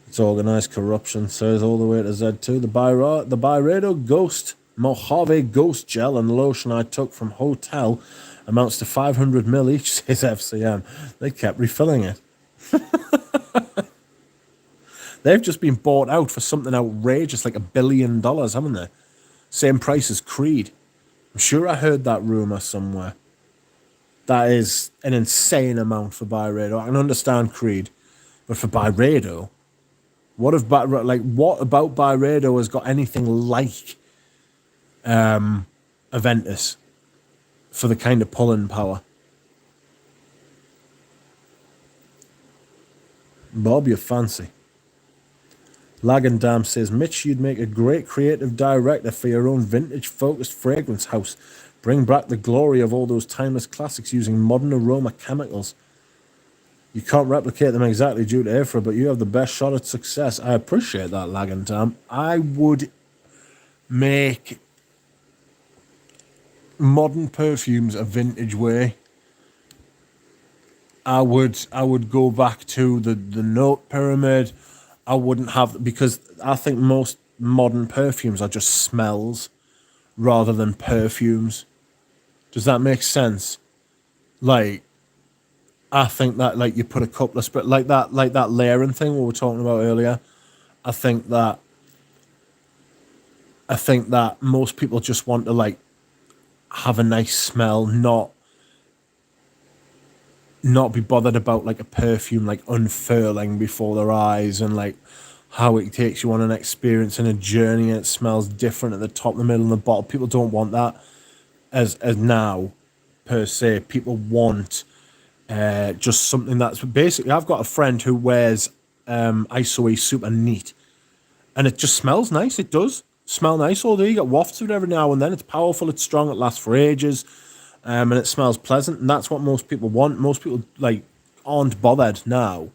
It's organised corruption, says all the way to Z2. The Byredo Ghost Mojave Ghost Gel and lotion I took from Hotel amounts to 500ml each, says FCM. They kept refilling it. They've just been bought out for something outrageous, like $1 billion, haven't they? Same price as Creed. I'm sure I heard that rumour somewhere. That is an insane amount for Byredo. I can understand Creed, but for Byredo, what about Byredo has got anything like Aventus for the kind of pulling power? Bob, you're fancy. Lag and Dam says, Mitch, you'd make a great creative director for your own vintage-focused fragrance house. Bring back the glory of all those timeless classics using modern aroma chemicals. You can't replicate them exactly due to Afra, but you have the best shot at success. I appreciate that, Lag and Dam. I would make modern perfumes a vintage way. I would go back to the note pyramid. I wouldn't have, because I think most modern perfumes are just smells rather than perfumes. Does that make sense? Like, I think that, like, you put a couple of like that layering thing we were talking about earlier. I think that most people just want to, like, have a nice smell, not be bothered about, like, a perfume, like, unfurling before their eyes, and, like, how it takes you on an experience and a journey, and it smells different at the top, the middle, and the bottom. People don't want that as now, per se. People want just something that's basically. I've got a friend who wears ISOE super neat, and it just smells nice. It does smell nice all day. You get wafts of it every now and then. It's powerful. It's strong. It lasts for ages. And it smells pleasant, and that's what most people want. Most people, like, aren't bothered now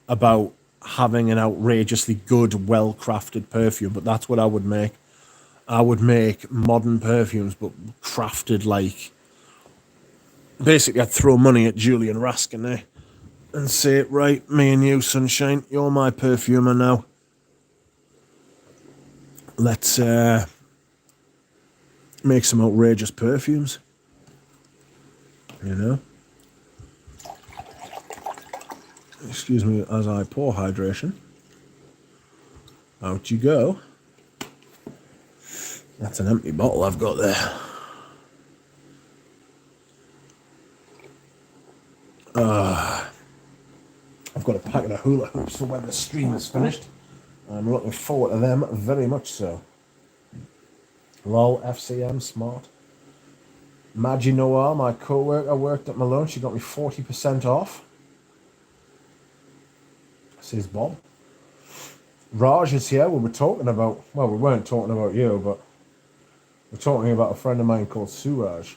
about having an outrageously good, well-crafted perfume, but that's what I would make. I would make modern perfumes, but crafted like... Basically, I'd throw money at Julian Raskin, eh? And say, right, me and you, sunshine, you're my perfumer now. Let's make some outrageous perfumes. You know? Excuse me as I pour hydration. Out you go. That's an empty bottle I've got there. I've got a packet of hula hoops for when the stream is finished. I'm looking forward to them very much so. Lol, FCM, smart. Maggie Noel, my co-worker, worked at Malone. She got me 40% off. Says Bob. Raj is here. We were talking about... Well, we weren't talking about you, but... We're talking about a friend of mine called Suraj.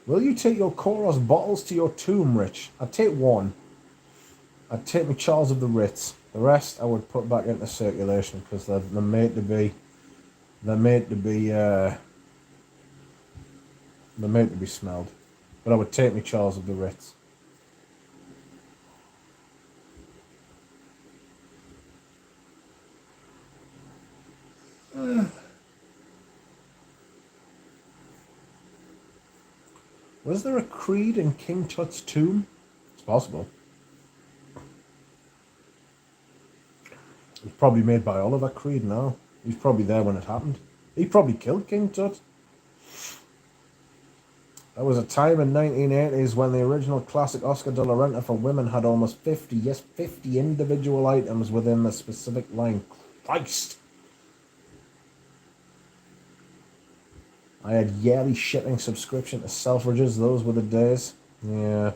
Will you take your Koros bottles to your tomb, Rich? I'd take one. I'd take me Charles of the Ritz. The rest I would put back into circulation because they're made to be... They're made to be smelled. But I would take me Charles of the Ritz. Was there a Creed in King Tut's tomb? It's possible. It was probably made by Oliver Creed now. He was probably there when it happened. He probably killed King Tut. There was a time in 1980s when the original classic Oscar de la Renta for women had almost 50 individual items within the specific line. Christ! I had yearly shipping subscription to Selfridges. Those were the days. Yeah.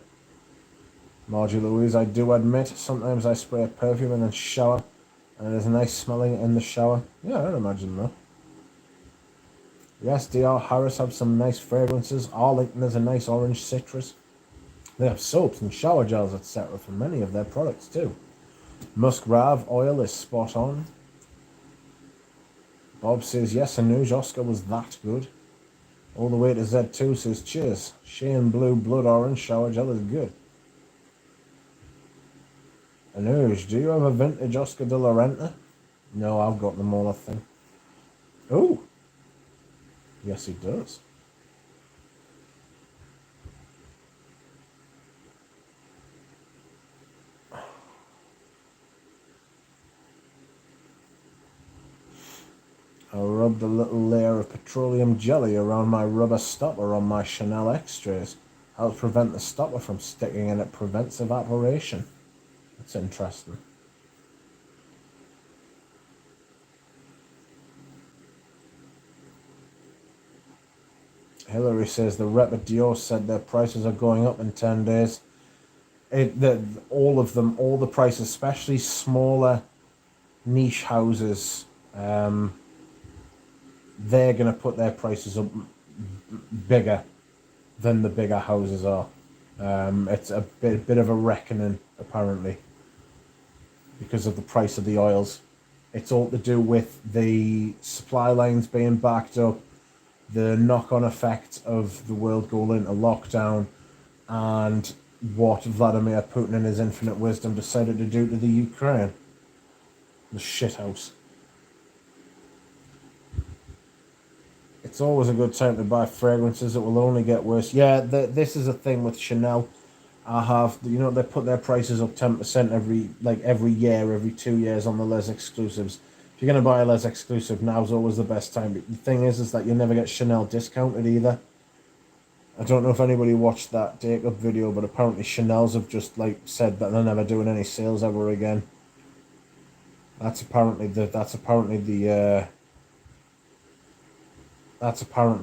Margie Louise, I do admit, sometimes I spray a perfume and then shower, and it is nice smelling in the shower. Yeah, I'd imagine that. Yes, DR Harris have some nice fragrances. Arlington is a nice orange citrus. They have soaps and shower gels, etc. for many of their products too. Musk Rav oil is spot on. Bob says, yes, Anuj, Oscar was that good. All the way to Z2 says, cheers. Shane Blue Blood Orange shower gel is good. Anuj, do you have a vintage Oscar de la Renta? No, I've got them all, I think. Oh! Yes, he does. I rubbed a little layer of petroleum jelly around my rubber stopper on my Chanel X-Trays. Helps prevent the stopper from sticking and it prevents evaporation. That's interesting. Hillary says the rep at Dior said their prices are going up in 10 days. all of them, all the prices, especially smaller niche houses, they're going to put their prices up bigger than the bigger houses are. It's a bit of a reckoning, apparently, because of the price of the oils. It's all to do with the supply lines being backed up, the knock-on effect of the world going into lockdown, and what Vladimir Putin in his infinite wisdom decided to do to the Ukraine. The shithouse. It's always a good time to buy fragrances. It will only get worse. Yeah, this is a thing with Chanel. They put their prices up 10% every year, every 2 years on the Les Exclusives. If you're going to buy a Les Exclusive, now's always the best time. But the thing is that you'll never get Chanel discounted either. I don't know if anybody watched that Take Up video, but apparently Chanel's have just said that they're never doing any sales ever again. That's apparently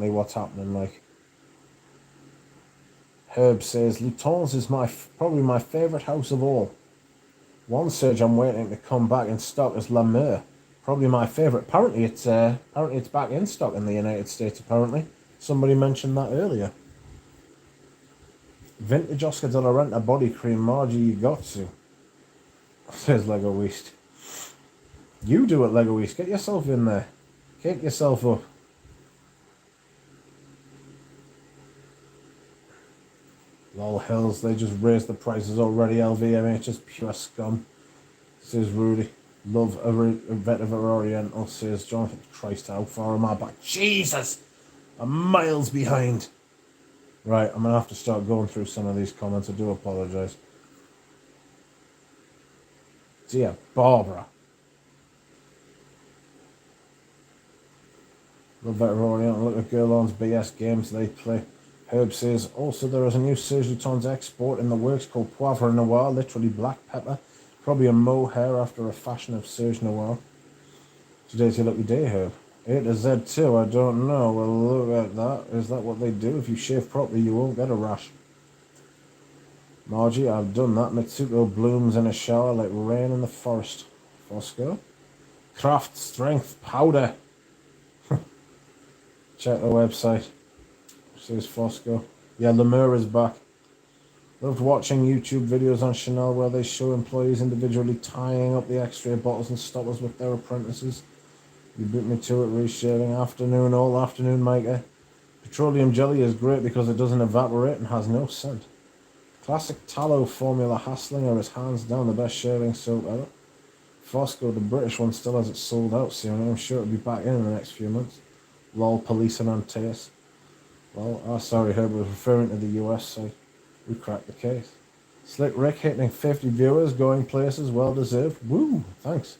what's happening. Herb says, Louton's is probably my favourite house of all. One surge I'm waiting to come back in stock is La Mer. Probably my favourite. Apparently it's back in stock in the United States, apparently. Somebody mentioned that earlier. Vintage Oscar de la Renta body cream, Margie, you got to. Says Lego East. You do it, Lego East. Get yourself in there. Kick yourself up. Lol Hills, they just raised the prices already. LVMH is pure scum. Says Rudy. Love a vet of Oriental. Says Jonathan. Christ, how far am I back? Jesus! I'm miles behind. Right, I'm going to have to start going through some of these comments. I do apologise. Dear Barbara. Love vet of Oriental. Look at Girlon's BS games they play. Herb says, also there is a new Serge Louton's export in the works called Poivre Noir, literally black pepper. Probably a mohair after a fashion of Serge Noir. Today's your lucky day, Herb. A to Z too, I don't know. Well, look at that. Is that what they do? If you shave properly, you won't get a rash. Margie, I've done that. Mitsuko blooms in a shower like rain in the forest. Fosco. Craft Strength Powder. Check the website. Says Fosco. Yeah, Lemur is back. Loved watching YouTube videos on Chanel where they show employees individually tying up the X-ray bottles and stoppers with their apprentices. You beat me to it, reshaving afternoon, all afternoon, Micah. Petroleum jelly is great because it doesn't evaporate and has no scent. Classic tallow formula Hasslinger is hands down the best shaving soap ever. Fosco, the British one, still has it sold out soon. I'm sure it'll be back in the next few months. Lol, police and Antaeus. Well, sorry, Herb was referring to the US side. We cracked the case. Slick Rick hitting 50 viewers, going places, well deserved. Woo, thanks.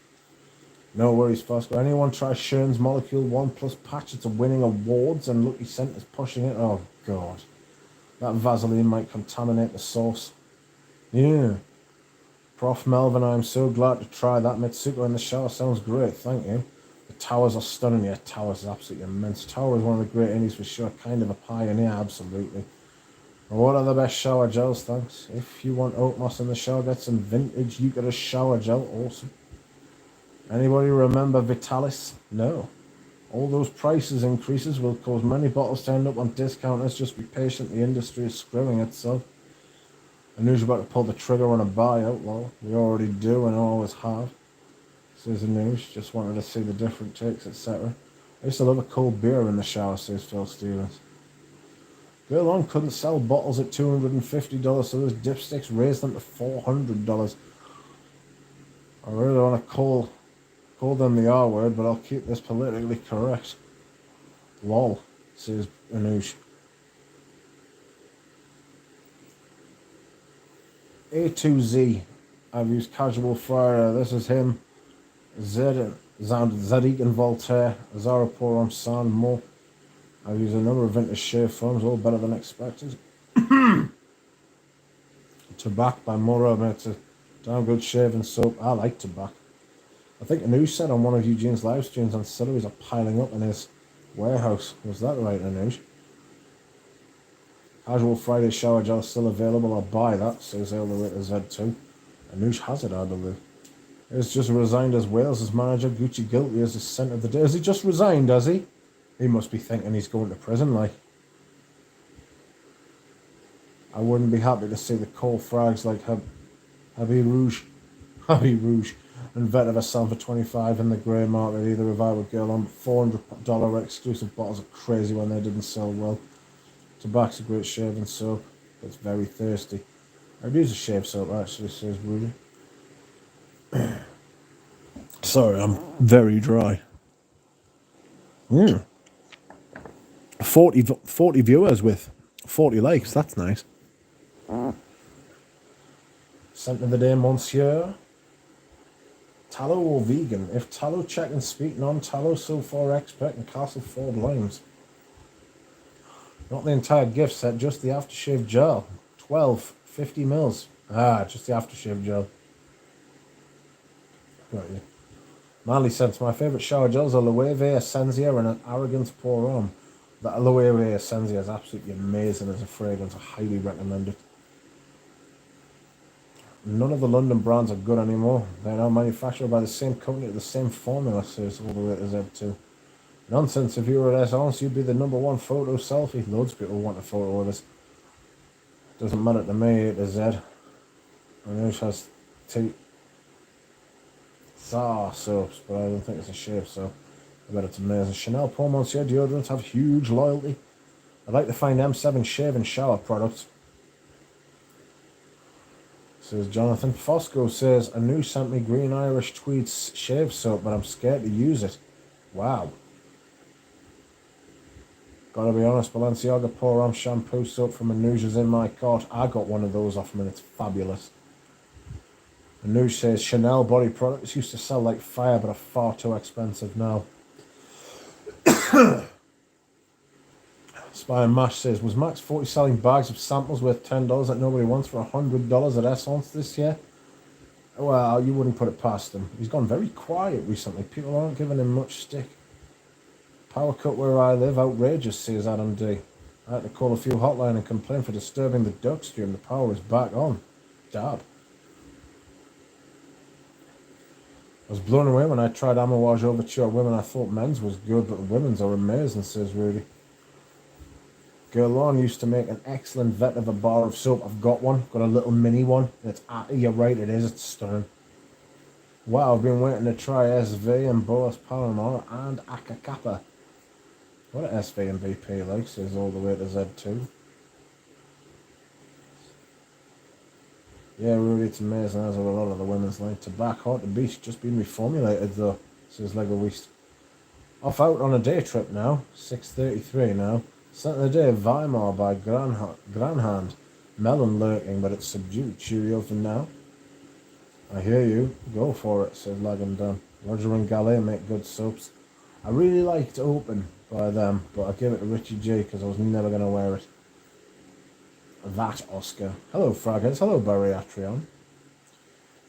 No worries, Fosco. Anyone try Schön's Molecule 1 Plus patch? It's winning awards and Lucky Scent is pushing it. Oh, God. That Vaseline might contaminate the sauce. Yeah. Prof. Melvin, I'm so glad to try that. Mitsuko in the shower sounds great, thank you. The towers are stunning. Yeah, towers is absolutely immense. Tower is one of the great indies for sure. Kind of a pioneer, absolutely. And what are the best shower gels? Thanks. If you want oat moss in the shower, get some vintage Eucalyptus shower gel. Awesome. Anybody remember Vitalis? No. All those prices increases will cause many bottles to end up on discounters. Just be patient. The industry is screwing itself. Anuj about to pull the trigger on a buyout. Well, we already do and always have. Says Anuj. Just wanted to see the different takes, etc. I used to love a cold beer in the shower, says Phil Stevens. Girl on couldn't sell bottles at $250, so those dipsticks raised them to $400. I really want to call them the R word, but I'll keep this politically correct. Lol, says Anuj. A2Z. I've used Casual Friday. This is him. Zadig and Voltaire. Zara Pour on Sand More. I've used a number of vintage shave foams, all better than expected. Tobacco by Mora. It's a damn good shaving soap. I like tobacco. I think Anuj said on one of Eugene's live streams, Ancillaries are piling up in his warehouse. Was that right, Anuj? Casual Friday shower gel still available. I'll buy that, says all the way to Z2. Anoush has it, I believe. He's just resigned as Wales' manager. Gucci guilty as the centre of the day. Has he just resigned, has he? He must be thinking he's going to prison, like. I wouldn't be happy to see the coal frags like Habib Rouge, Habib Rouge, and Veta Vassan for 25 in the grey market. Either revival girl on $400 exclusive bottles are crazy when they didn't sell well. Tobacco's a great shaving soap. It's very thirsty. I'd use a shave soap actually, says Rudy. Sorry, I'm very dry. 40 viewers with 40 likes. That's nice. Scent of the day, Monsieur. Tallow or vegan? If tallow, check and speak. Non-tallow, so far expert and Castleford limes. Not the entire gift set, just the aftershave gel. 12, 50 mils. Just the aftershave gel. Got you. Manly scents. My favourite shower gels are Loewe Essentia and an Arrogance Pour On. That Loewe Essentia is absolutely amazing as a fragrance. I highly recommend it. None of the London brands are good anymore. They're now manufactured by the same company with the same formula, says all the way to Z2. Nonsense, if you were at Essence, you'd be the '1 photo selfie. Loads of people want a photo with us. Doesn't matter to me, A to Z. Anoush has two soaps, but I don't think it's a shave soap. I bet it's amazing. Chanel Pour Monsieur deodorants have huge loyalty. I'd like to find M7 shave and shower products. Says Jonathan. Fosco says, Anoush sent me green Irish tweed shave soap, but I'm scared to use it. Wow. Gotta be honest, Balenciaga Pour On shampoo soap from Anoush is in my cart. I got one of those off him and it's fabulous. Anoush says, Chanel body products used to sell like fire but are far too expensive now. Spy and Mash says, was Max 40 selling bags of samples worth $10 that nobody wants for $100 at Essence this year? Well, you wouldn't put it past him. He's gone very quiet recently. People aren't giving him much stick. Power cut where I live, outrageous, says Adam D. I had to call a few hotline and complain for disturbing the duck stream. The power is back on. Dab. I was blown away when I tried Amouage Overture Women. I thought men's was good, but the women's are amazing, says Rudy. Guerlain used to make an excellent vet of a bar of soap. I've got one. Got a little mini one. You're right, it is. It's stunning. Wow, I've been waiting to try SV and Boas Palomar and Akakapa. What are SV and BP like, says all the way to Z2. Yeah, Rudy, it's amazing, as are a lot of the women's line. Tobacco Hot to Beach, just been reformulated though, says Lego Weast. Off out on a day trip now, 6:33 now. Scent of the day, Weimar by Granhand. Melon lurking, but it's subdued. Cheerio for now. I hear you. Go for it, says Lagan Dan. Roger and Gallet make good soaps. I really liked Open by them, but I gave it to Richie J because I was never going to wear it. That Oscar. Hello, Fraggers. Hello, Bariatrion.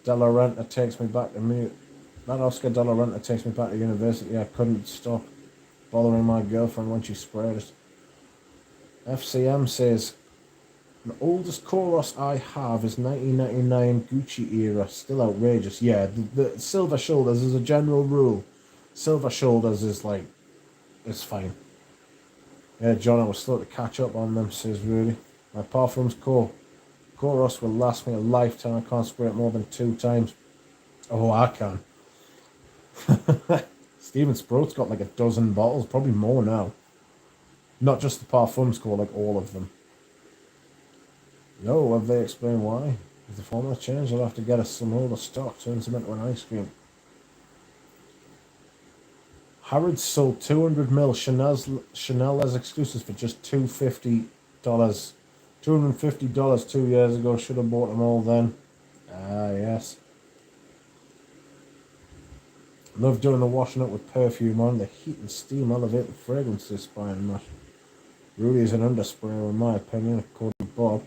Della Renta takes me back to me. That Oscar Della Renta takes me back to university. I couldn't stop bothering my girlfriend when she sprayed it. FCM says, the oldest Koros I have is 1999 Gucci era. Still outrageous. Yeah, the silver shoulders as a general rule. Silver shoulders is like, it's fine. Yeah, John, I was slow to catch up on them, says Rudy. My Parfum's Koros will last me a lifetime. I can't spray it more than 2 times. Oh, I can. Steven Sproat's got like a dozen bottles, probably more now. Not just the Parfum's core, like all of them. No, have they explained why? If the formula changed, I'll have to get us some older stock, turn some into an ice cream. Harrods sold 200ml Chanel as exclusives for just $250. $250 2 years ago. Should have bought them all then. Ah, yes. Love doing the washing up with perfume on. The heat and steam elevate the fragrances, Spy and Mash. Rudy is an undersprayer, in my opinion, according to Bob.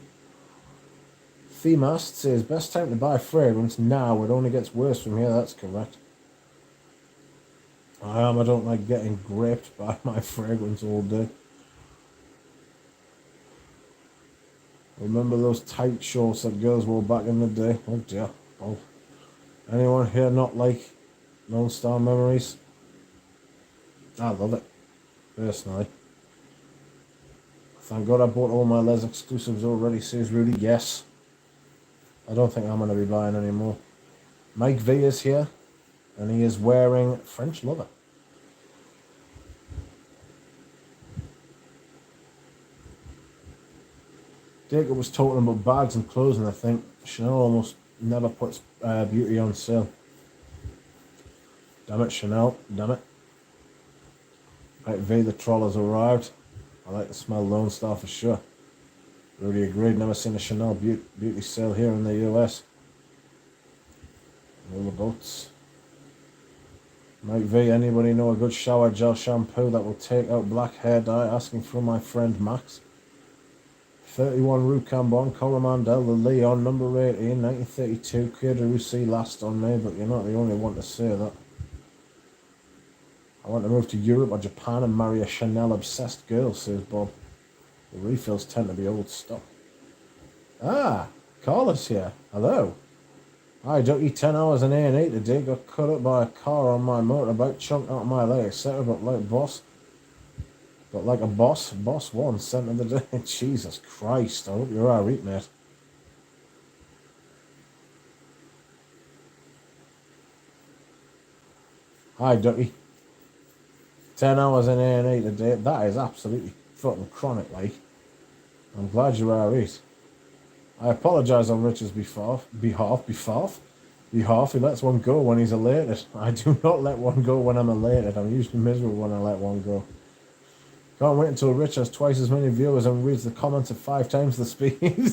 Themast says, best time to buy fragrance now. It only gets worse from here. That's correct. I don't like getting graped by my fragrance all day. Remember those tight shorts that girls wore back in the day? Oh dear. Oh. Anyone here not like Lone Star Memories? I love it, personally. Thank God I bought all my Les exclusives already, says Rudy. Yes. I don't think I'm going to be buying any more. Mike V is here, and he is wearing French Lover. Jacob was talking about bags and clothes, and I think Chanel almost never puts beauty on sale. Damn it, Chanel. Damn it. Right, V, the troll has arrived. I like to smell Lone Star for sure. Rudy agreed. Never seen a Chanel beauty sale here in the US. All the boats. Mike V, anybody know a good shower gel shampoo that will take out black hair dye? Asking for my friend Max. 31 Rue Cambon, Coromandel, the Leon, number 18, 1932. Clear de Russie last on me, but you're not the only one to say that. I want to move to Europe or Japan and marry a Chanel-obsessed girl, says Bob. The refills tend to be old stock. Ah, Carlos here. Hello. I don't eat 10 hours in A&E today. Got cut up by a car on my motorbike, chunked out my leg, etc. But like boss. But like a boss. Boss one, sent of the day. Jesus Christ. I hope you're alright, mate. Hi, Ducky. 10 hours in A&E today. That is absolutely fucking chronic, like. I'm glad you're alright. I apologise on Richard's behalf. He lets one go when he's elated. I do not let one go when I'm elated. I'm usually miserable when I let one go. Can't wait until Rich has twice as many viewers and reads the comments at 5 times the speed.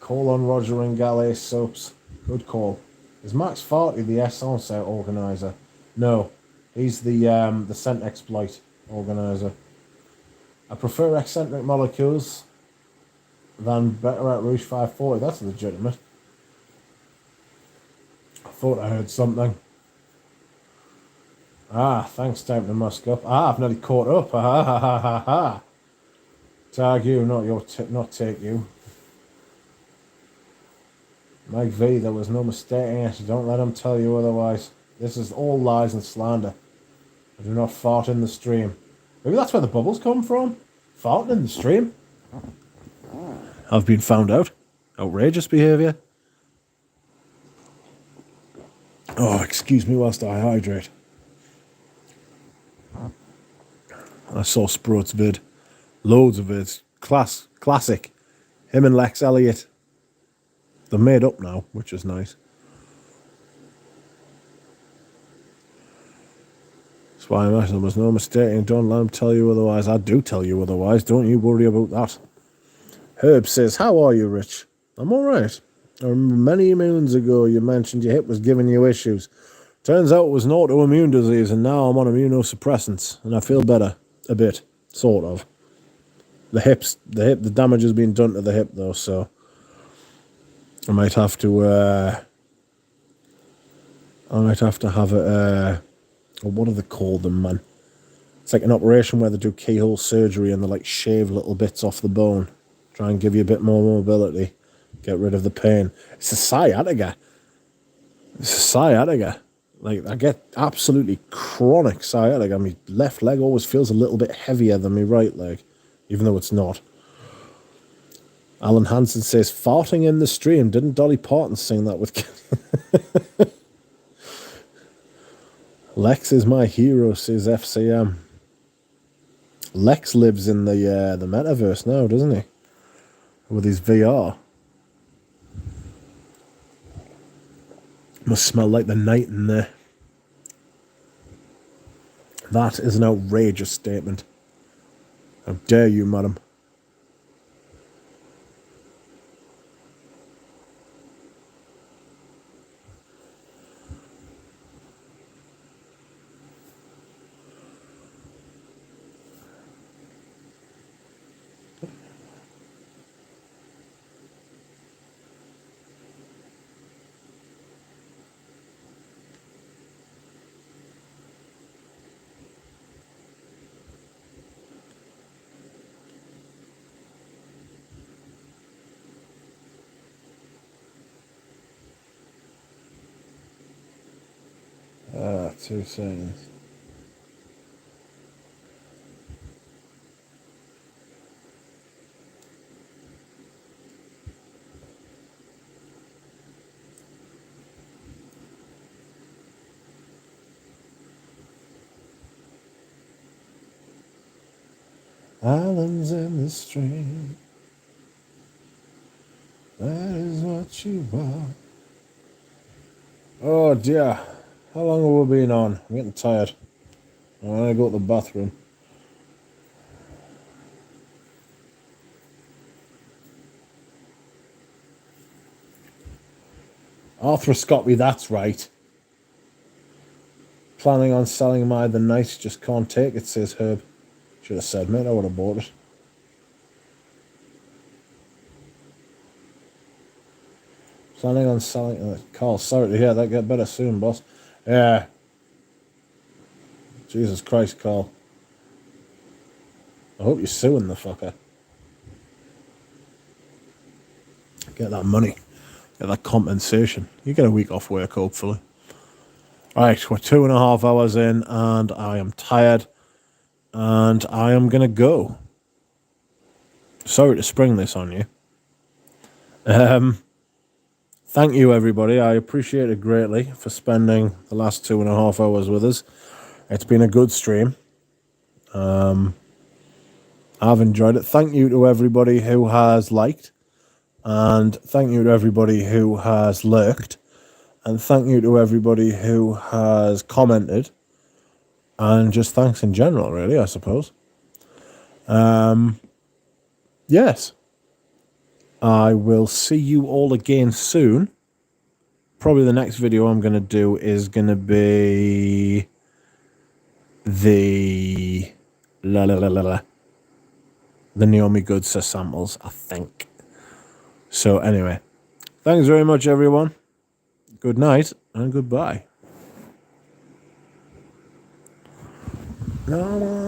Call on Roger and Gallet Soaps. Good call. Is Max Farty the Essence organiser? No, he's the Scent Exploit organiser. I prefer eccentric molecules than better at Rouge 540. That's legitimate. I thought I heard something. Ah, thanks, time to musk up. Ah, I've nearly caught up. Ha ha ha ha ha. Tag you, not take you. Mike V, there was no mistaking it. Don't let him tell you otherwise. This is all lies and slander. I do not fart in the stream. Maybe that's where the bubbles come from? Farting in the stream? I've been found out. Outrageous behaviour. Oh, excuse me whilst I hydrate. I saw Sprout's vid. Loads of vids. Classic. Him and Lex Elliott. They're made up now, which is nice. That's why I imagine there was no mistaking. Don't let him tell you otherwise. I do tell you otherwise. Don't you worry about that. Herb says, how are you, Rich? I'm alright. I remember many moons ago you mentioned your hip was giving you issues. Turns out it was an autoimmune disease, and now I'm on immunosuppressants, and I feel better. A bit. Sort of. The damage has been done to the hip, though, so I might have to have it, what do they call them, man? It's like an operation where they do keyhole surgery and they like shave little bits off the bone. Try and give you a bit more mobility. Get rid of the pain. It's a sciatica. Like, I get absolutely chronic sciatica. My left leg always feels a little bit heavier than my right leg, even though it's not. Alan Hansen says, farting in the stream. Didn't Dolly Parton sing that with... Lex is my hero, says FCM. Lex lives in the metaverse now, doesn't he? With his VR. Must smell like the night in there. That is an outrageous statement. How dare you, madam? 2 seconds. Islands in the stream. That is what you are. Oh dear. How long have we been on? I'm getting tired. I'm gonna go to the bathroom. Arthroscopy, that's right. Planning on selling my the night, just can't take it, says Herb. Should have said, mate, I would have bought it. Planning on selling... Carl, sorry to hear that. Get better soon, boss. Yeah. Jesus Christ, Carl. I hope you're suing the fucker. Get that money. Get that compensation. You get a week off work, hopefully. Right, we're 2.5 hours in, and I am tired. And I am going to go. Sorry to spring this on you. Thank you, everybody. I appreciate it greatly for spending the last 2.5 hours with us. It's been a good stream. I've enjoyed it. Thank you to everybody who has liked. And thank you to everybody who has lurked. And thank you to everybody who has commented. And just thanks in general, really, I suppose. Yes. I will see you all again soon. Probably the next video I'm going to do is going to be the the Naomi Goodser samples, I think. So anyway, thanks very much, everyone. Good night and goodbye. No more.